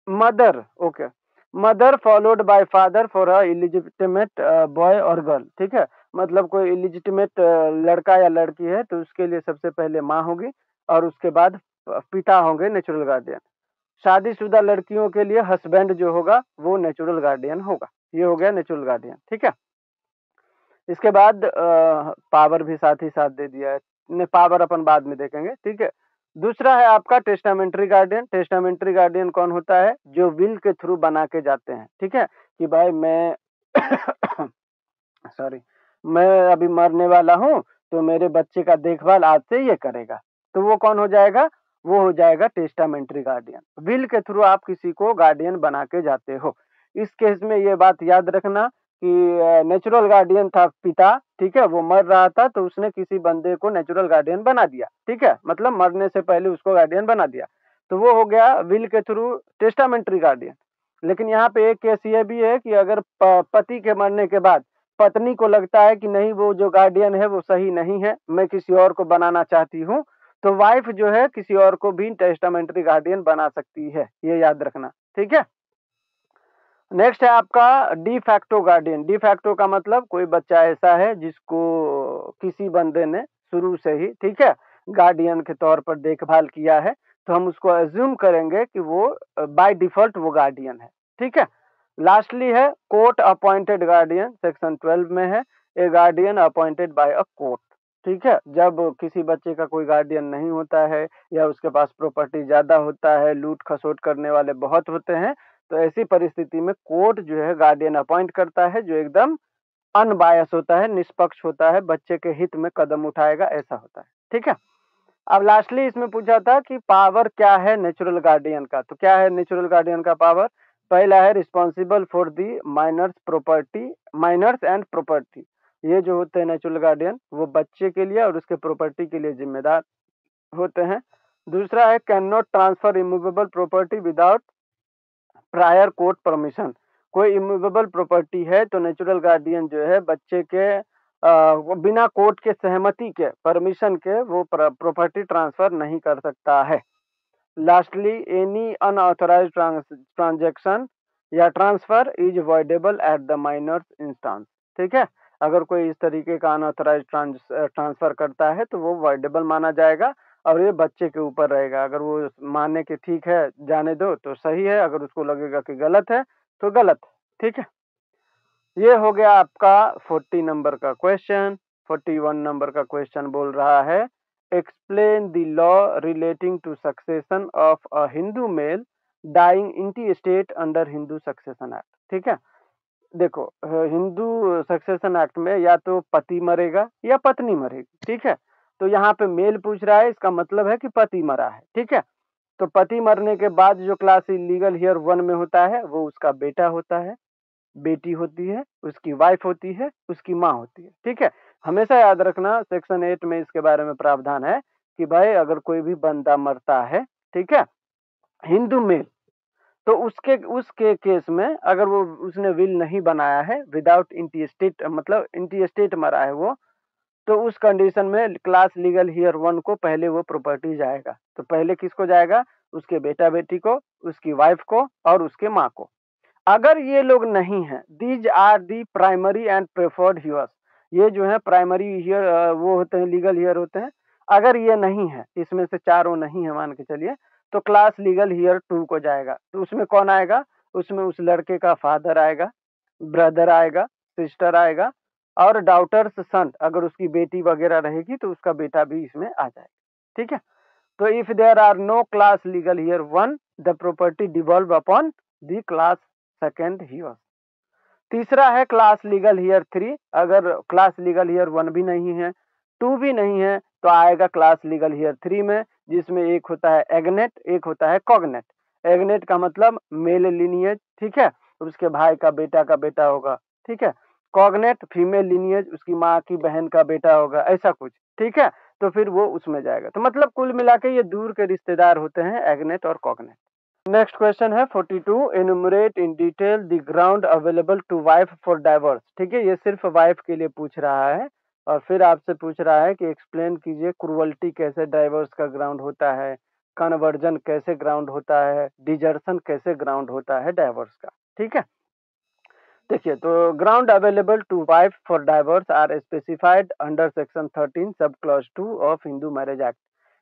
mother, okay, mother followed by father for a illegitimate boy और गर्ल। ठीक है, मतलब कोई इलिजिटिमेट लड़का या लड़की है तो उसके लिए सबसे पहले माँ होगी और उसके बाद पिता होंगे नेचुरल गार्डियन। शादीशुदा लड़कियों के लिए हस्बैंड जो होगा वो नेचुरल गार्डियन होगा। ये हो गया नेचुरल गार्डियन, ठीक है। इसके बाद पावर भी साथ ही साथ दे दिया है, पावर अपन बाद में देखेंगे, ठीक है। दूसरा है आपका टेस्टामेंट्री गार्डियन। टेस्टामेंट्री गार्डियन कौन होता है? जो विल के थ्रू बना के जाते हैं, ठीक है, कि भाई मैं सॉरी, मैं अभी मरने वाला हूँ, तो मेरे बच्चे का देखभाल आज से ये करेगा, तो वो कौन हो जाएगा? वो हो जाएगा टेस्टामेंट्री गार्डियन। विल के थ्रू आप किसी को गार्डियन बना के जाते हो। इस केस में ये बात याद रखना कि नेचुरल गार्डियन था पिता, ठीक है, वो मर रहा था तो उसने किसी बंदे को नेचुरल गार्डियन बना दिया, ठीक है, मतलब मरने से पहले उसको गार्डियन बना दिया, तो वो हो गया विल के थ्रू टेस्टामेंट्री गार्डियन। लेकिन यहाँ पे एक केस ये भी है कि अगर पति के मरने के बाद पत्नी को लगता है कि नहीं, वो जो गार्डियन है वो सही नहीं है, मैं किसी और को बनाना चाहती हूँ, तो वाइफ जो है किसी और को भी टेस्टामेंट्री गार्डियन बना सकती है, ये याद रखना, ठीक है। नेक्स्ट है आपका de facto guardian. De facto का मतलब कोई बच्चा ऐसा है जिसको किसी बंदे ने शुरू से ही, ठीक है, गार्डियन के तौर पर देखभाल किया है, तो हम उसको अज्यूम करेंगे कि वो बाय डिफॉल्ट वो गार्डियन है, ठीक है। लास्टली है कोर्ट अपॉइंटेड गार्डियन, सेक्शन 12 में है, a guardian appointed by a court, ठीक है। जब किसी बच्चे का कोई गार्डियन नहीं होता है या उसके पास प्रॉपर्टी ज्यादा होता है, लूट खसोट करने वाले बहुत होते हैं, तो ऐसी परिस्थिति में कोर्ट जो है गार्डियन अपॉइंट करता है, जो एकदम अनबायस होता है, निष्पक्ष होता है, बच्चे के हित में कदम उठाएगा, ऐसा होता है, ठीक है। अब लास्टली इसमें पूछा था कि पावर क्या है नेचुरल गार्डियन का, तो क्या है नेचुरल गार्डियन का पावर? पहला है responsible for the minor's property, minor's and property. ये जो होते हैं नेचुरल गार्डियन, वो बच्चे के लिए और उसके प्रॉपर्टी के लिए जिम्मेदार होते हैं। दूसरा है can not transfer immovable property without prior court permission. कोई इमूवेबल प्रॉपर्टी है तो नेचुरल गार्डियन जो है बच्चे के वो बिना कोर्ट के सहमति के, परमिशन के, वो प्रॉपर्टी ट्रांसफर नहीं कर सकता है। लास्टली एनी अनऑथराइज ट्रांजैक्शन या transfer is voidable at the minor's instance, ठीक है। अगर कोई इस तरीके का अनऑथराइज ट्रांसफर करता है तो वो वॉइडेबल माना जाएगा और ये बच्चे के ऊपर रहेगा। अगर वो माने कि ठीक है जाने दो तो सही है, अगर उसको लगेगा कि गलत है तो गलत, ठीक है। ये हो गया आपका 40 नंबर का क्वेश्चन। 41 नंबर का क्वेश्चन बोल रहा है explain the law relating to succession of a Hindu male dying intestate under Hindu succession act, ठीक है। देखो हिंदू सक्सेशन एक्ट में या तो पति मरेगा या पत्नी मरेगी, ठीक है। तो यहाँ पे मेल पूछ रहा है, इसका मतलब है कि पति मरा है, ठीक है। तो पति मरने के बाद जो क्लास लीगल हियर 1 में होता है वो उसका बेटा होता है, बेटी होती है, उसकी वाइफ होती है, उसकी माँ होती है, ठीक है। हमेशा याद रखना सेक्शन 8 में इसके बारे में प्रावधान है कि भाई अगर कोई भी बंदा मरता है, ठीक है, हिंदू मेल, तो उसके केस में अगर वो उसने विल नहीं बनाया है, विदाउट इंटीस्टेट, मतलब इंटीस्टेट मरा है वो, तो उस कंडीशन में क्लास लीगल हियर 1 को पहले वो प्रॉपर्टी जाएगा। तो पहले किसको जाएगा? उसके बेटा बेटी को, उसकी वाइफ को और उसके माँ को। अगर ये लोग नहीं हैं, these are the primary and preferred heirs, ये जो है प्राइमरी हियर वो होते हैं, लीगल हियर होते हैं। अगर ये नहीं है, इसमें से चारों नहीं है मान के चलिए, तो क्लास लीगल हियर 2 को जाएगा। तो उसमें कौन आएगा? उसमें उस लड़के का फादर आएगा, ब्रदर आएगा, सिस्टर आएगा और डॉटर्स सन, अगर उसकी बेटी वगैरह रहेगी तो उसका बेटा भी इसमें आ जाएगा, ठीक है। तो if there are no class legal heir 1, the property devolve upon the class second heir. तीसरा है क्लास लीगल हियर 3। अगर क्लास लीगल हियर 1 भी नहीं है, 2 भी नहीं है, तो आएगा क्लास लीगल हियर 3 में, जिसमें एक होता है एग्नेट, एक होता है कॉग्नेट। एग्नेट का मतलब मेल लिनियज, ठीक है, उसके भाई का बेटा होगा, ठीक है। कॉग्नेट फीमेल लिनियज, उसकी माँ की बहन का बेटा होगा, ऐसा कुछ, ठीक है। तो फिर वो उसमें जाएगा। तो मतलब कुल मिला के ये दूर के रिश्तेदार होते हैं, एग्नेट और कॉग्नेट। नेक्स्ट क्वेश्चन है 42, enumerate in detail the ground available to wife for divorce, ठीक है। ये सिर्फ वाइफ के लिए पूछ रहा है और फिर आपसे पूछ रहा है कि एक्सप्लेन कीजिए क्रुअल्टी कैसे डाइवर्स का ग्राउंड होता है, कन्वर्जन कैसे ग्राउंड होता है, डिजर्शन कैसे ग्राउंड होता है डाइवर्स का, ठीक है। देखिए, तो ground available to wife for divorce are specified under section 13 sub clause 2 of Hindu marriage act.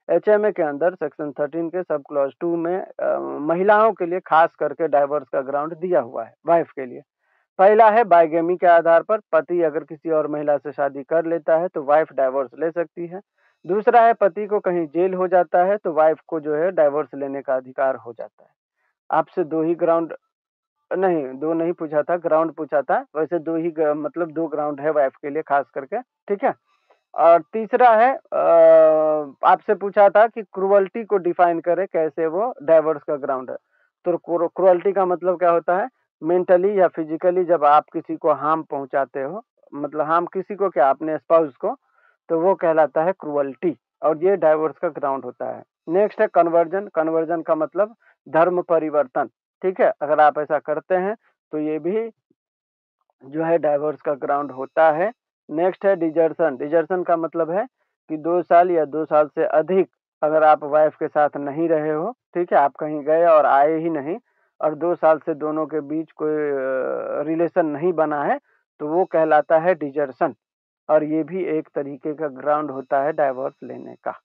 HMA के अंदर सेक्शन 13 के सब क्लॉज 2 में महिलाओं के लिए खास करके डाइवोर्स का ग्राउंड दिया हुआ है वाइफ के लिए। पहला है बाइगेमी के आधार पर, पति अगर किसी और महिला से शादी कर लेता है तो वाइफ डाइवोर्स ले सकती है। दूसरा है पति को कहीं जेल हो जाता है तो वाइफ को जो है डाइवोर्स लेने का अधिकार हो जाता है। आपसे 2 ही ग्राउंड नहीं, 2 नहीं पूछा था, ग्राउंड पूछा था। वैसे 2 ही मतलब 2 ग्राउंड है वाइफ के लिए खास करके, ठीक है? और तीसरा है आपसे पूछा था कि क्रूअल्टी को डिफाइन करें कैसे वो डाइवोर्स का ग्राउंड है। तो क्रूअल्टी का मतलब क्या होता है? मेंटली या फिजिकली जब आप किसी को हार्म पहुंचाते हो, मतलब हार्म किसी को क्या, अपने स्पाउस को, तो वो कहलाता है क्रूअल्टी और ये डाइवोर्स का ग्राउंड होता है। नेक्स्ट है कन्वर्जन। कन्वर्जन का मतलब धर्म परिवर्तन, ठीक है? अगर आप ऐसा करते हैं तो ये भी जो है डाइवोर्स का ग्राउंड होता है। नेक्स्ट है डिजर्शन। डिजर्शन का मतलब है कि 2 साल या 2 साल से अधिक अगर आप वाइफ के साथ नहीं रहे हो, ठीक है? आप कहीं गए और आए ही नहीं और 2 साल से दोनों के बीच कोई रिलेशन नहीं बना है, तो वो कहलाता है डिजर्शन और ये भी एक तरीके का ग्राउंड होता है डाइवोर्स लेने का।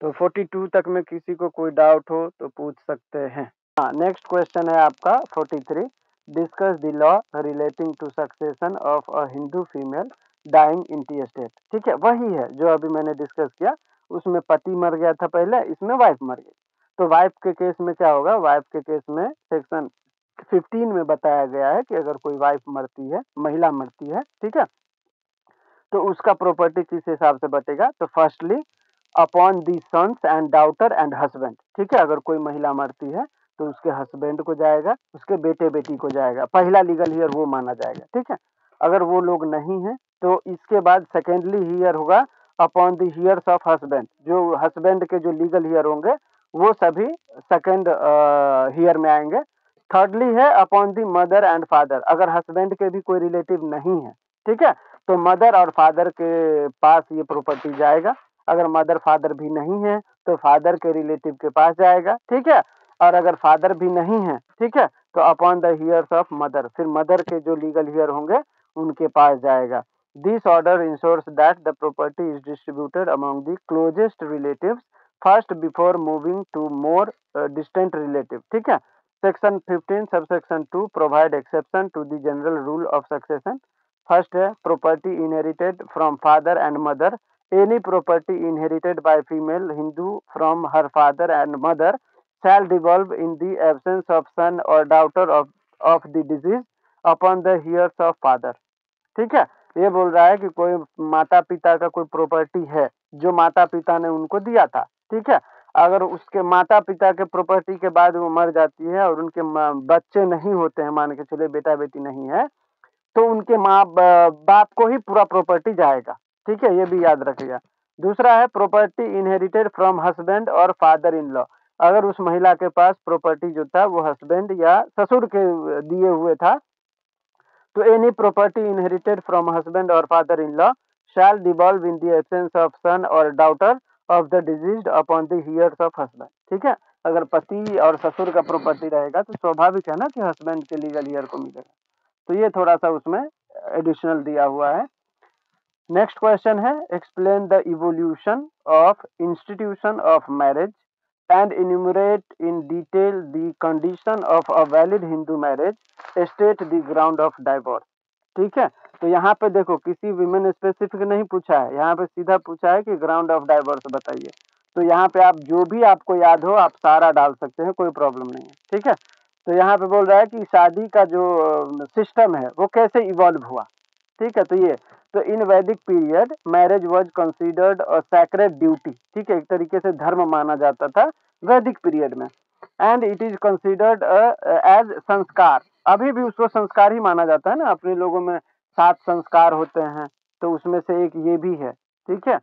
तो 42 तक में किसी को कोई डाउट हो तो पूछ सकते हैं। हाँ, नेक्स्ट क्वेश्चन है आपका 43। Discuss the law relating to succession of a Hindu female dying intestate. ठीक है, वही है जो अभी मैंने डिस्कस किया। उसमें पति मर गया था पहले, इसमें वाइफ मर गई। तो वाइफ के केस में क्या होगा? वाइफ के केस में सेक्शन 15 में बताया गया है कि अगर कोई वाइफ मरती है, महिला मरती है, ठीक है, तो उसका प्रॉपर्टी किस हिसाब से बटेगा? तो firstly upon the sons and daughter and husband. ठीक है, अगर कोई महिला मरती है तो उसके हस्बैंड को जाएगा, उसके बेटे बेटी को जाएगा, पहला लीगल हियर वो माना जाएगा। ठीक है, अगर वो लोग नहीं है तो इसके बाद सेकेंडली हियर होगा upon the heirs of husband. जो हस्बैंड के जो लीगल हियर होंगे वो सभी सेकेंड हियर में आएंगे। थर्डली है upon the mother and father. अगर हस्बैंड के भी कोई रिलेटिव नहीं है, ठीक है, तो मदर और फादर के पास ये प्रॉपर्टी जाएगा। अगर मदर फादर भी नहीं है तो फादर के रिलेटिव के पास जाएगा। ठीक है, और अगर फादर भी नहीं है, ठीक है, तो upon the heirs of mother, फिर मदर के जो लीगल हियर होंगे उनके पास जाएगा। This order ensures that the property is distributed among the closest relatives first before moving to more distant relative. ठीक है, section 15 subsection 2 provide exception to the general rule of succession. First है property inherited from father and mother. Any property inherited by female Hindu from her father and mother shall devolve in the absence of son or daughter of the deceased upon the heirs of father। ठीक है, ये बोल रहा है कि कोई माता पिता का कोई प्रॉपर्टी है जो माता पिता ने उनको दिया था, ठीक है, अगर उसके माता पिता के प्रॉपर्टी के बाद वो मर जाती है और उनके बच्चे नहीं होते हैं, मान के चले बेटा बेटी नहीं है, तो उनके माँ बाप को ही पूरा प्रॉपर्टी जाएगा। ठीक है, ये भी याद रखिएगा। दूसरा है प्रॉपर्टी इनहेरिटेड फ्रॉम हस्बैंड और फादर इन लॉ। अगर उस महिला के पास प्रॉपर्टी जो था वो हस्बैंड या ससुर के दिए हुए था, तो any property inherited from husband और father in law shall devolve in the absence of son और daughter of the deceased upon the heirs of husband. ठीक है, अगर पति और ससुर का प्रॉपर्टी रहेगा तो स्वाभाविक है ना कि हस्बैंड के लीगल हियर को मिलेगा। तो ये थोड़ा सा उसमें एडिशनल दिया हुआ है। नेक्स्ट क्वेश्चन है explain the evolution of institution of marriage and enumerate in detail the condition of a valid Hindu marriage, state the ground of divorce. ठीक है, तो यहाँ पे देखो किसी विमेन स्पेसिफिक नहीं पूछा है, यहाँ पे सीधा पूछा है कि ग्राउंड ऑफ डाइवोर्स बताइए। तो यहाँ पे आप जो भी आपको याद हो आप सारा डाल सकते हैं, कोई प्रॉब्लम नहीं है। ठीक है, तो यहाँ पे बोल रहा है कि शादी का जो सिस्टम है वो कैसे इवॉल्व हुआ। ठीक है, तो ये तो इन वैदिक period marriage was considered a sacred duty. ठीक है, एक तरीके से धर्म माना जाता था वैदिक पीरियड में। And it is considered as sanskar. अभी भी उसको संस्कार ही माना जाता है ना, अपने लोगों में 7 संस्कार होते हैं तो उसमें से एक ये भी है। ठीक है,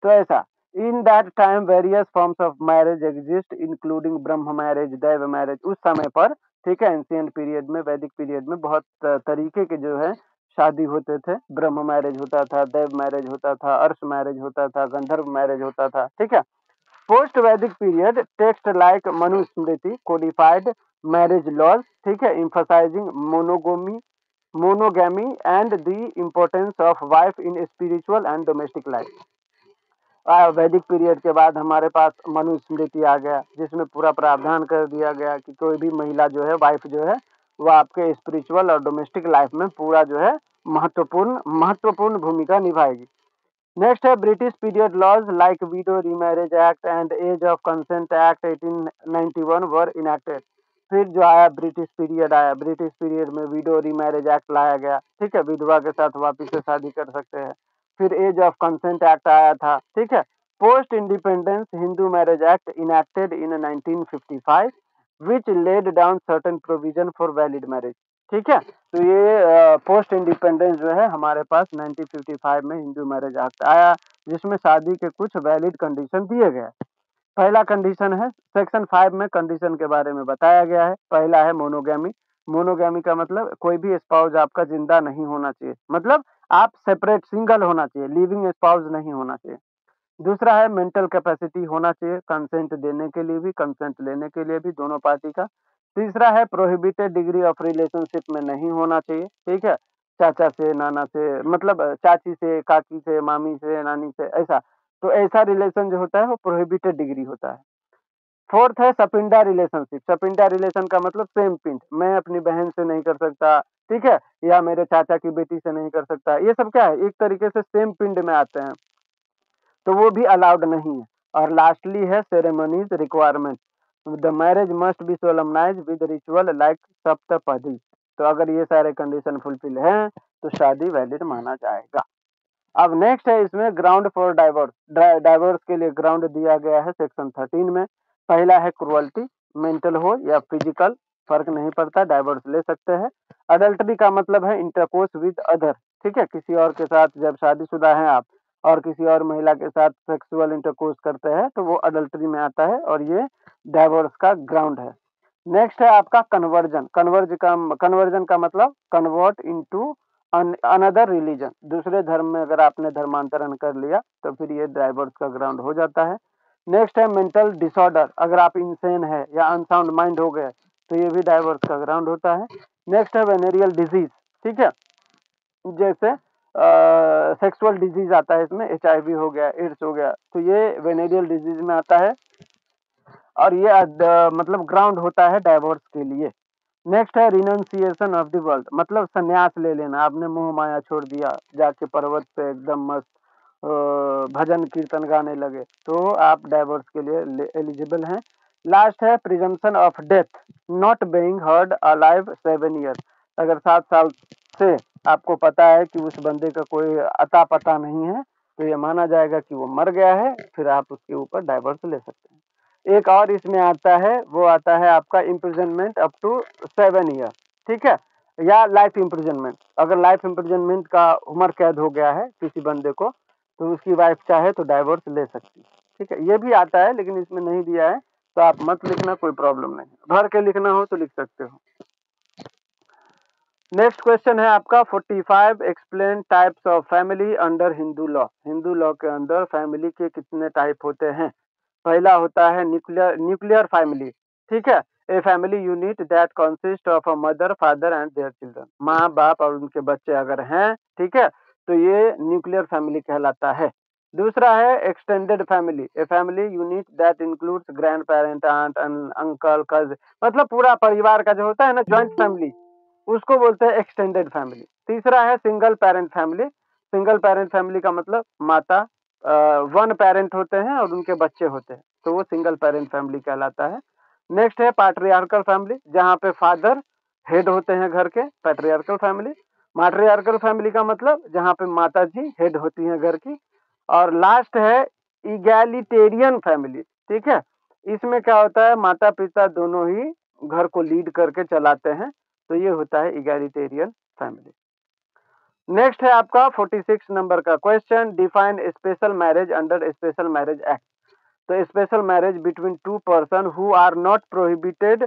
तो ऐसा in that time various forms of marriage exist including Brahma marriage, दैव मैरिज। उस समय पर, ठीक है, एंशियंट पीरियड में, वैदिक पीरियड में बहुत तरीके के जो है शादी होते थे। ब्रह्म मैरिज होता था, दैव मैरिज होता था, अर्श मैरिज होता था, गंधर्व मैरिज होता था। ठीक है, post Vedic period text like Manusmriti codified marriage laws. ठीक है, emphasizing monogamy and the importance of wife in spiritual and domestic life। वैदिक पीरियड के बाद हमारे पास मनुस्मृति आ गया, जिसमें पूरा प्रावधान कर दिया गया कि कोई भी महिला जो है, वाइफ जो है, वो आपके स्पिरिचुअल और डोमेस्टिक लाइफ में पूरा जो है महत्वपूर्ण महत्वपूर्ण भूमिका निभाएगी। नेक्स्ट है British period laws like widow remarriage act and age of consent act 1891 were enacted. फिर जो आया ब्रिटिश पीरियड आया, ब्रिटिश पीरियड में विडो रीमैरिज एक्ट लाया गया, ठीक है, विधवा के साथ वापिस से शादी कर सकते हैं। फिर एज ऑफ कंसेंट एक्ट आया था, ठीक है। Post independence Hindu marriage act enacted in 1955 which laid down certain provision for valid marriage, ठीक है। तो ये पोस्ट इंडिपेंडेंस जो है हमारे पास 1955 में हिंदू मैरिज एक्ट आया, जिसमें शादी के कुछ वैलिड कंडीशन दिए गए। पहला कंडीशन है, सेक्शन 5 में कंडीशन के बारे में बताया गया है। पहला है मोनोगैमी। मोनोगैमी का मतलब कोई भी स्पाउस आपका जिंदा नहीं होना चाहिए, मतलब आप सेपरेट सिंगल होना चाहिए, लिविंग स्पाउस नहीं होना चाहिए। दूसरा है मेंटल कैपेसिटी होना चाहिए, कंसेंट देने के लिए भी, कंसेंट लेने के लिए भी, दोनों पार्टी का। तीसरा है प्रोहिबिटेड डिग्री ऑफ रिलेशनशिप में नहीं होना चाहिए, ठीक है। चाचा से, नाना से, मतलब चाची से, काकी से, मामी से, नानी से, ऐसा। तो ऐसा रिलेशन जो होता है वो प्रोहिबिटेड डिग्री होता है। फोर्थ है सपिंडा रिलेशनशिप। सपिंडा रिलेशन का मतलब सेम पिंड, मैं अपनी बहन से नहीं कर सकता, ठीक है, या मेरे चाचा की बेटी से नहीं कर सकता। ये सब क्या है, एक तरीके से सेम पिंड में आते हैं, तो वो भी अलाउड नहीं है। और लास्टली है ceremonies requirement. The marriage must be solemnise with ritual like saptapadi. तो अगर ये सारे कंडीशन फुलफिल हैं तो शादी वैलिड माना जाएगा। अब नेक्स्ट है इसमें ग्राउंड फॉर डाइवोर्स। डाइवोर्स के लिए ग्राउंड दिया गया है सेक्शन 13 में। पहला है क्रुअल्टी, मेंटल हो या फिजिकल फर्क नहीं पड़ता, डाइवोर्स ले सकते हैं। अडल्ट्री का मतलब है इंटरकोर्स विद अदर, ठीक है, किसी और के साथ जब शादीशुदा हैं आप और किसी और महिला के साथ सेक्सुअल इंटरकोर्स करते हैं तो वो अडल्ट्री में आता है और ये डाइवोर्स का ग्राउंड है। नेक्स्ट है आपका कन्वर्जन। कन्वर्जन का मतलब कन्वर्ट इनटू अनदर रिलीजन। दूसरे धर्म में अगर आपने धर्मांतरण कर लिया तो फिर ये डाइवोर्स का ग्राउंड हो जाता है। नेक्स्ट है मेंटल डिसऑर्डर, अगर आप इंसेन है या अनसाउंड माइंड हो गए तो ये भी डाइवोर्स का ग्राउंड होता है। नेक्स्ट है वेनेरियल डिजीज, ठीक है, जैसे सेक्सुअल डिजीज आता है इसमें, HIV हो गया, एड्स हो गया, तो ये वेनेरियल डिजीज में आता है और ये मतलब ग्राउंड होता है डाइवोर्स के लिए। नेक्स्ट है रिनंसिएशन ऑफ द वर्ल्ड, मतलब संन्यास ले लेना, आपने मोह माया छोड़ दिया, जाके पर्वत पे एकदम मस्त भजन कीर्तन गाने लगे, तो आप डाइवोर्स के लिए एलिजिबल हैं। लास्ट है presumption of death not being heard alive 7 year. अगर 7 साल से आपको पता है कि उस बंदे का कोई अता पता नहीं है तो ये माना जाएगा कि वो मर गया है, फिर आप उसके ऊपर डाइवोर्स ले सकते हैं। एक और इसमें आता है, वो आता है आपका इम्प्रिजनमेंट अप टू 7 ईयर, ठीक है, या लाइफ इम्प्रिजनमेंट। अगर लाइफ इम्प्रिजनमेंट का उम्र कैद हो गया है किसी बंदे को तो उसकी वाइफ चाहे तो डाइवोर्स ले सकती है, ठीक है। ये भी आता है लेकिन इसमें नहीं दिया है तो आप मत लिखना, कोई प्रॉब्लम नहीं, भर के लिखना हो तो लिख सकते हो। नेक्स्ट क्वेश्चन है आपका 45, explain types of family under Hindu law. Hindu law के अंदर फैमिली के कितने टाइप होते हैं। पहला होता है न्यूक्लियर फैमिली, ठीक है, ए family unit that consist of a mother father and their children. माँ बाप और उनके बच्चे अगर हैं, ठीक है, तो ये न्यूक्लियर फैमिली कहलाता है। दूसरा है extended family, a family unit that includes grand parent, aunt, uncle, cousin, मतलब पूरा परिवार का जो होता है ना, ज्वाइंट फैमिली, उसको बोलते हैं एक्सटेंडेड फैमिली। तीसरा है single parent family. Single parent family का मतलब माता वन पेरेंट होते हैं और उनके बच्चे होते हैं, तो वो सिंगल पेरेंट फैमिली कहलाता है। नेक्स्ट है पैट्रियार्कल फैमिली, जहाँ पे फादर हेड होते हैं घर के, पैट्रियार्कल फैमिली। मैट्रियार्कल फैमिली का मतलब जहाँ पे माता जी हेड होती हैं घर की। और लास्ट है इगैलिटेरियन फैमिली, ठीक है, इसमें क्या होता है, माता पिता दोनों ही घर को लीड करके चलाते हैं, तो ये होता है इगैलिटेरियन फैमिली। नेक्स्ट है आपका 46 नंबर का question, define special marriage under special marriage act. तो special marriage between two person who are not prohibited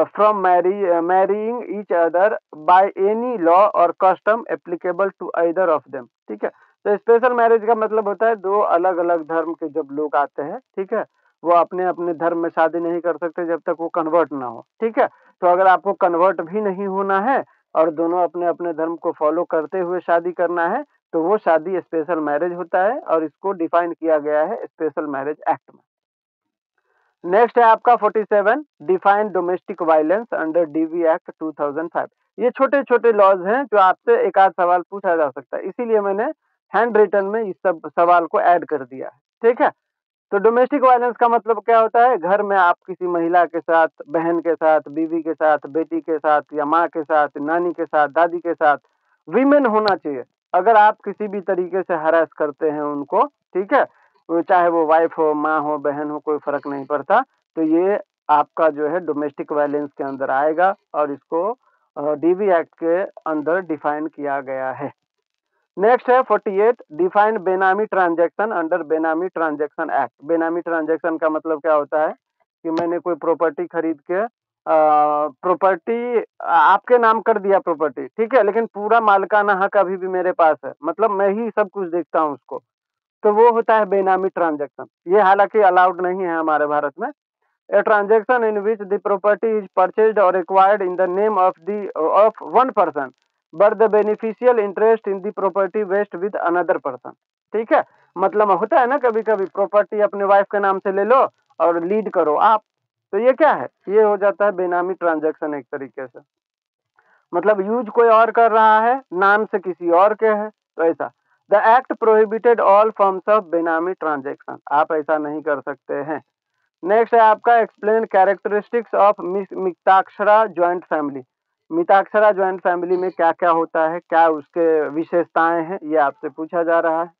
from marrying each other by any law और custom applicable to either of them, ठीक है। तो स्पेशल मैरिज का मतलब होता है दो अलग अलग धर्म के जब लोग आते हैं, ठीक है, वो अपने अपने धर्म में शादी नहीं कर सकते जब तक वो कन्वर्ट ना हो, ठीक है। तो अगर आपको कन्वर्ट भी नहीं होना है और दोनों अपने अपने धर्म को फॉलो करते हुए शादी करना है तो वो शादी स्पेशल मैरिज होता है और इसको डिफाइन किया गया है स्पेशल मैरिज एक्ट में। नेक्स्ट है आपका 47 define domestic violence under DV act 2005। ये छोटे छोटे लॉज हैं जो आपसे एक आध सवाल पूछा जा सकता है, इसीलिए मैंने हैंड रिटन में इस सब सवाल को ऐड कर दिया है। ठीक है, तो डोमेस्टिक वायलेंस का मतलब क्या होता है? घर में आप किसी महिला के साथ, बहन के साथ, बीवी के साथ, बेटी के साथ या माँ के साथ, नानी के साथ, दादी के साथ, वीमेन होना चाहिए। अगर आप किसी भी तरीके से हरास करते हैं उनको, ठीक है, चाहे वो वाइफ हो, माँ हो, बहन हो, कोई फर्क नहीं पड़ता, तो ये आपका जो है डोमेस्टिक वायलेंस के अंदर आएगा और इसको डीवी एक्ट के अंदर डिफाइन किया गया है। नेक्स्ट है 48 डिफाइन बेनामी ट्रांजैक्शन अंडर बेनामी ट्रांजैक्शन एक्ट। बेनामी ट्रांजैक्शन का मतलब क्या होता है कि मैंने कोई प्रॉपर्टी खरीद के प्रॉपर्टी आपके नाम कर दिया प्रॉपर्टी, ठीक है, लेकिन पूरा मालिकाना हक अभी भी मेरे पास है, मतलब मैं ही सब कुछ देखता हूँ उसको, तो वो होता है बेनामी ट्रांजैक्शन। ये हालांकि अलाउड नहीं है हमारे भारत में। A transaction in which the property is purchased or acquired in the name of one person, but the beneficial interest in the property vests with another person। ठीक है, मतलब होता है ना कभी कभी प्रॉपर्टी अपने वाइफ के नाम से ले लो और लीड करो आप, तो ये क्या है? ये हो जाता है बेनामी ट्रांजैक्शन एक तरीके से, मतलब यूज कोई और कर रहा है, नाम से किसी और के है, तो ऐसा। The act prohibited all forms of बेनामी ट्रांजैक्शन, आप ऐसा नहीं कर सकते हैं। नेक्स्ट है आपका explain characteristics of Mitakshara joint family. Mitakshara joint family में क्या क्या होता है, क्या उसके विशेषताएं हैं, ये आपसे पूछा जा रहा है।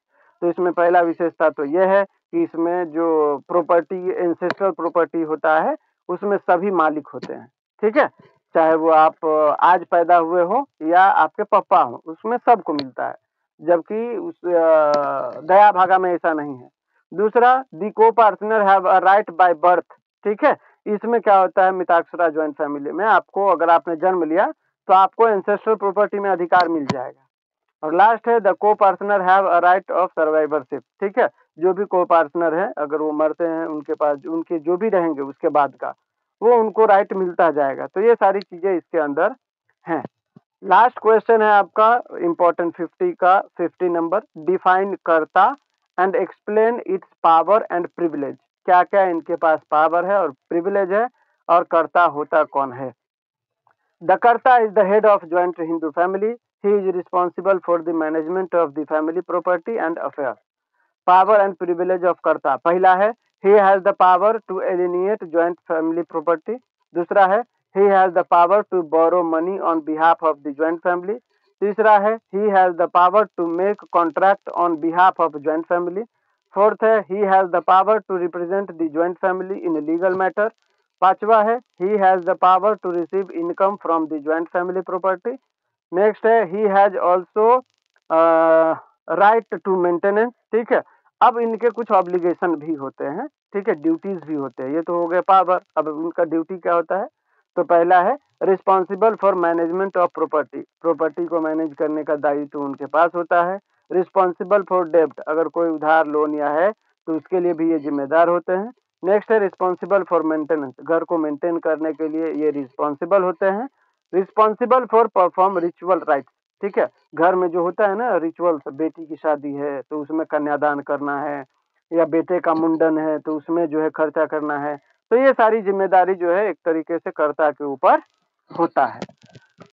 तो इसमें पहला विशेषता तो ये है कि इसमें जो प्रॉपर्टी एंसेस्ट्रल प्रॉपर्टी होता है उसमें सभी मालिक होते हैं। ठीक है, चाहे वो आप आज पैदा हुए हो या आपके पापा हो, उसमें सबको मिलता है, जबकि उस दया भागा में ऐसा नहीं है। दूसरा, दी को partner have a right by birth. ठीक है, इसमें क्या होता है मिताक्षरा ज्वाइंट फैमिली में, आपको अगर आपने जन्म लिया तो आपको एंसेस्ट्रल प्रॉपर्टी में अधिकार मिल जाएगा। और लास्ट है द को partner have a right of survivorship. ठीक है, जो भी को पार्टनर है अगर वो मरते हैं उनके पास उनके जो भी रहेंगे उसके बाद का वो उनको राइट मिलता जाएगा। तो ये सारी चीजें इसके अंदर हैं। लास्ट क्वेश्चन है आपका इंपॉर्टेंट 50 का 50 नंबर, डिफाइन कर्ता and explain it's power and privilege. क्या क्या इनके पास पावर है और प्रिविलेज है और कर्ता होता कौन है? The Karta is the head of joint Hindu family. He is responsible for the management of the family property and affairs. Power and privilege of Karta. पहला है he has the power to alienate joint family property. दूसरा है he has the power to borrow money on behalf of the joint family. तीसरा है he has the power to make contract on behalf of joint family. Fourth है he has the power to represent the joint family in a legal matter. पांचवा है he has the power to receive income from the joint family property. Next है he has also right to maintenance. ठीक है, अब इनके कुछ ऑब्लिगेशन भी होते हैं, ठीक है, ड्यूटीज भी होते हैं। ये तो हो गए पावर, अब उनका ड्यूटी क्या होता है? तो पहला है responsible for management of property, property को मैनेज करने का दायित्व उनके पास होता है। रिस्पॉन्सिबल फॉर डेब्ट, अगर कोई उधार लोन या है तो उसके लिए भी ये जिम्मेदार होते हैं। नेक्स्ट है रिस्पॉन्सिबल फॉर मेंटेनेंस, घर को मेंटेन करने के लिए ये रिस्पॉन्सिबल होते हैं। Responsible for perform ritual right. ठीक है, घर में जो होता है ना रिचुअल्स, बेटी की शादी है तो उसमें कन्यादान करना है या बेटे का मुंडन है तो उसमें जो है खर्चा करना है, तो ये सारी जिम्मेदारी जो है एक तरीके से कर्ता के ऊपर होता है।